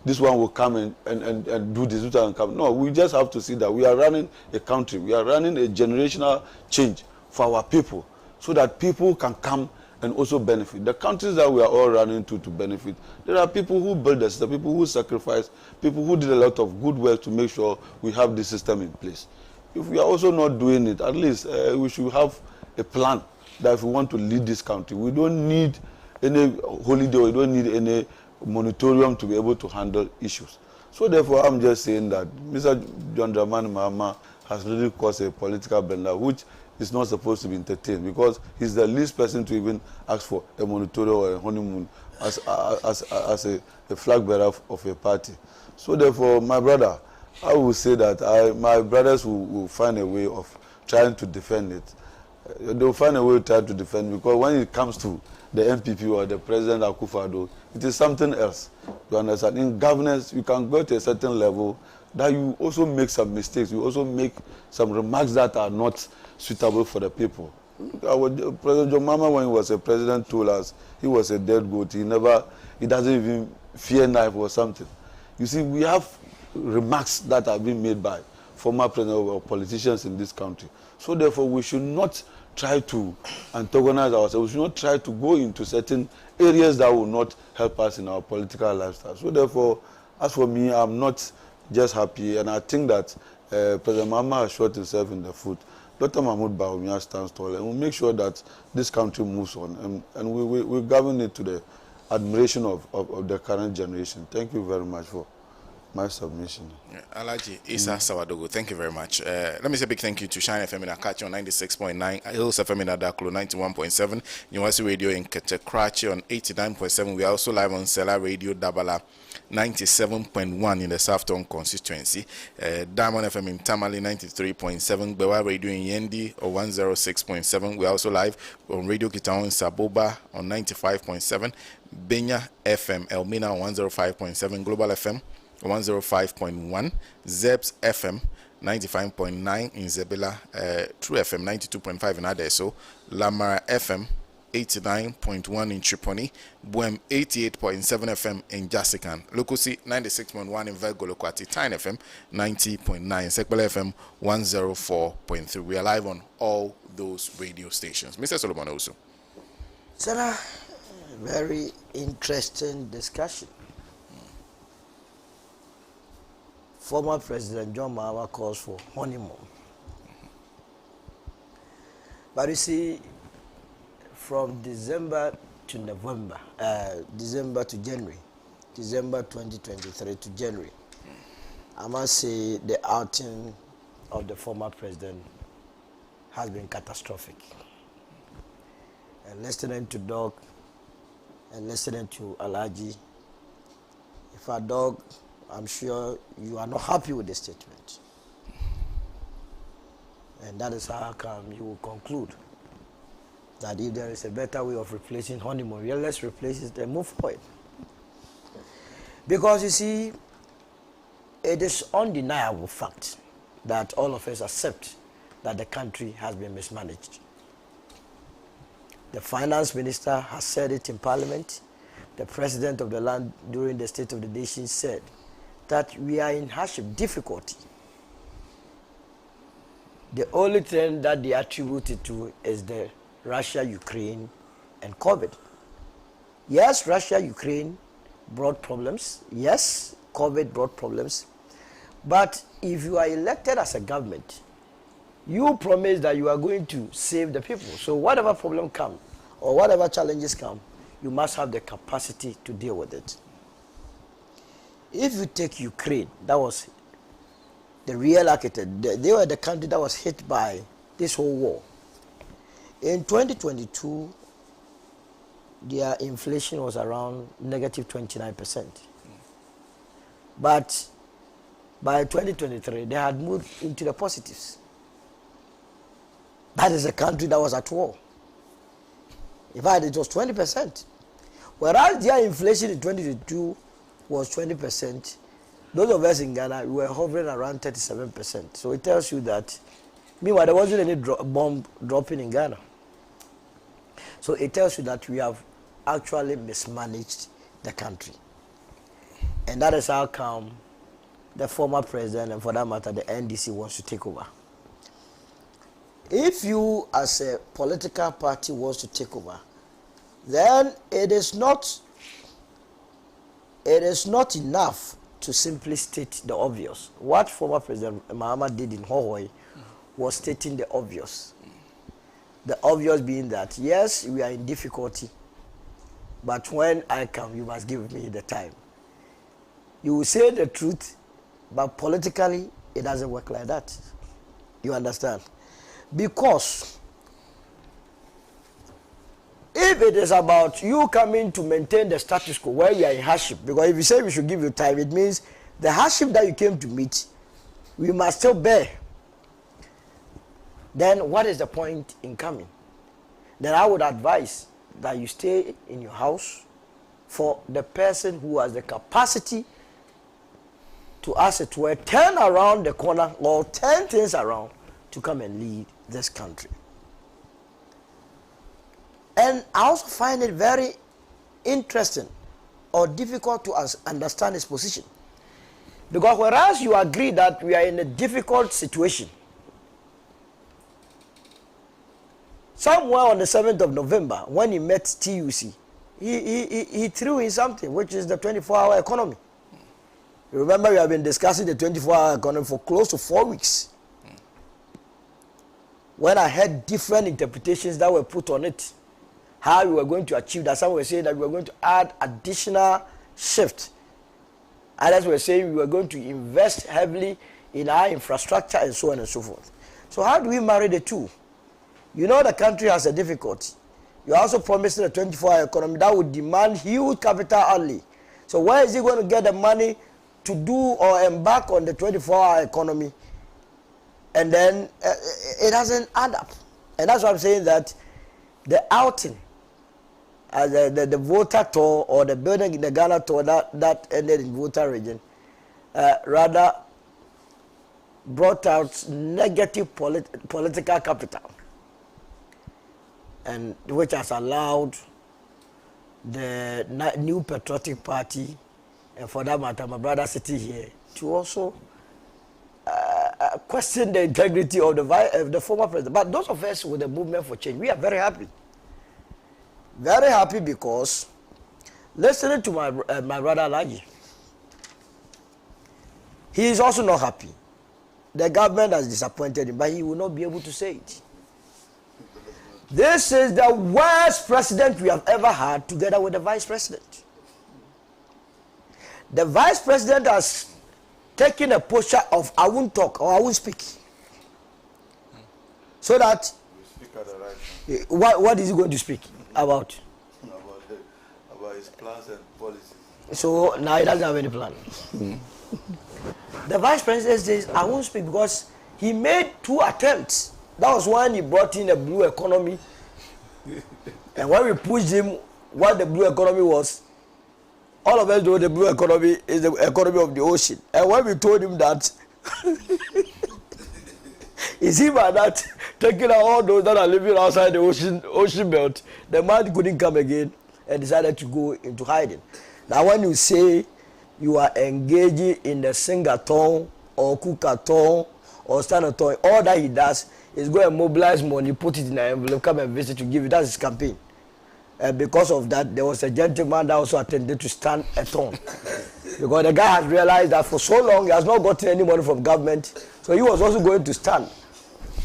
This one will come and do this one come. No, we just have to see that we are running a country. We are running a generational change for our people, so that people can come and also benefit. The countries that we are all running to benefit, there are people who build the system, people who sacrifice, people who did a lot of good work to make sure we have this system in place. If we are also not doing it, at least we should have a plan that if we want to lead this country, we don't need any holiday, we don't need any moratorium to be able to handle issues. So therefore, I'm just saying that Mr. John Dramani Mahama has really caused a political blunder, which is not supposed to be entertained, because he's the least person to even ask for a moratorium or a honeymoon as a flag bearer of a party. So therefore, my brother, I will say that my brothers will find a way of trying to defend it. They will find a way to try to defend, because when it comes to the MPP or the President Akufo-Addo, it is something else. You understand? In governance, you can go to a certain level that you also make some mistakes. You also make some remarks that are not suitable for the people. President John Mahama, when he was a president, told us he was a dead goat. He doesn't even fear knife or something. You see, we have remarks that have been made by former presidents or politicians in this country. So therefore, we should not try to antagonize ourselves. We should not try to go into certain areas that will not help us in our political lifestyle. So therefore, as for me, I'm not just happy, and I think that President Mahama has shot himself in the foot. Dr. Mahmoud Bawumia stands tall, and we'll make sure that this country moves on, and we govern it to the admiration of the current generation. Thank you very much for my submission. Alaji Isa Sawadogo, thank you very much. Let me say a big thank you to Shine FM in Akachi on 96.9, Hills FM in Adaklo 91.7, University Radio in Ketekrachi on 89.7. We are also live on Sela Radio Dabala 97.1 in the Southtown constituency, Diamond FM in Tamale 93.7, Bewa Radio in Yendi or 106.7. We are also live on Radio Kitaon in Saboba on 95.7, Benya FM Elmina on 105.7, Global FM 105.1, Zebs FM 95.9 in Zebela, True FM 92.5 in Adeso, Lamara FM 89.1 in Tripoli, Buem 88.7 FM in Jasikan, Lukusi 96.1 in Virgo Lokwati, Tyne FM 90.9, Sekbele FM 104.3. We are live on all those radio stations. Mr. Solomon also. Sarah, very interesting discussion. Former President John Mahama calls for honeymoon. But you see, from December to November, December to January, December 2023 to January, I must say the outing of the former president has been catastrophic. And listening to Doc and listening to Alaji, if a dog, I'm sure you are not happy with the statement. And that is how come you will conclude that if there is a better way of replacing honeymoon, let's replace it and move forward. Because you see, it is undeniable fact that all of us accept that the country has been mismanaged. The finance minister has said it in parliament. The president of the land during the State of the Nation said that we are in hardship, difficulty. The only thing that they attribute it to is the Russia, Ukraine, and COVID. Yes, Russia, Ukraine brought problems. Yes, COVID brought problems. But if you are elected as a government, you promise that you are going to save the people. So whatever problem comes or whatever challenges come, you must have the capacity to deal with it. If you take Ukraine, that was the real architect. They were the country that was hit by this whole war. In 2022, their inflation was around negative 29%. But by 2023, they had moved into the positives. That is a country that was at war. In fact, it was 20%. Whereas their inflation in 2022 was 20%, those of us in Ghana, we were hovering around 37%. So it tells you that, meanwhile, there wasn't any bomb dropping in Ghana. So it tells you that we have actually mismanaged the country. And that is how come the former president, and for that matter, the NDC wants to take over. If you, as a political party, wants to take over, then it is not enough to simply state the obvious. What former President Mahama did in Hawaii was stating the obvious. The obvious being that, yes, we are in difficulty, but when I come, you must give me the time. You will say the truth, but politically, it doesn't work like that. You understand? Because if it is about you coming to maintain the status quo where we are in hardship, because if you say we should give you time, it means the hardship that you came to meet, we must still bear. Then what is the point in coming? Then I would advise that you stay in your house for the person who has the capacity to, as it were, turn around the corner or turn things around to come and lead this country. And I also find it very interesting or difficult to understand his position. Because whereas you agree that we are in a difficult situation, somewhere on the 7th of November, when he met TUC, he threw in something, which is the 24-hour economy. Remember, we have been discussing the 24-hour economy for close to 4 weeks. When I heard different interpretations that were put on it, how we were going to achieve that. Some were saying that we were going to add additional shift. Others were saying we were going to invest heavily in our infrastructure and so on and so forth. So how do we marry the two? You know the country has a difficulty. You also promised a 24-hour economy that would demand huge capital outlay. So where is he going to get the money to do or embark on the 24-hour economy? And then it doesn't add up. And that's why I'm saying that the outing, the voter tour or the building in the Ghana tour that ended in voter region, rather brought out negative political capital, and which has allowed the new patriotic party, and for that matter, my brother sitting here, to also question the integrity of the former president. But those of us with the movement for change, we are very happy. Very happy because listening to my brother Alaji, he is also not happy. The government has disappointed him, but he will not be able to say it. This is the worst president we have ever had, together with the vice president. The vice president has taken a posture of I won't talk or I won't speak. So that what is he going to speak about? About his plans and policies. So now he doesn't have any plan. The vice president says I won't speak because he made 2 attempts. That was when he brought in a blue economy. And when we pushed him what the blue economy was, all of us know the blue economy is the economy of the ocean. And when we told him that, is he by that taking out all those that are living outside the ocean belt, the man couldn't come again and decided to go into hiding. Now when you say you are engaging in the sing-a-thon or cook-a-thon or stand-a-thon, all that he does is go and mobilize money, put it in an envelope, come and visit to give it. That's his campaign. And because of that, there was a gentleman that also attended to stand a ton. Because the guy has realized that for so long he has not gotten any money from government, so he was also going to stand.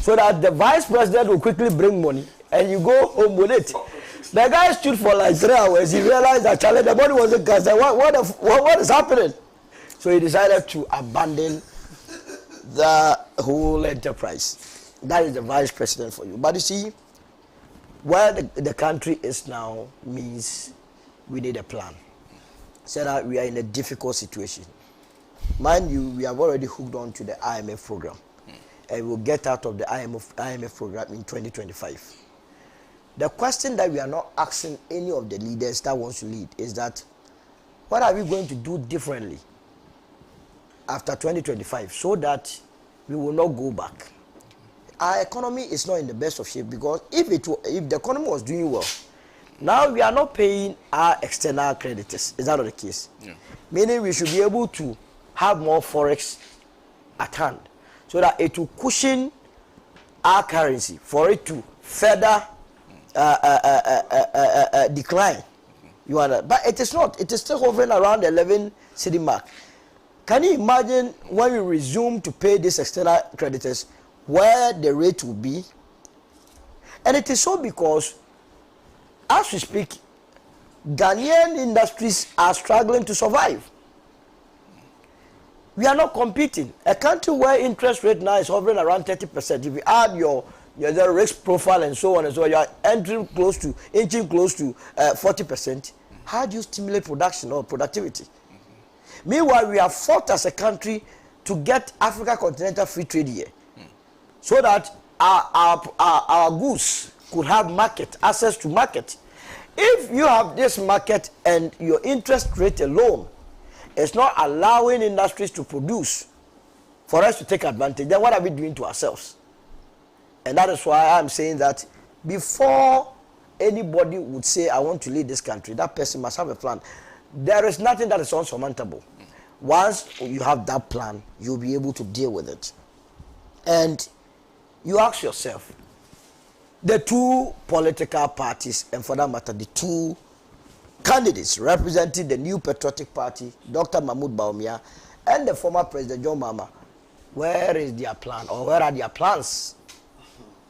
So that the vice president will quickly bring money and you go home with it. The guy stood for like 3 hours. He realized that the money wasn't cast. What is happening? So he decided to abandon the whole enterprise. That is the vice president for you. But you see, where the country is now means we need a plan. So that we are in a difficult situation. Mind you, we have already hooked on to the IMF program. And we'll get out of the IMF program in 2025. The question that we are not asking any of the leaders that wants to lead is that, what are we going to do differently after 2025 so that we will not go back? Our economy is not in the best of shape because if the economy was doing well, now we are not paying our external creditors. Is that not the case? Yeah. Meaning we should be able to have more forex at hand so that it will cushion our currency for it to further decline. You are but it is not. It is still hovering around the 11 cedi mark. Can you imagine when we resume to pay these external creditors, where the rate will be? And it is so because, as we speak, Ghanaian industries are struggling to survive. We are not competing. A country where interest rate now is hovering around 30%, if you add your risk profile and so on and so on, you are inching close to 40%. How do you stimulate production or productivity? Meanwhile, we have fought as a country to get Africa Continental Free Trade here, so that our goods could have access to market. If you have this market and your interest rate alone is not allowing industries to produce for us to take advantage, then what are we doing to ourselves? And that is why I'm saying that before anybody would say, I want to lead this country, that person must have a plan. There is nothing that is unsurmountable. Once you have that plan, you'll be able to deal with it. And you ask yourself, the 2 political parties, and for that matter, the 2 candidates representing the New Patriotic Party, Dr. Mahmoud Bawumia and the former President John Mahama, where is their plan, or where are their plans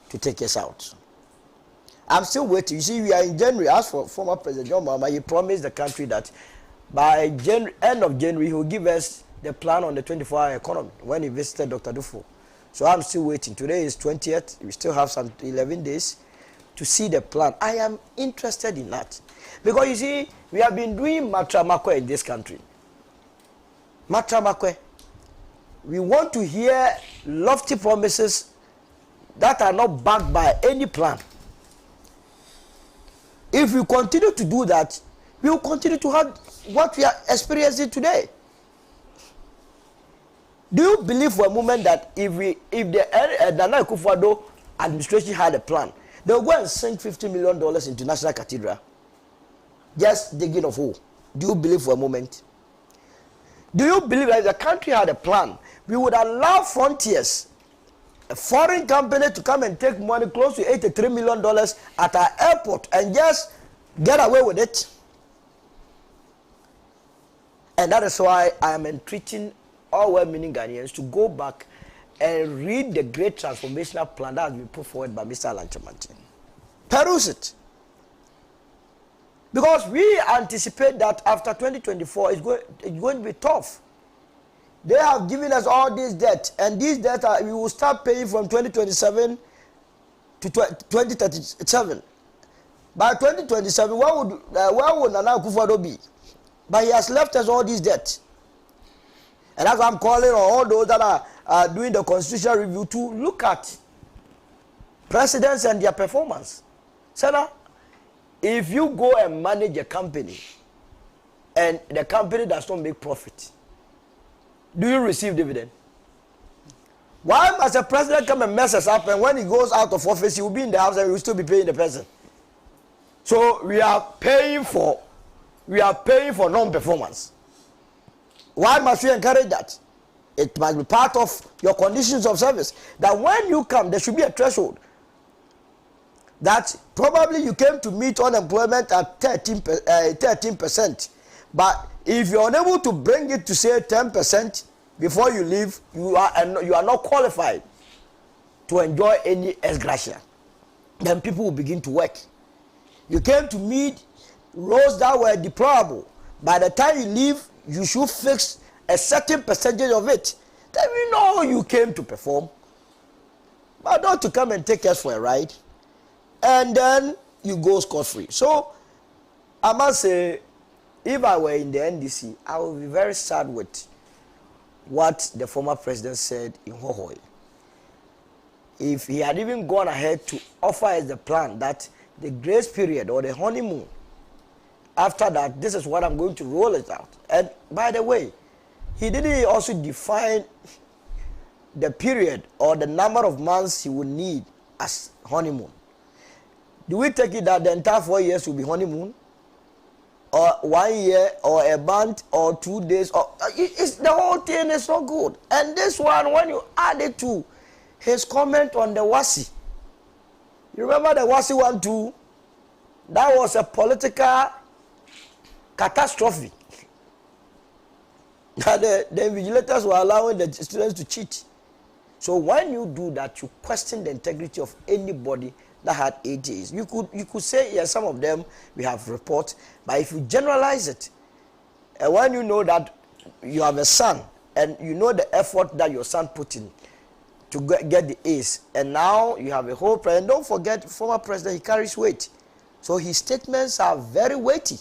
to take us out? I'm still waiting. You see, we are in January. As for former President John Mahama, he promised the country that by end of January, he will give us the plan on the 24-hour economy when he visited Dr. Dufo. So I'm still waiting. Today is 20th. We still have some 11 days to see the plan. I am interested in that. Because you see, we have been doing matramakwe in this country. Matramakwe. We want to hear lofty promises that are not backed by any plan. If we continue to do that, we will continue to have what we are experiencing today. Do you believe for a moment that if the Nana Akufo-Addo administration had a plan, they will go and sink $50 million into National Cathedral? Just digging of hole. Do you believe for a moment? Do you believe that if the country had a plan, we would allow Frontiers, a foreign company, to come and take money close to $83 million at our airport and just get away with it? And that is why I am entreating all well-meaning Ghanaians to go back and read the great transformational plan that has been put forward by Mr. Alan Kyerematen. Peruse it. Because we anticipate that after 2024, it's going to be tough. They have given us all this debt, and these debt we will start paying from 2027 to 2037. By 2027, where would Nana Akufo-Addo be? But he has left us all this debt. And that's why I'm calling on all those that are doing the constitutional review to look at presidents and their performance. Senna, if you go and manage a company and the company does not make profit, do you receive dividend? Why must a president come and mess us up, and when he goes out of office, he will be in the house and we will still be paying the person? So we are paying for non-performance. Why must we encourage that? It must be part of your conditions of service. That when you come, there should be a threshold. That probably you came to meet unemployment at 13%. But if you're unable to bring it to say 10% before you leave, you are not qualified to enjoy any ex gratia. Then people will begin to work. You came to meet roles that were deplorable. By the time you leave, you should fix a certain percentage of it. Then we know you came to perform. But not to come and take us for a ride. And then you go scot-free. So, I must say, if I were in the NDC, I would be very sad with what the former president said in Hohoi. If he had even gone ahead to offer us the plan that the grace period or the honeymoon, after that, this is what I'm going to roll it out. And by the way, he didn't also define the period or the number of months he would need as honeymoon. Do we take it that the entire 4 years will be honeymoon? Or 1 year, or a month, or 2 days? Or it's the whole thing is not good. And this one, when you add it to his comment on the WASI, you remember the WASI one too? That was a political catastrophe. The vigilators were allowing the students to cheat. So when you do that, you question the integrity of anybody that had ATAs. You could say, yes, some of them we have reports, but if you generalize it, and when you know that you have a son, and you know the effort that your son put in to get the A's, and now you have a whole president. Don't forget, former president, he carries weight. So his statements are very weighty.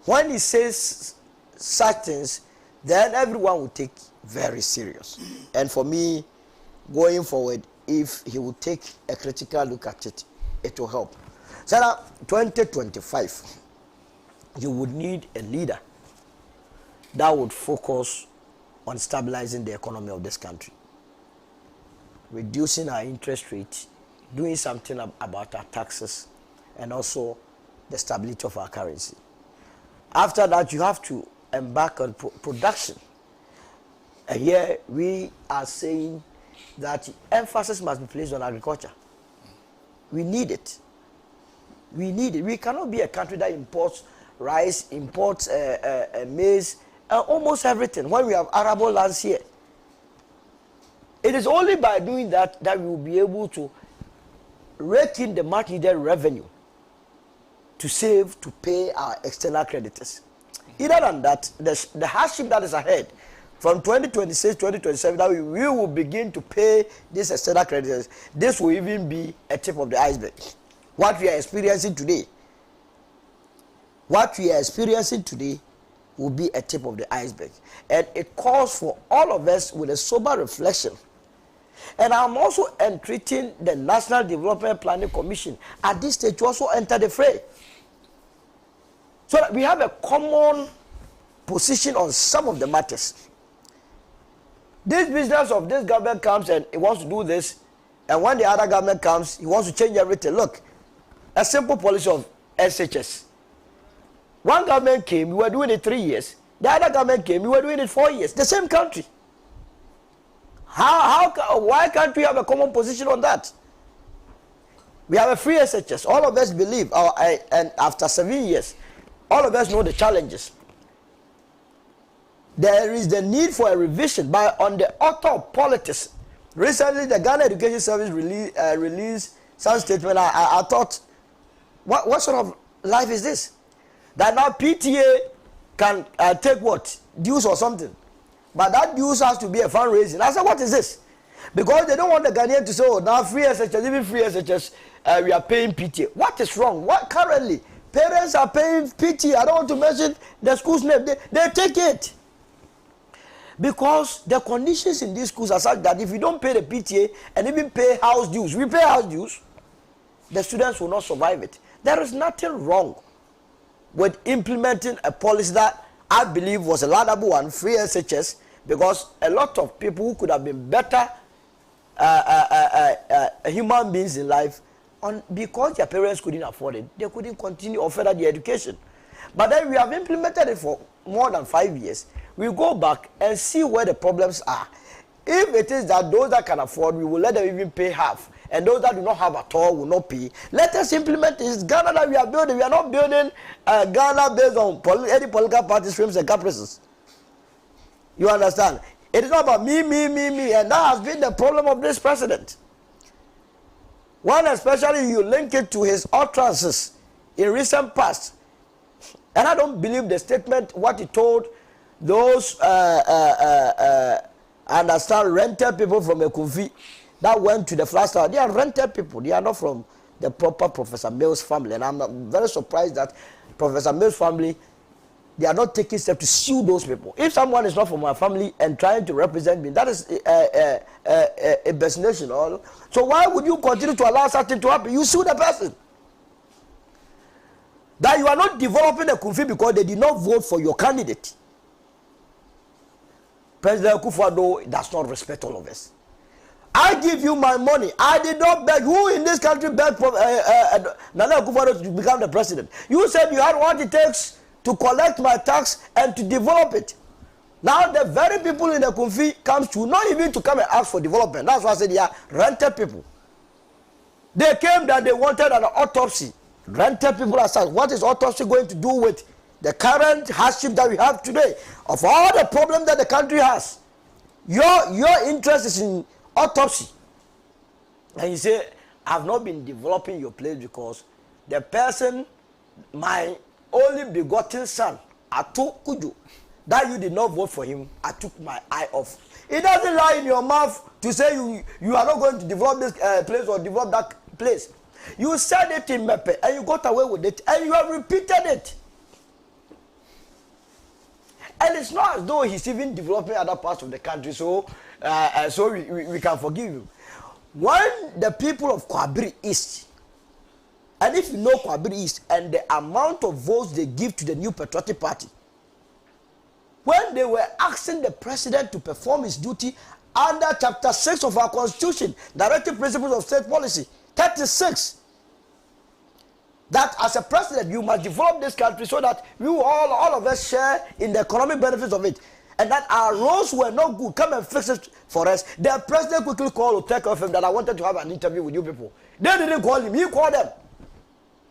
When he says such things, then everyone will take very serious. And for me, going forward, if he would take a critical look at it, it will help. So now, 2025, you would need a leader that would focus on stabilizing the economy of this country, reducing our interest rate, doing something about our taxes, and also the stability of our currency. After that, you have to embark on production. And here we are saying that emphasis must be placed on agriculture. We need it. We need it. We cannot be a country that imports rice, imports maize, almost everything when we have arable lands here. It is only by doing that that we will be able to rake in the much needed revenue to save, to pay our external creditors. Other than that, the hardship that is ahead from 2026, 2027, that we will begin to pay these external creditors. This will even be a tip of the iceberg. What we are experiencing today, will be a tip of the iceberg. And it calls for all of us with a sober reflection. And I'm also entreating the National Development Planning Commission at this stage to also enter the fray. So that we have a common position on some of the matters. This business of this government comes and it wants to do this, and when the other government comes, he wants to change everything. Look, a simple policy of SHS. One government came, we were doing it 3 years. The other government came, we were doing it 4 years. The same country. Why can't we have a common position on that? We have a free SHS. All of us believe, and after 7 years, all of us know the challenges. There is the need for a revision by on the author of politics. Recently, the Ghana Education Service released some statement. I thought, what sort of life is this? That now PTA can take what? Dues or something. But that dues has to be a fundraising. I said, what is this? Because they don't want the Ghanaian to say, oh, now free SHS, even free SHS, we are paying PTA. What is wrong? What currently? Parents are paying PTA. I don't want to mention the school's name. They take it. Because the conditions in these schools are such that if you don't pay the PTA and even pay house dues, we pay house dues, the students will not survive it. There is nothing wrong with implementing a policy that I believe was a laudable one, free SHS, because a lot of people who could have been better human beings in life, because their parents couldn't afford it, they couldn't continue or further their education. But then we have implemented it for more than 5 years. We go back and see where the problems are. If it is that those that can afford, we will let them even pay half. And those that do not have at all will not pay. Let us implement this. Ghana that we are building. We are not building Ghana based on any political party streams and caprices. You understand? It is not about me. And that has been the problem of this president. One, especially you link it to his utterances in recent past. And I don't believe the statement, what he told those, understand, rented people from Ekunfi that went to the flash tower. They are rented people. They are not from the proper Professor Mills family. And I'm very surprised that Professor Mills family, they are not taking steps to sue those people. If someone is not from my family and trying to represent me, that is a impersonation. So why would you continue to allow something to happen? You sue the person. That you are not developing a Ekunfi because they did not vote for your candidate. President Akufo-Addo does not respect all of us. I give you my money. I did not beg. Who in this country begged Nana Akufo-Addo to become the president? You said you had what it takes to collect my tax and to develop it. Now the very people in the Ekunfi comes to not even to come and ask for development. That's why I said they are rented people. They came that they wanted an autopsy. Rented people aside. What is autopsy going to do with the current hardship that we have today? Of all the problems that the country has, your interest is in autopsy. And you say, I've not been developing your place because the person, my only begotten son, Atu Kuju, that you did not vote for him, I took my eye off. It doesn't lie in your mouth to say you are not going to develop this place or develop that place. You said it in Mepe and you got away with it and you have repeated it. And it's not as though he's even developing other parts of the country, so we can forgive him. When the people of Kwabiri East, and if you know Kwabiri East and the amount of votes they give to the New Patriotic Party, when they were asking the president to perform his duty under Chapter 6 of our Constitution, Directive Principles of State Policy, 36, that as a president you must develop this country so that we all of us share in the economic benefits of it, and that our roads were not good, come and fix it for us. The president quickly called to take off him that I wanted to have an interview with you people. They didn't call him, he called them.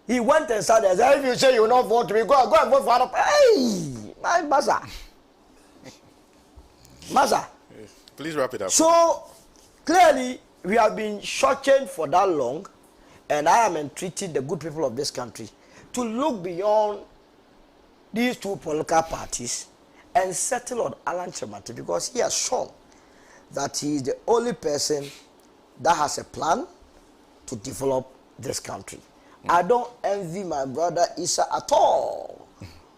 He went and said, if you say you will not vote to me, go and vote for other. Hey, my master. Maza. Please wrap it up. So clearly, we have been shortchanged for that long, and I am entreating the good people of this country to look beyond these two political parties and settle on Alan Chemate, because he has shown that he is the only person that has a plan to develop this country. I don't envy my brother Issa at all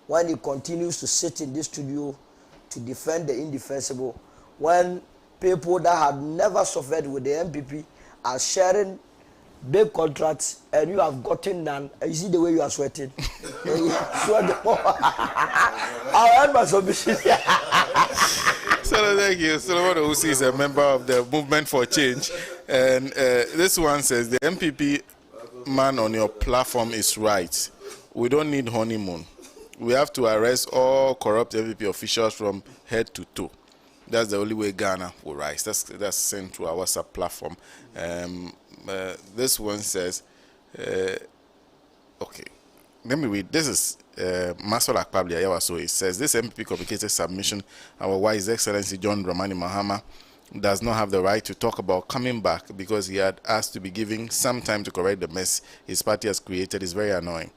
when he continues to sit in this studio to defend the indefensible, when people that have never suffered with the MPP are sharing big contracts and you have gotten none. You see the way you are sweating. I'll end my submission. So thank you. Solomon Owusu is a member of the Movement for Change, and this one says the MPP man on your platform is right. We don't need honeymoon. We have to arrest all corrupt MPP officials from head to toe. That's the only way Ghana will rise. That's sent to our WhatsApp platform. This one says, okay, let me read. This is Masol Akpabli. So it says, this MPP communicated submission, our wise excellency John Dramani Mahama does not have the right to talk about coming back because he had asked to be given some time to correct the mess his party has created is very annoying.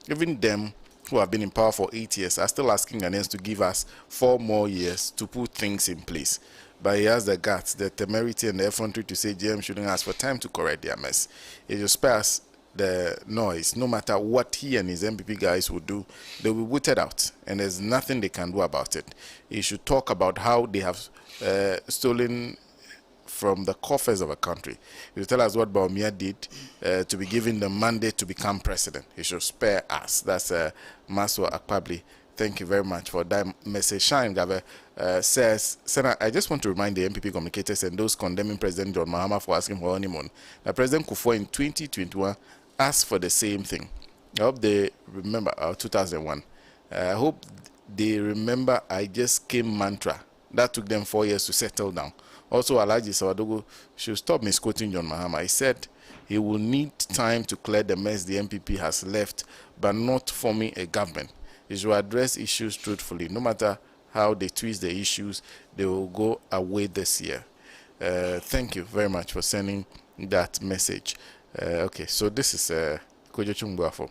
Even them who have been in power for 8 years are still asking Ghanaians to give us 4 more years to put things in place. But he has the guts, the temerity, and the effrontery to say GM shouldn't ask for time to correct their mess. It just spares the noise. No matter what he and his MPP guys will do, they will be booted out, and there's nothing they can do about it. He should talk about how they have stolen from the coffers of a country. He should tell us what Bawumia did to be given the mandate to become president. He should spare us. That's Maswa Akpabli. Thank you very much for that message. Shine Gabe says, Senator, I just want to remind the MPP communicators and those condemning President John Mahama for asking for honeymoon that President Kufuor in 2021 asked for the same thing. I hope they remember 2001. I hope they remember I just came mantra. That took them 4 years to settle down. Also, Alhaji Sawadogo should stop misquoting John Mahama. He said he will need time to clear the mess the MPP has left, but not forming a government. He should address issues truthfully. No matter how they twist the issues, they will go away this year. Thank you very much for sending that message. Okay, so this is Kojo Chungbuafo.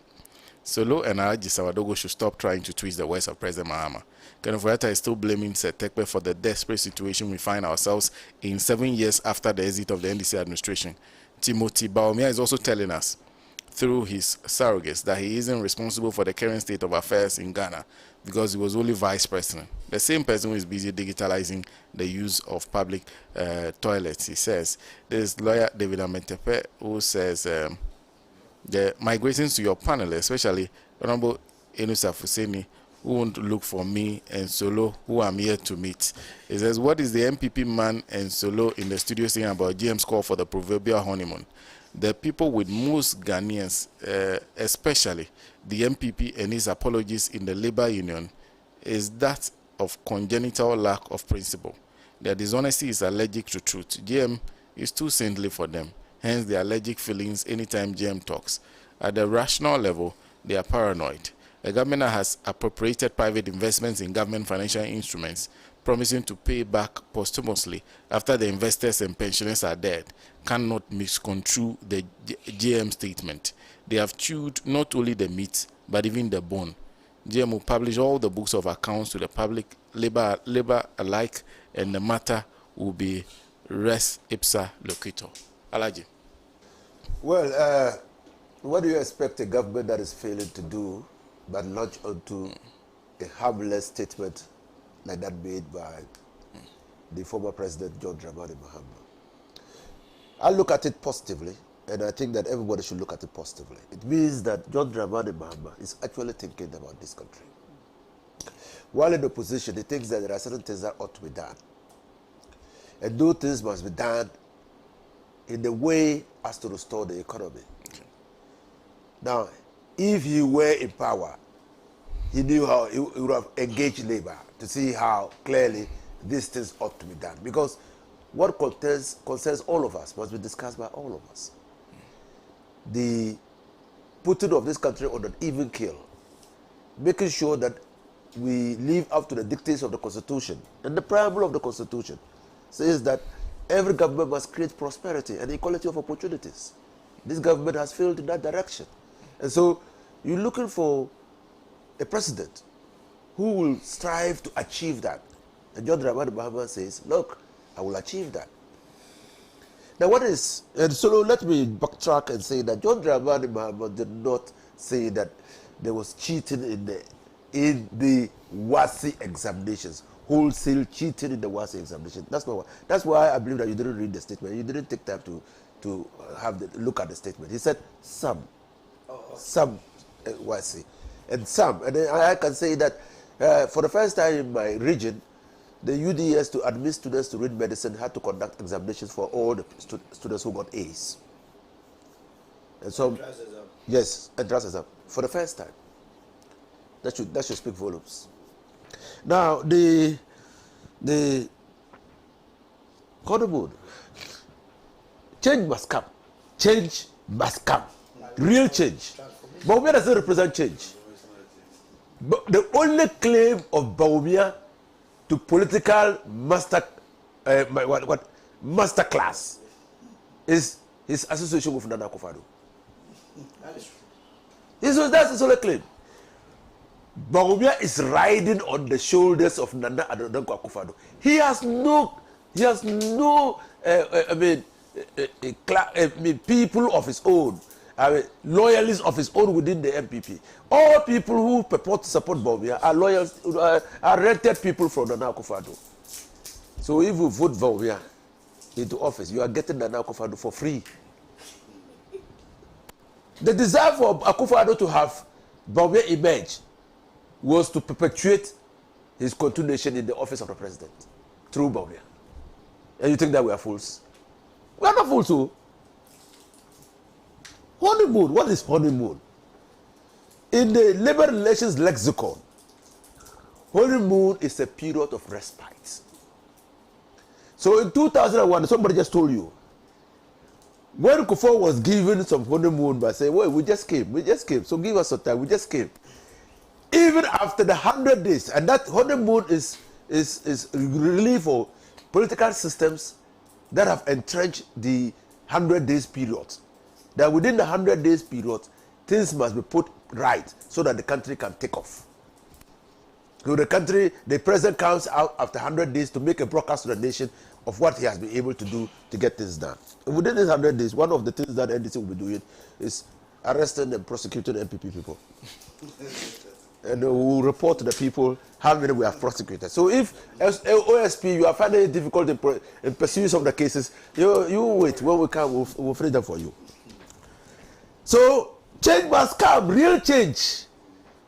Solo and Alhaji Sawadogo should stop trying to twist the words of President Mahama. Kenofurata is still blaming Setekpe for the desperate situation we find ourselves in 7 years after the exit of the NDC administration. Timothy Bawumia is also telling us through his surrogates that he isn't responsible for the current state of affairs in Ghana because he was only vice president. The same person who is busy digitalizing the use of public toilets, he says. There's lawyer David Amentepe who says the migrations to your panel, especially Honorable Enusa Fuseni, who won't look for me and Solo, who I'm here to meet. He says, what is the MPP man and Solo in the studio saying about GM's call for the proverbial honeymoon? The people with most Ghanaians, especially the MPP and his apologies in the labor union, is that of congenital lack of principle. Their dishonesty is allergic to truth. GM is too saintly for them, hence the allergic feelings anytime GM talks. At the rational level, they are paranoid. The government has appropriated private investments in government financial instruments, promising to pay back posthumously after the investors and pensioners are dead, cannot misconstrue the GM statement. They have chewed not only the meat, but even the bone. GM will publish all the books of accounts to the public, labor alike, and the matter will be res ipsa loquitur. Alaji. Well, what do you expect a government that is failing to do but launch onto a harmless statement like that made by the former President John Dramani Mahama? I look at it positively, and I think that everybody should look at it positively. It means that John Dramani Mahama is actually thinking about this country. While in opposition, he thinks that there are certain things that ought to be done. And those things must be done in the way as to restore the economy. Now, if he were in power, he knew how he would have engaged labor to see how clearly these things ought to be done. Because what concerns all of us must be discussed by all of us. The putting of this country on an even keel, making sure that we live up to the dictates of the Constitution. And the preamble of the Constitution says that every government must create prosperity and equality of opportunities. This government has failed in that direction. And so you're looking for a president who will strive to achieve that. And John Dramani Mahama says, look, I will achieve that. Now and so let me backtrack and say that John Dramani Mahama did not say that there was cheating in the WASI examinations, wholesale cheating in the WASI examination. That's why I believe that you didn't read the statement. You didn't take time to have the look at the statement. He said some WASI, and some. And then I can say that for the first time in my region, the UDS to admit students to read medicine had to conduct examinations for all the students who got A's. And so, yes, entrance exam for the first time. That should speak volumes. Now the honeymoon. Change must come. Change must come. Real change. Baumia doesn't represent change. But the only claim of Baumia to political master class is his association with Nana Akufo-Addo. That's his only claim. Baumia is riding on the shoulders of Nana Akufo-Addo. He has no people of his own, loyalists of his own within the MPP. All people who purport to support Baumia are loyals, are rented people from Nana Akufo-Addo. So if you vote Baumia into office, you are getting Nana Akufo-Addo for free. The desire for Akufo-Addo to have Baumia emerge was to perpetuate his continuation in the office of the president through Baumia. And you think that we are fools? We are not fools too. Honeymoon, what is honeymoon? In the labor relations lexicon, honeymoon is a period of respite. So in 2001, somebody just told you, when Kufuor was given some honeymoon by saying, well, we just came, so give us some time, we just came. Even after the 100 days, and that honeymoon is really for political systems that have entrenched the 100 days period. That within the 100 days period, things must be put right so that the country can take off. So the president comes out after 100 days to make a broadcast to the nation of what he has been able to do to get things done. And within these 100 days, one of the things that NDC will be doing is arresting and prosecuting MPP people. And we will report to the people how many we have prosecuted. So if as OSP you are finding it difficult in pursuing some of the cases, you wait. When we come, we'll free them for you. So change must come, real change.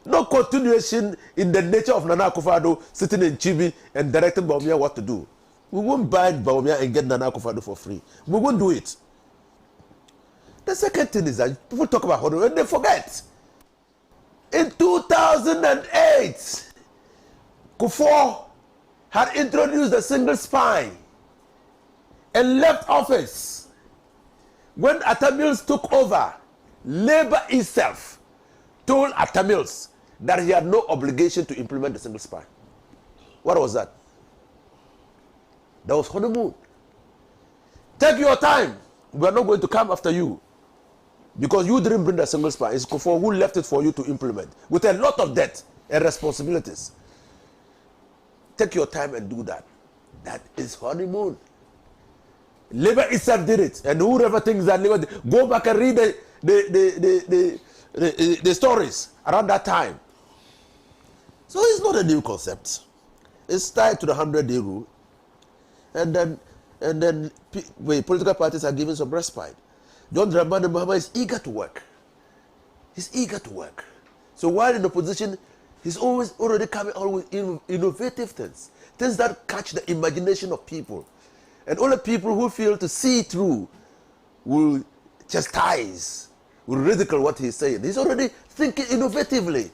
No continuation in the nature of Nana Akufo-Addo sitting in Chibi and directing Baumia what to do. We won't bind Baumia and get Nana Akufo-Addo for free. We won't do it. The second thing is that people talk about honor and they forget. In 2008, Kufuor had introduced the single spine and left office. When Atta Mills took over, Labour itself told Atta Mills that he had no obligation to implement the single spine. What was that? That was honeymoon. Take your time. We are not going to come after you. Because you didn't bring the single spine. It's Kufuor who left it for you to implement with a lot of debt and responsibilities. Take your time and do that. That is honeymoon. Labour itself did it. And whoever thinks that Labour did, go back and read the stories around that time. So it's not a new concept. It's tied to the 100-day rule. And then political parties are given some respite. John Dramani Mahama is eager to work. He's eager to work. So while in opposition, he's always already coming out with innovative things. Things that catch the imagination of people. And only people who feel to see through will chastise, will ridicule what he's saying. He's already thinking innovatively.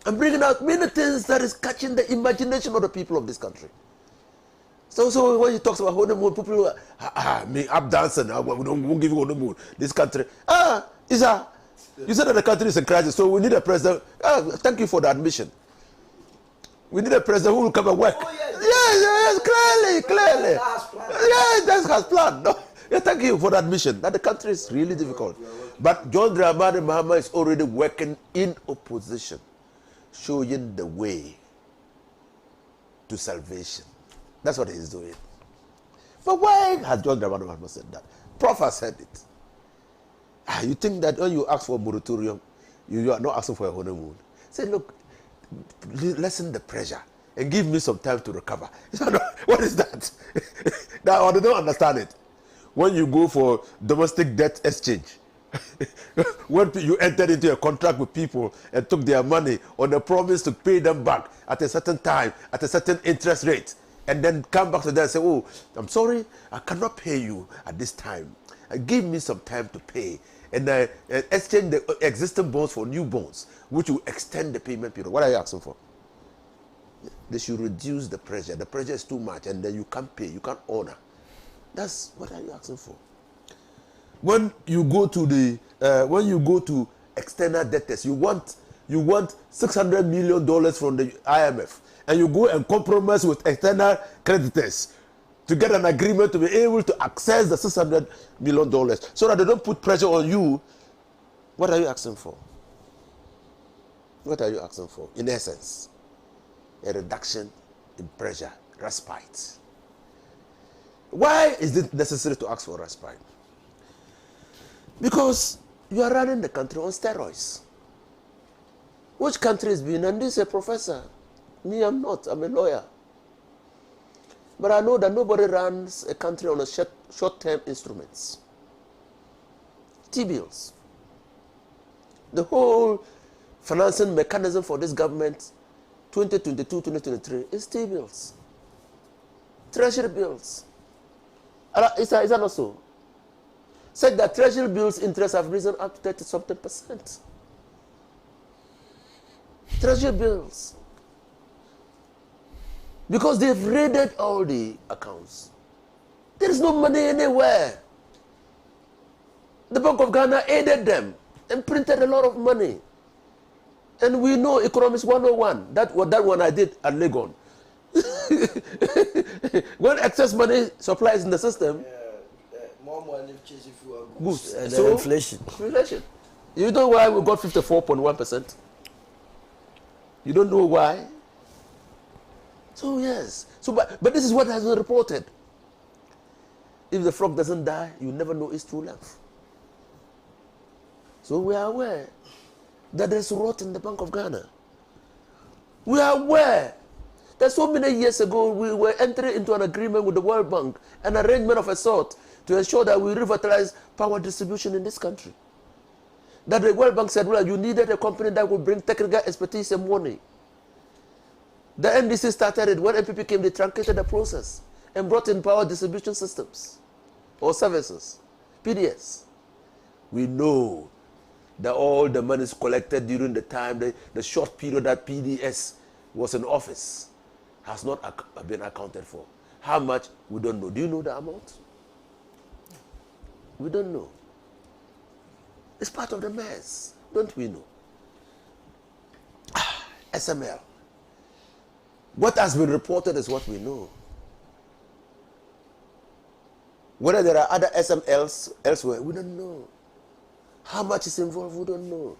And bringing out many things that is catching the imagination of the people of this country. So when he talks about honeymoon, people me up dancing, we won't give you honeymoon. This country, you said that the country is in crisis, so we need a president. Thank you for the admission. We need a president who will come and work. Yes, clearly. Yes, that has planned. No, yeah, thank you for that mission. That the country is really difficult. But John Dramani Mahama is already working in opposition, showing the way to salvation. That's what he's doing. But why has John Dramani Mahama said that? Prof has said it. You think that when you ask for a moratorium, you are not asking for a honeymoon. Say, look, lessen the pressure and give me some time to recover. What is that? Now, I don't understand it. When you go for domestic debt exchange, when you entered into a contract with people and took their money on a promise to pay them back at a certain time, at a certain interest rate, and then come back to them and say, oh, I'm sorry, I cannot pay you at this time. Give me some time to pay. And exchange the existing bonds for new bonds, which will extend the payment period. What are you asking for? They should reduce the pressure. The pressure is too much, and then you can't pay, you can't honor. That's what are you asking for? When you go to external debtors, you want $600 million from the IMF, and you go and compromise with external creditors to get an agreement to be able to access the $600 million so that they don't put pressure on you. What are you asking for? What are you asking for? In essence, a reduction in pressure, respite. Why is it necessary to ask for respite? Because you are running the country on steroids. Which country is being? And this is a professor. Me, I'm not. I'm a lawyer. But I know that nobody runs a country on a short-term instruments. T-bills. The whole financing mechanism for this government, 2022-2023, is T-bills. Treasury bills. Is that not so? Said that treasury bills interest have risen up to 30-something%. Treasury bills. Because they've raided all the accounts. There is no money anywhere. The Bank of Ghana aided them and printed a lot of money. And we know Economics 101, that one I did at Legon. When excess money supplies in the system, more money goods. So inflation. You know why we got 54.1%? You don't know why? So yes. But this is what has been reported. If the frog doesn't die, you never know its true length. So we are aware that there's rot in the Bank of Ghana. We are aware that so many years ago we were entering into an agreement with the World Bank, an arrangement of a sort to ensure that we revitalize power distribution in this country. That the World Bank said, well, you needed a company that would bring technical expertise and money. The NDC started it. When NPP came, they truncated the process and brought in power distribution systems or services, PDS. We know that all the money is collected during the time, the short period that PDS was in office has not been accounted for. How much? We don't know. Do you know the amount? We don't know. It's part of the mess. Don't we know? SML. What has been reported is what we know. Whether there are other SMLs elsewhere, we don't know. How much is involved, we don't know.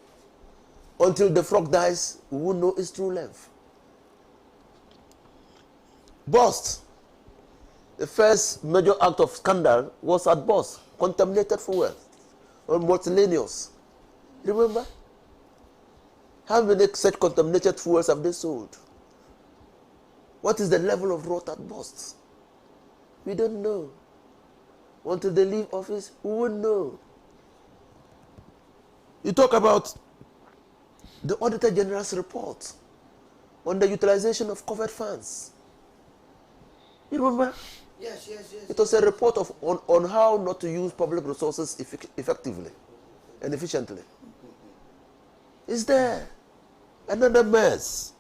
Until the frog dies, we won't know its true length. Bust. The first major act of scandal was at Bust. Contaminated fuel. Or Multilenius. Remember? How many such contaminated fuels have they sold? What is the level of rot at Bust? We don't know. Until they leave office, we won't know. You talk about the Auditor General's report on the utilization of covered funds. You remember? Yes. It was a report on how not to use public resources effectively and efficiently. Is there another mess?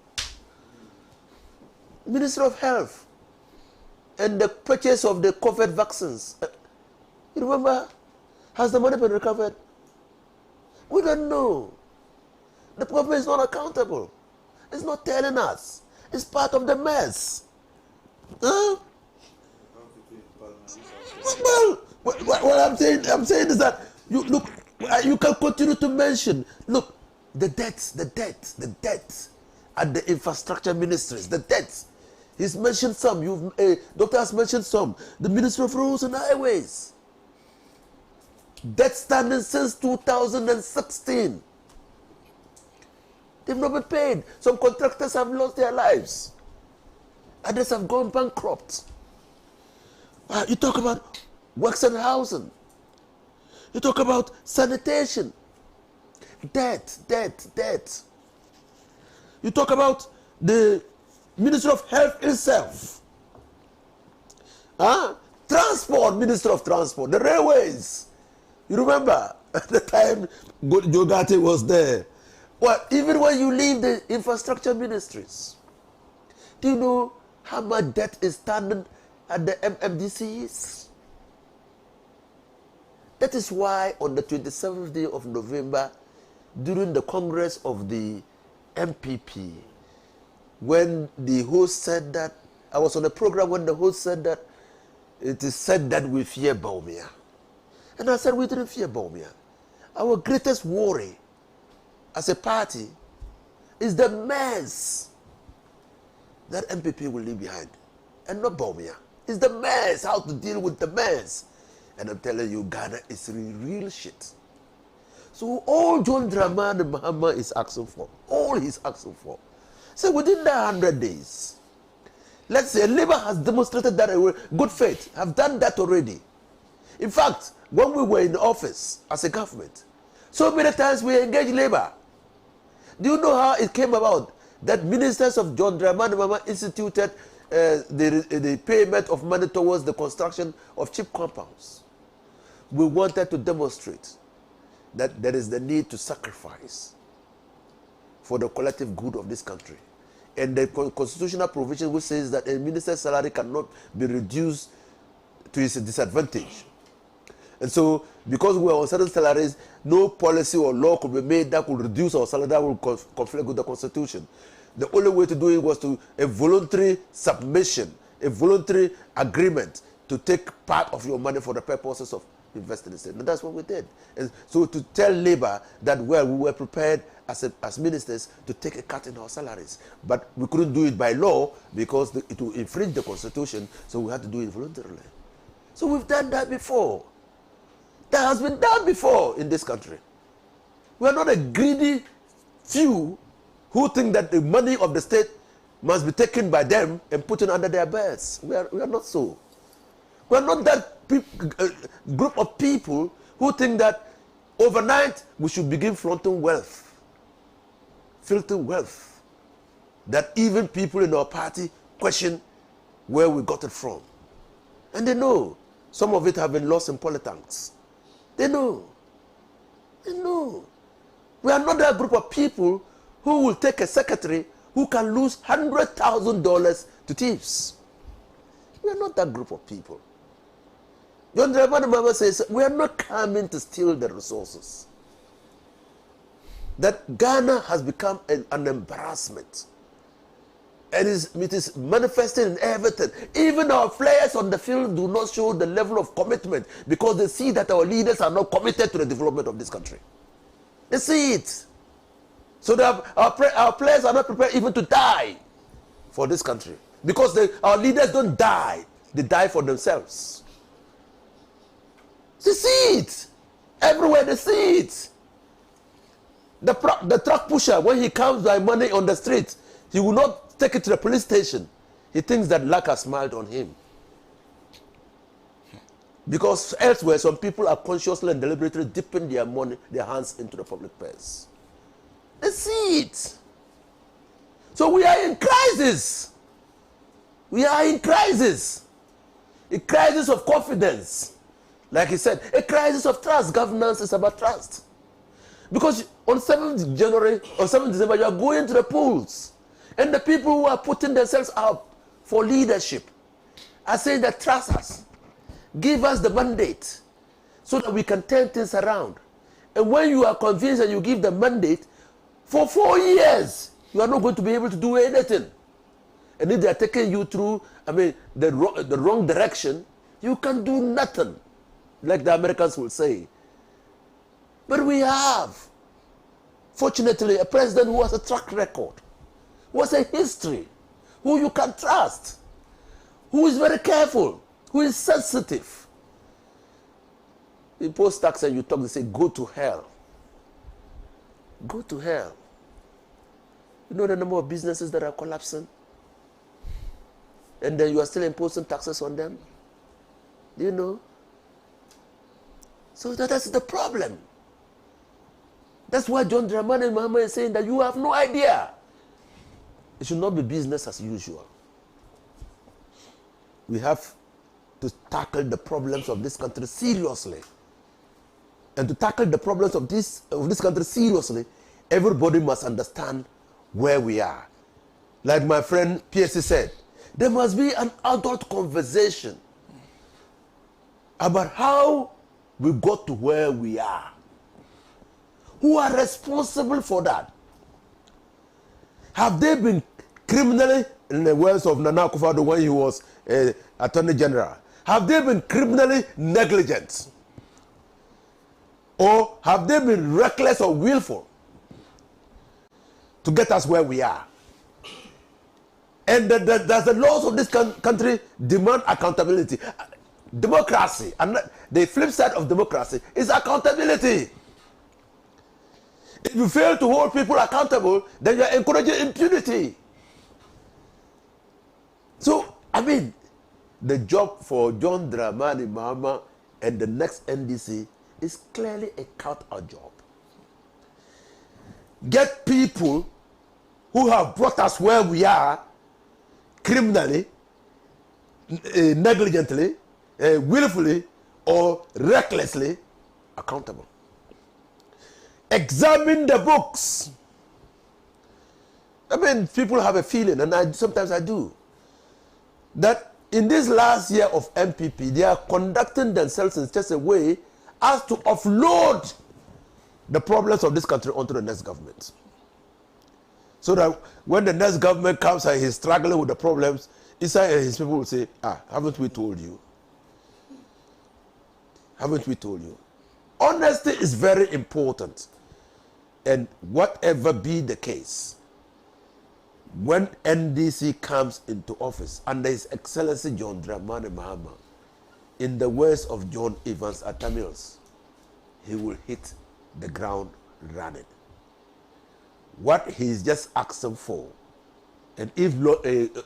Minister of Health and the purchase of the COVID vaccines. You remember? Has the money been recovered? We don't know. The government is not accountable. It's not telling us. It's part of the mess. Huh? Well, what I'm saying is that you look. You can continue to mention. Look, the debts at the infrastructure ministries. The debts. He's mentioned some. Doctor has mentioned some. The Ministry of Roads and Highways. Debt standing since 2016. They've not been paid. Some contractors have lost their lives. Others have gone bankrupt. You talk about works and housing. You talk about sanitation. Debt. You talk about the Ministry of Health itself. Transport, Minister of Transport, the railways. You remember at the time Jogate was there. Well, even when you leave the infrastructure ministries, do you know how much debt is standing at the MMDCs? That is why on the 27th day of November, during the Congress of the MPP, when the host said that, I was on a program when the host said that, it is said that we fear Baumia. And I said we didn't fear Baumia. Our greatest worry as a party is the mess that MPP will leave behind. And not Baumia. It's the mess, how to deal with the mess. And I'm telling you, Ghana is real shit. So all John Dramani Mahama is asking for, all he's asking for. So within the 100 days, let's say Labour has demonstrated that good faith, have done that already. In fact, when we were in office as a government, so many times we engaged Labour. Do you know how it came about that ministers of John Dramani Mahama instituted the payment of money towards the construction of cheap compounds? We wanted to demonstrate that there is the need to sacrifice for the collective good of this country. And the constitutional provision which says that a minister's salary cannot be reduced to his disadvantage. And so, because we are on certain salaries, no policy or law could be made that could reduce our salary, that will conflict with the Constitution. The only way to do it was a voluntary submission, a voluntary agreement to take part of your money for the purposes of investing in the state. And that's what we did. And so to tell Labour that, well, we were prepared as ministers to take a cut in our salaries. But we couldn't do it by law because it would infringe the Constitution, so we had to do it voluntarily. So we've done that before. That has been done before in this country. We are not a greedy few who think that the money of the state must be taken by them and put it under their beds. We are not so. We are not that group of people who think that overnight we should begin flaunting wealth, filthy wealth, that even people in our party question where we got it from. And they know some of it have been lost in politics. They know. They know. We are not that group of people who will take a secretary who can lose $100,000 to thieves. We are not that group of people. John Dramani Mahama says, we are not coming to steal the resources. That Ghana has become an embarrassment. And it is manifested in everything. Even our players on the field do not show the level of commitment because they see that our leaders are not committed to the development of this country. They see it. So that our players are not prepared even to die for this country. Because our leaders don't die. They die for themselves. They see it. Everywhere they see it. The truck pusher, when he comes by money on the street, he will not take it to the police station. He thinks that luck has smiled on him. Because elsewhere, some people are consciously and deliberately dipping their money, their hands into the public purse. They see it. So we are in crisis. We are in crisis. A crisis of confidence. Like he said, a crisis of trust. Governance is about trust. Because on 7th January or 7th December, you are going to the polls. And the people who are putting themselves up for leadership are saying that trust us. Give us the mandate so that we can turn things around. And when you are convinced and you give the mandate, for 4 years, you are not going to be able to do anything. And if they are taking you through, the wrong direction, you can do nothing, like the Americans will say. But we have, fortunately, a president who has a track record, who has a history, who you can trust, who is very careful, who is sensitive. You post tax and you talk, they say, go to hell. Go to hell. You know the number of businesses that are collapsing? And then you are still imposing taxes on them? Do you know? So that's the problem. That's why John Dramani Mahama is saying that you have no idea. It should not be business as usual. We have to tackle the problems of this country seriously. And to tackle the problems of this country seriously, everybody must understand where we are. Like my friend PSC said, there must be an adult conversation about how we got to where we are. Who are responsible for that? Have they been criminally, in the words of Nana Akufo-Addo when he was Attorney General, have they been criminally negligent? Or have they been reckless or willful to get us where we are? And does the laws of this country demand accountability? Democracy, and the flip side of democracy is accountability. If you fail to hold people accountable, then you are encouraging impunity. So, the job for John Dramani Mahama and the next NDC is clearly a cut-out job. Get people who have brought us where we are criminally, negligently, willfully, or recklessly accountable. Examine the books. People have a feeling, and sometimes I do, that in this last year of MPP, they are conducting themselves in such a way as to offload the problems of this country onto the next government. So that when the next government comes and he's struggling with the problems, his people will say, haven't we told you? Haven't we told you? Honesty is very important. And whatever be the case, when NDC comes into office under His Excellency John Dramani Mahama, in the words of John Evans at Tamils, he will hit the ground running. What he is just asking for, and if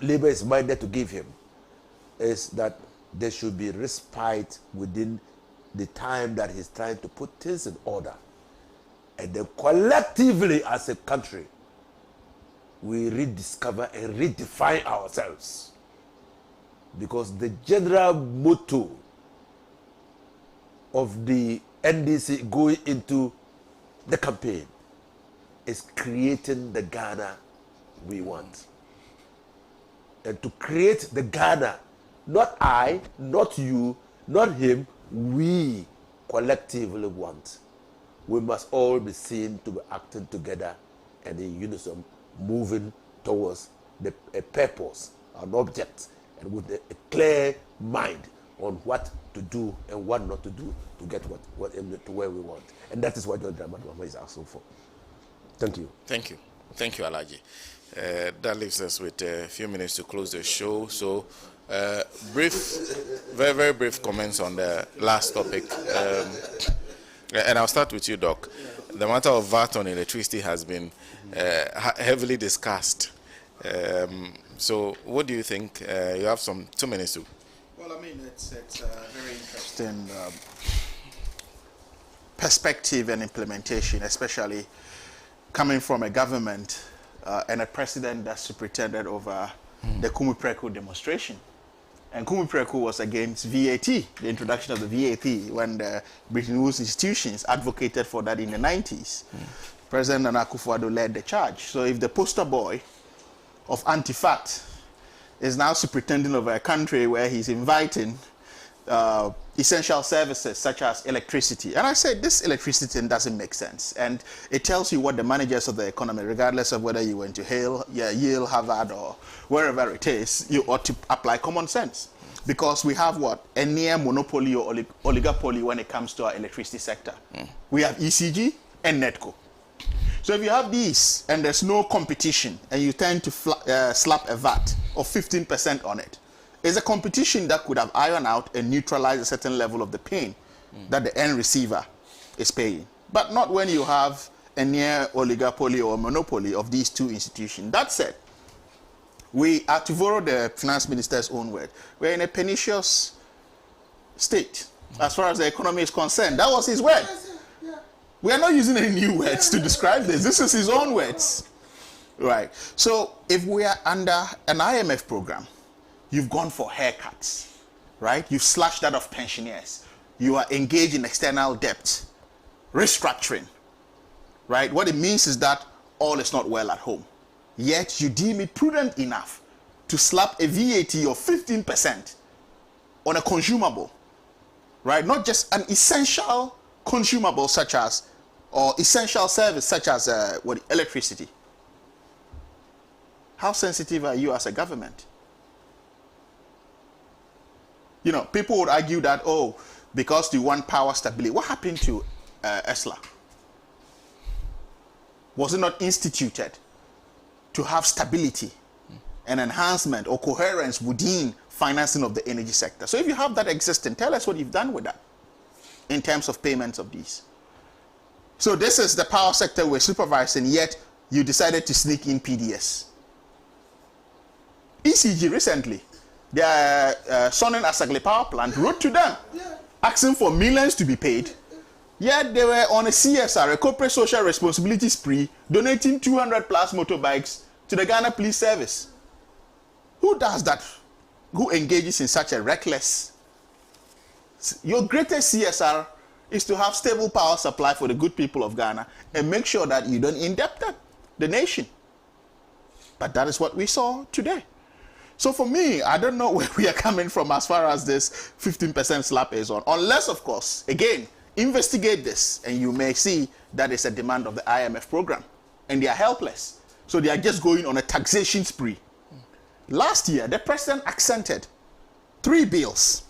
Labour is minded to give him, is that there should be respite within the time that he's trying to put things in order. And then collectively as a country, we rediscover and redefine ourselves. Because the general motto of the NDC going into the campaign is creating the Ghana we want. And to create the Ghana, not I, not you, not him, we collectively want. We must all be seen to be acting together and in unison, moving towards a purpose, an object, and with a clear mind on what to do and what not to do to get to where we want. And that is what John Dramani Mahama is asking for. Thank you. Thank you. Thank you, Alhaji. That leaves us with a few minutes to close the show. So, very, very brief comments on the last topic. And I'll start with you, Doc. The matter of VAT on electricity has been heavily discussed. So, what do you think? You have 2 minutes to. Well, it's a very interesting perspective and implementation, especially coming from a government and a president that superintended over the Kumi Preko demonstration. And Kumi Preko was against VAT, the introduction of the VAT, when the Bretton Woods institutions advocated for that in the 90s. President Nana Akufo-Addo led the charge. So if the poster boy of anti-fat is now superintending over a country where he's inviting essential services such as electricity. And I said, this electricity doesn't make sense. And it tells you what the managers of the economy, regardless of whether you went to Yale, Harvard, or wherever it is, you ought to apply common sense. Because we have what? A near monopoly or oligopoly when it comes to our electricity sector. We have ECG and NETCO. So if you have these and there's no competition and you tend to slap a VAT of 15% on it, it's a competition that could have ironed out and neutralized a certain level of the pain that the end receiver is paying. But not when you have a near oligopoly or monopoly of these two institutions. That said, we are, to borrow the finance minister's own word, we're in a pernicious state as far as the economy is concerned. That was his word. We are not using any new words to describe this. This is his own words. Right. So if we are under an IMF program, you've gone for haircuts, right? You've slashed that of pensioners. You are engaged in external debt, restructuring, right? What it means is that all is not well at home. Yet you deem it prudent enough to slap a VAT of 15% on a consumable, right? Not just an essential consumable such as, or essential service such as electricity. How sensitive are you as a government? You know, people would argue that, oh, because you want power stability. What happened to ESLA? Was it not instituted to have stability and enhancement or coherence within financing of the energy sector? So if you have that existing, tell us what you've done with that in terms of payments of these. So this is the power sector we're supervising, yet you decided to sneak in PDS. ECG recently, their Sonnen Asagli power plant wrote to them asking for millions to be paid, yet they were on a CSR, a corporate social responsibility spree, donating 200 plus motorbikes to the Ghana Police Service. Who does that? Who engages in such a reckless? Your greatest CSR is to have stable power supply for the good people of Ghana and make sure that you don't indebt the nation. But that is what we saw today. So for me, I don't know where we are coming from as far as this 15% slap is on. Unless, of course, again, investigate this and you may see that it's a demand of the IMF program. And they are helpless. So they are just going on a taxation spree. Last year, the president accented 3 bills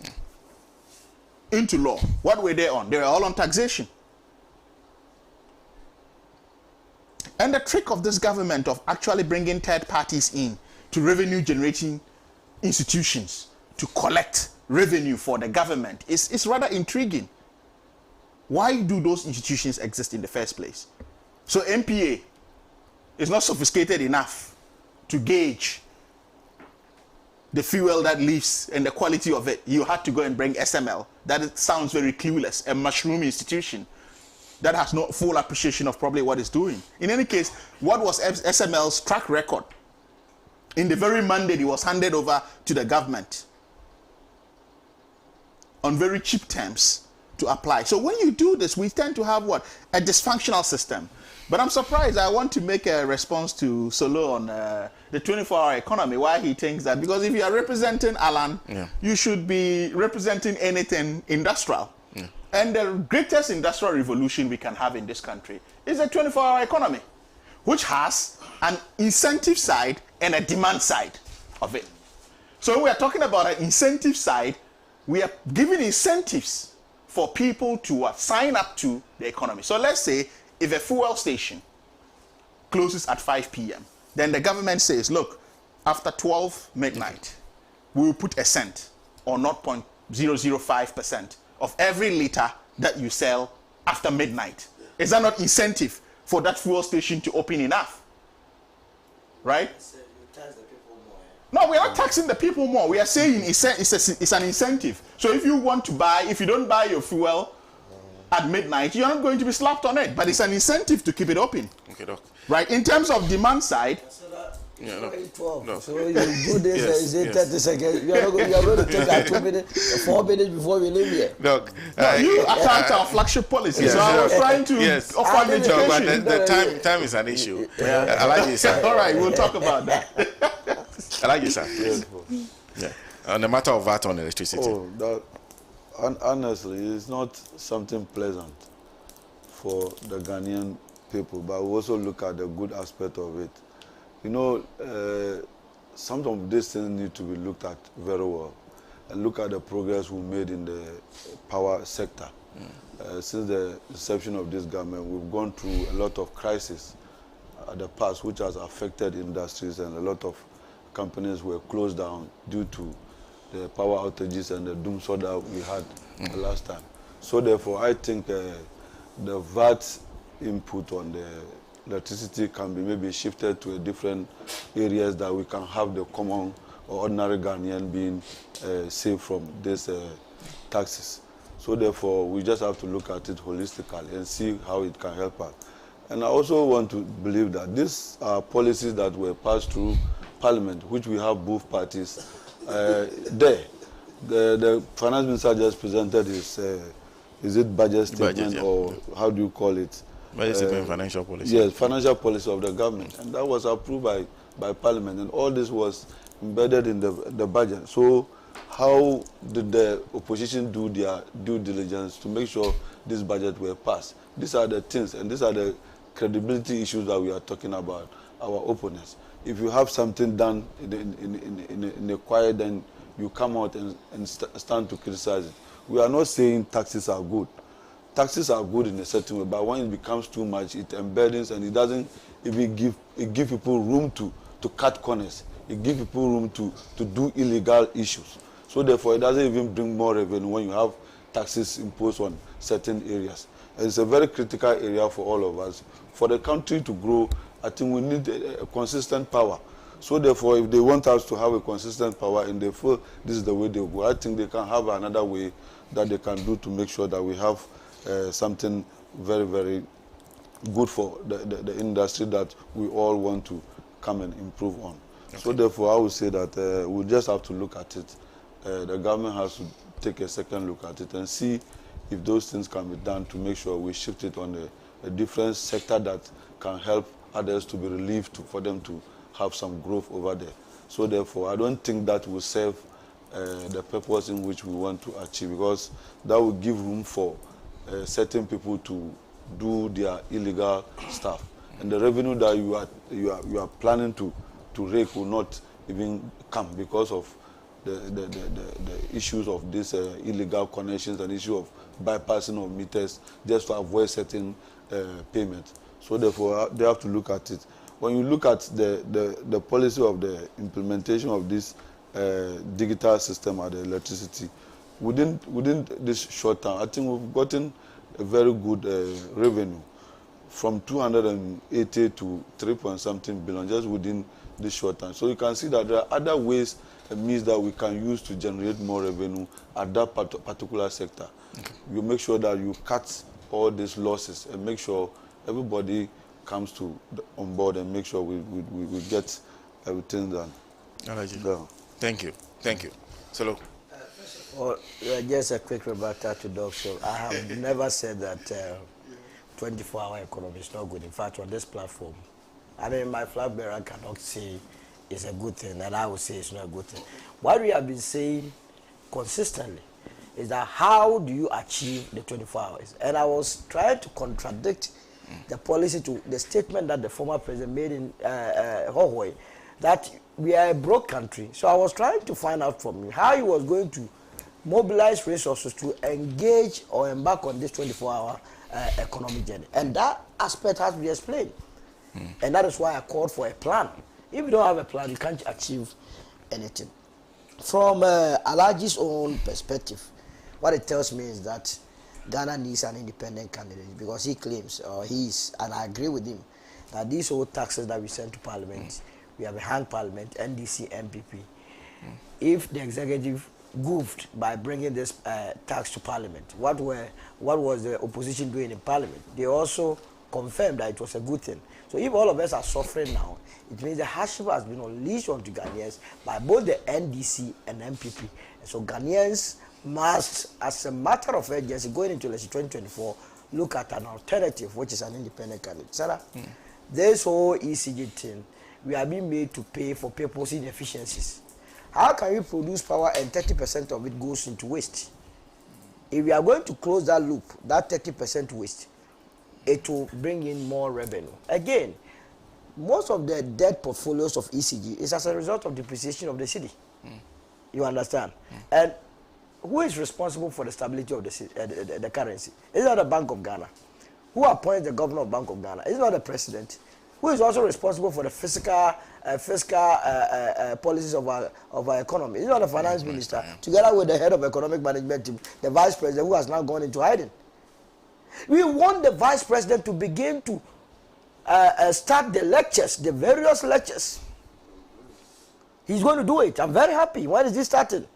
into law. What were they on? They were all on taxation. And the trick of this government of actually bringing third parties in to revenue generating institutions to collect revenue for the government is rather intriguing. Why do those institutions exist in the first place? So MPA is not sophisticated enough to gauge the fuel that leaves and the quality of it. You had to go and bring SML. That sounds very clueless, a mushroom institution that has no full appreciation of probably what it's doing. In any case, what was SML's track record? In the very mandate, it was handed over to the government on very cheap terms to apply. So when you do this, we tend to have what? A dysfunctional system. But I'm surprised. I want to make a response to Solo on the 24-hour economy, why he thinks that. Because if you are representing Alan, you should be representing anything industrial. And the greatest industrial revolution we can have in this country is a 24-hour economy, which has an incentive side and a demand side of it. So when we are talking about an incentive side, we are giving incentives for people to sign up to the economy. So let's say if a fuel station closes at 5 p.m., then the government says, look, after 12 midnight, we will put a cent or 0.005% of every liter that you sell after midnight. Is that not incentive for that fuel station to open enough? Right? No, we are not taxing the people more. We are saying it's an incentive. So if you want to buy, if you don't buy your fuel at midnight, you're not going to be slapped on it. But it's an incentive to keep it open. Okay, doc. Right? In terms of demand side, no. So you do this, is 30 seconds. You are going to take our 2 minutes, 4 minutes before we leave here. Look, you attacked our flagship policy. Yes, so I was trying to offer an education. But the time is an issue. I like this. All right, we'll talk about that. I like this, sir. Yeah. On the matter of VAT on electricity. Oh, honestly, it's not something pleasant for the Ghanaian people, but we also look at the good aspect of it. You know, some of these things need to be looked at very well, and look at the progress we made in the power sector. Since the inception of this government, we've gone through a lot of crises at the past, which has affected industries, and a lot of companies were closed down due to the power outages and the doomsday that we had the last time. So therefore, I think the VAT input on the electricity can be maybe shifted to a different areas that we can have the common or ordinary Ghanaian being saved from these taxes. So therefore, we just have to look at it holistically and see how it can help us. And I also want to believe that these are policies that were passed through Parliament, which we have both parties there. The finance minister just presented his, is it budget statement or how do you call it? Budget statement, financial policy. Yes, financial policy of the government. And that was approved by Parliament. And all this was embedded in the budget. So how did the opposition do their due diligence to make sure this budget were passed? These are the things, and these are the credibility issues that we are talking about, our opponents. If you have something done in the quiet, then you come out and stand to criticize it. We are not saying taxes are good. Taxes are good in a certain way, but when it becomes too much, it embeds and it doesn't even give people room to cut corners. It gives people room to do illegal issues. So therefore, it doesn't even bring more revenue when you have taxes imposed on certain areas. And it's a very critical area for all of us. For the country to grow, I think we need a consistent power. So therefore, if they want us to have a consistent power and they feel this is the way they go, I think they can have another way that they can do to make sure that we have something very, very good for the industry that we all want to come and improve on. Okay. So therefore, I would say that we just have to look at it. The government has to take a second look at it and see if those things can be done to make sure we shift it on a different sector that can help others to be relieved for them to have some growth over there. So therefore, I don't think that will serve the purpose in which we want to achieve, because that will give room for certain people to do their illegal stuff, and the revenue that you are planning to rake will not even come because of the issues of these illegal connections and issue of bypassing of meters just to avoid certain payments. So therefore, they have to look at it. When you look at the policy of the implementation of this digital system at the electricity, within this short time, I think we've gotten a very good revenue from 280 to 3-point-something billion just within this short time. So you can see that there are other ways and means that we can use to generate more revenue at that particular sector. Okay. You make sure that you cut all these losses and make sure everybody comes on board and make sure we get everything done. Thank you. Thank you. So look. Well, just a quick rebuttal to Doctor. I have never said that 24-hour economy is not good. In fact, on this platform, I mean, my flag bearer cannot say it's a good thing, and I will say it's not a good thing. What we have been saying consistently is that how do you achieve the 24 hours? And I was trying to contradict the policy to the statement that the former president made in Hohoi, that we are a broke country. So I was trying to find out from him how he was going to mobilize resources to engage or embark on this 24-hour economic journey. And that aspect has to be explained. And that is why I called for a plan. If you don't have a plan, you can't achieve anything. From Alaji's own perspective, what it tells me is that Ghana needs an independent candidate, because he claims, or and I agree with him, that these old taxes that we send to Parliament, we have a hang Parliament, NDC, MPP. If the executive goofed by bringing this tax to Parliament, what was the opposition doing in Parliament? They also confirmed that it was a good thing. So if all of us are suffering now, it means the hardship has been unleashed onto Ghanaians by both the NDC and MPP. And so Ghanaians must, as a matter of urgency, going into election 2024, look at an alternative, which is an independent candidate. Sarah, this whole ECG thing, we are being made to pay for people's inefficiencies. How can we produce power and 30% of it goes into waste? If we are going to close that loop, that 30% waste, it will bring in more revenue. Again, most of the debt portfolios of ECG is as a result of depreciation of the city. You understand? And who is responsible for the stability of the currency? Is it not the Bank of Ghana? Who appoints the governor of Bank of Ghana? Is it not the president? Who is also responsible for the fiscal policies of our economy? Is it not the finance minister, together with the head of economic management team, the vice president, who has now gone into hiding? We want the vice president to begin to start the lectures, the various lectures. He's going to do it. I'm very happy. When is this starting?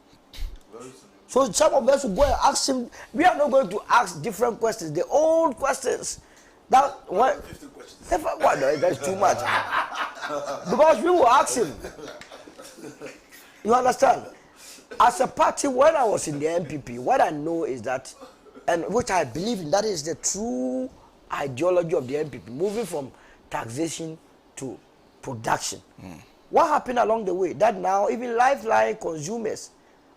So some of us will go and ask him. We are not going to ask different questions, the old questions. That what? 50 questions. No, that's too much. Because we will ask him. You understand? As a party, when I was in the MPP, what I know is that, and which I believe in, that is the true ideology of the MPP, moving from taxation to production. What happened along the way? That now even lifeline consumers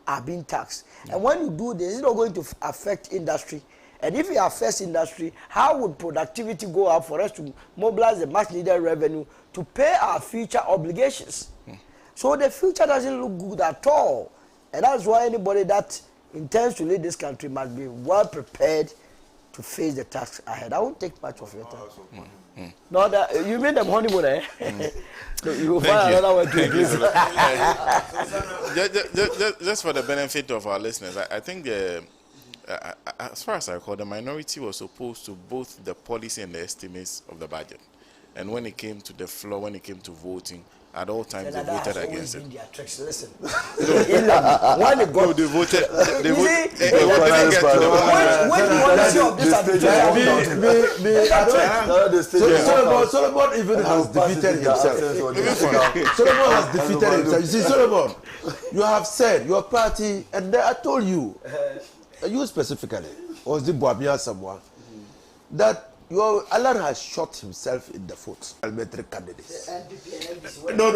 are being taxed. And when you do this, it's not going to affect industry. And if it affects industry, how would productivity go up for us to mobilize the much needed revenue to pay our future obligations? So the future doesn't look good at all. And that's why anybody that intends to lead this country must be well prepared to face the task ahead. I won't take much of your time. No, that, you mean the honeymoon, eh? You will find another way to increase. Just for the benefit of our listeners, I think as far as I recall, the minority was opposed to both the policy and the estimates of the budget. And when it came to the floor, when it came to voting, at all times they voted against it. Listen, when they voted, they didn't get to the Solomon even has defeated himself. Solomon has defeated himself. You see, Solomon, you have said your party, and I told you, you specifically, or is it Boabia someone, that your Alan has shot himself in the foot. Parliamentary candidates. No.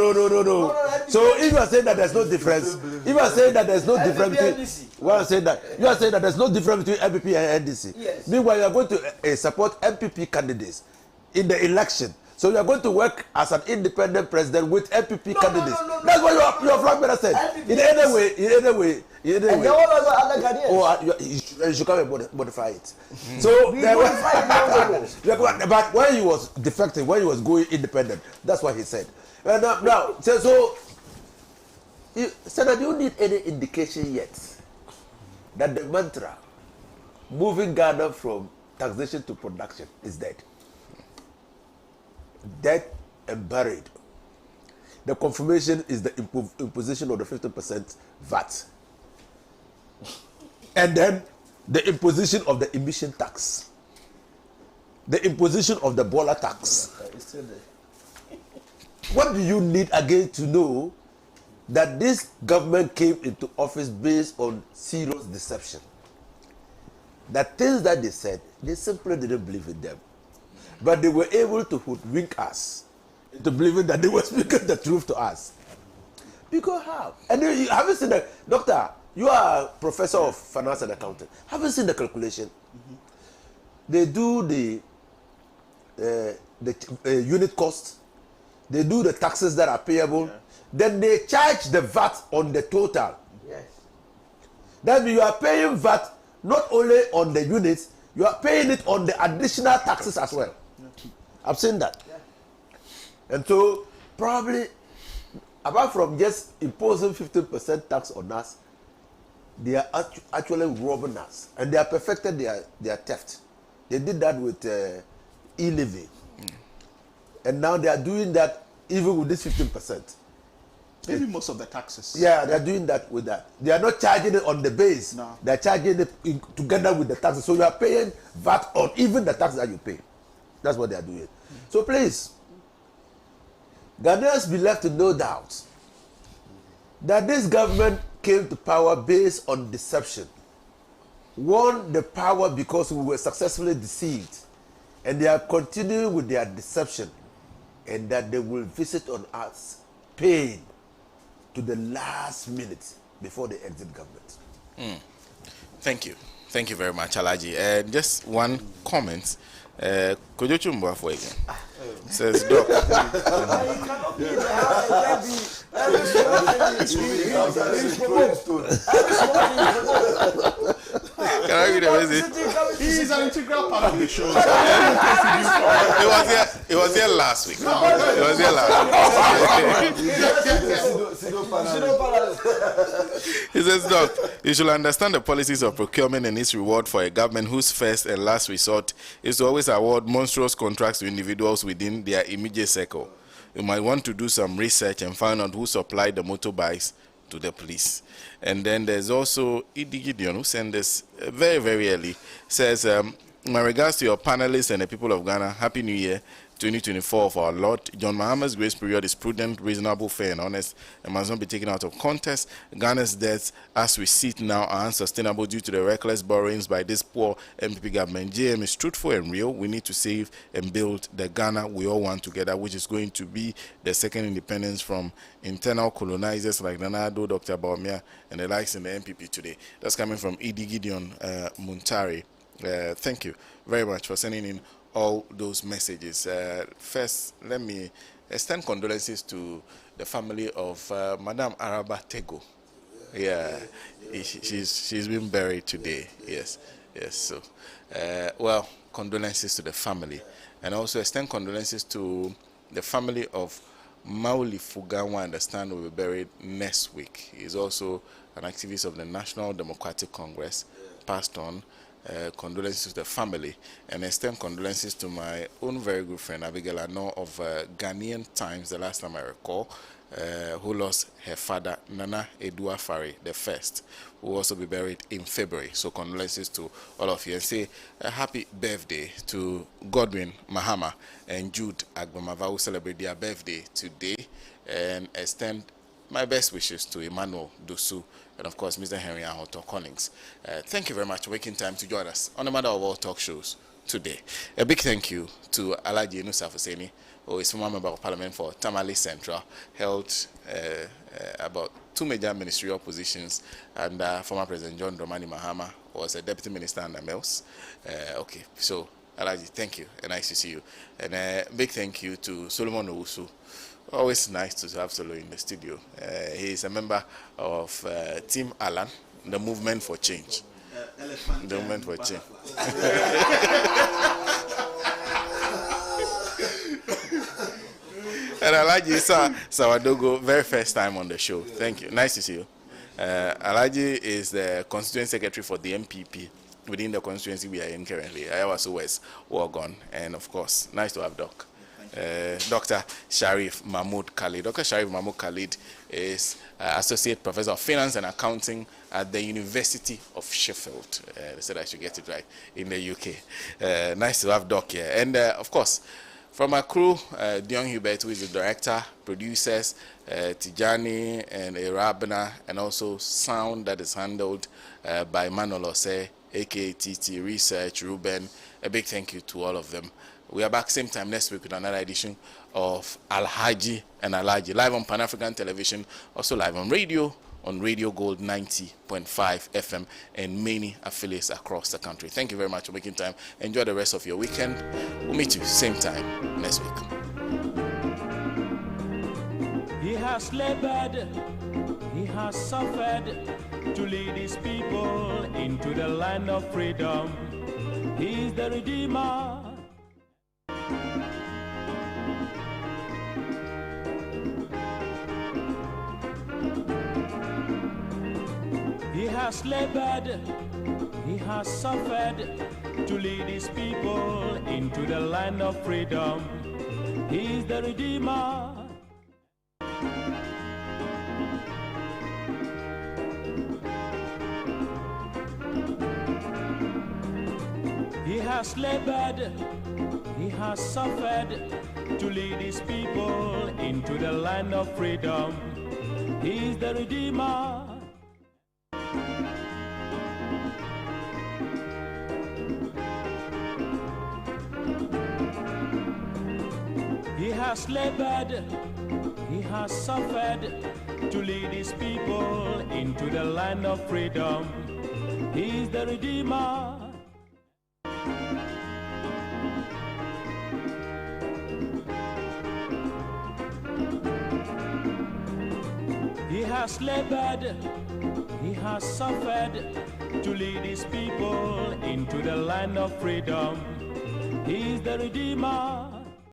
So if you are saying that there's no difference, if you are saying that there's no difference between, you are saying that there's no difference between MPP and NDC. Yes. Meanwhile, you are going to support MPP candidates in the election. So you are going to work as an independent president with MPP candidates. That's what your flag bearer said. In any way. And they all other candidates. You should come and modify it. So, but when he was defecting, when he was going independent, that's what he said. And now, so Senator, do you need any indication yet that the mantra moving Ghana from taxation to production is dead? Dead and buried. The confirmation is the imposition of the 50% VAT. And then the imposition of the emission tax. The imposition of the boiler tax. What do you need again to know that this government came into office based on serious deception? The things that they said, they simply didn't believe in them. But they were able to hoodwink us into believing that they were speaking the truth to us. Because how? And you haven't seen the doctor. You are a professor of finance and accounting. Haven't seen the calculation. They do the unit cost. They do the taxes that are payable. Yeah. Then they charge the VAT on the total. Yes. That means you are paying VAT not only on the units, you are paying it on the additional taxes as well. I've seen that. Yeah. And so, probably, apart from just imposing 15% tax on us, they are actually robbing us. And they have perfected their theft. They did that with e-levy. And now they are doing that even with this 15%. Maybe most of the taxes. Yeah, they are doing that with that. They are not charging it on the base. No. They are charging it together with the taxes. So you are paying VAT on even the tax that you pay. That's what they are doing. So please, Ghanaians be left in no doubt that this government came to power based on deception. Won the power because we were successfully deceived. And they are continuing with their deception. And that they will visit on us pain to the last minute before they exit government. Thank you. Thank you very much, Alaji. And just one comment. Could you chumba for again? Says Doc. Can I read the message? He's an integral part of the show. It was here last week. It was here last week. He says, Doc, you should understand the policies of procurement and its reward for a government whose first and last resort is to always award monstrous contracts to individuals within their immediate circle. You might want to do some research and find out who supplied the motorbikes to the police. And then there's also Idi Gideon, who sent this very, very early. Says, my regards to your panelists and the people of Ghana. Happy New Year 2024 of our Lord. John Mahama's grace period is prudent, reasonable, fair, and honest, and must not be taken out of context. Ghana's debts, as we see it now, are unsustainable due to the reckless borrowings by this poor MPP government. JM is truthful and real. We need to save and build the Ghana we all want together, which is going to be the second independence from internal colonizers like Nanado, Dr. Baumia, and the likes in the MPP today. That's coming from Idi Gideon Muntari. Thank you very much for sending in all those messages. First, let me extend condolences to the family of Madame Araba Tego. Yeah, she's been buried today. Yes. So, well, condolences to the family, and also extend condolences to the family of Mauli Fugawa. I understand will be buried next week. He's also an activist of the National Democratic Congress. Passed on. Condolences to the family, and extend condolences to my own very good friend Abigail Ano of Ghanaian Times, the last time I recall, who lost her father Nana Edua Fari the first, who will also be buried in February. So condolences to all of you, and say a happy birthday to Godwin Mahama and Jude Agbamava, who celebrate their birthday today, and extend my best wishes to Emmanuel Dosu and, of course, Mr. Henry Ahoto Collins. Thank you very much for making time to join us on the Matter of All talk shows today. A big thank you to Alaji Nusa Fuseni, who is former member of parliament for Tamale Central, held about 2 major ministerial positions, and former President John Dramani Mahama was a deputy minister under Mills. Okay, so Alaji, thank you, and nice to see you. And a big thank you to Solomon Owusu. Always nice to have Solo in the studio. He is a member of Team Alan, the Movement for Change. The Movement for Change. And Alaji Sawadogo, very first time on the show. Thank you. Nice to see you. Alaji is the Constituent Secretary for the MPP within the constituency we are in currently. Ayawaso West, Wagon, and of course, nice to have Doc. Dr. Sharif Mahmoud Khalid. Dr. Sharif Mahmoud Khalid is Associate Professor of Finance and Accounting at the University of Sheffield. They said I should get it right, in the UK. Nice to have Doc here. And of course, from our crew, Dion Hubert, who is the director, producers, Tijani and Arabna, and also sound that is handled by Manuel Ose, aka TT Research, Ruben. A big thank you to all of them. We are back same time next week with another edition of Alhaji and Alaji, live on Pan-African Television, also live on Radio Gold 90.5 FM, and many affiliates across the country. Thank you very much for making time. Enjoy the rest of your weekend. We'll meet you same time next week. He has labored, he has suffered to lead his people into the land of freedom. He is the Redeemer. He has labored, he has suffered to lead his people into the land of freedom. He is the Redeemer. He has labored, he has suffered to lead his people into the land of freedom. He is the Redeemer. He has labored, he has suffered to lead his people into the land of freedom. He's the Redeemer. He has labored, he has suffered to lead his people into the land of freedom. He's the Redeemer.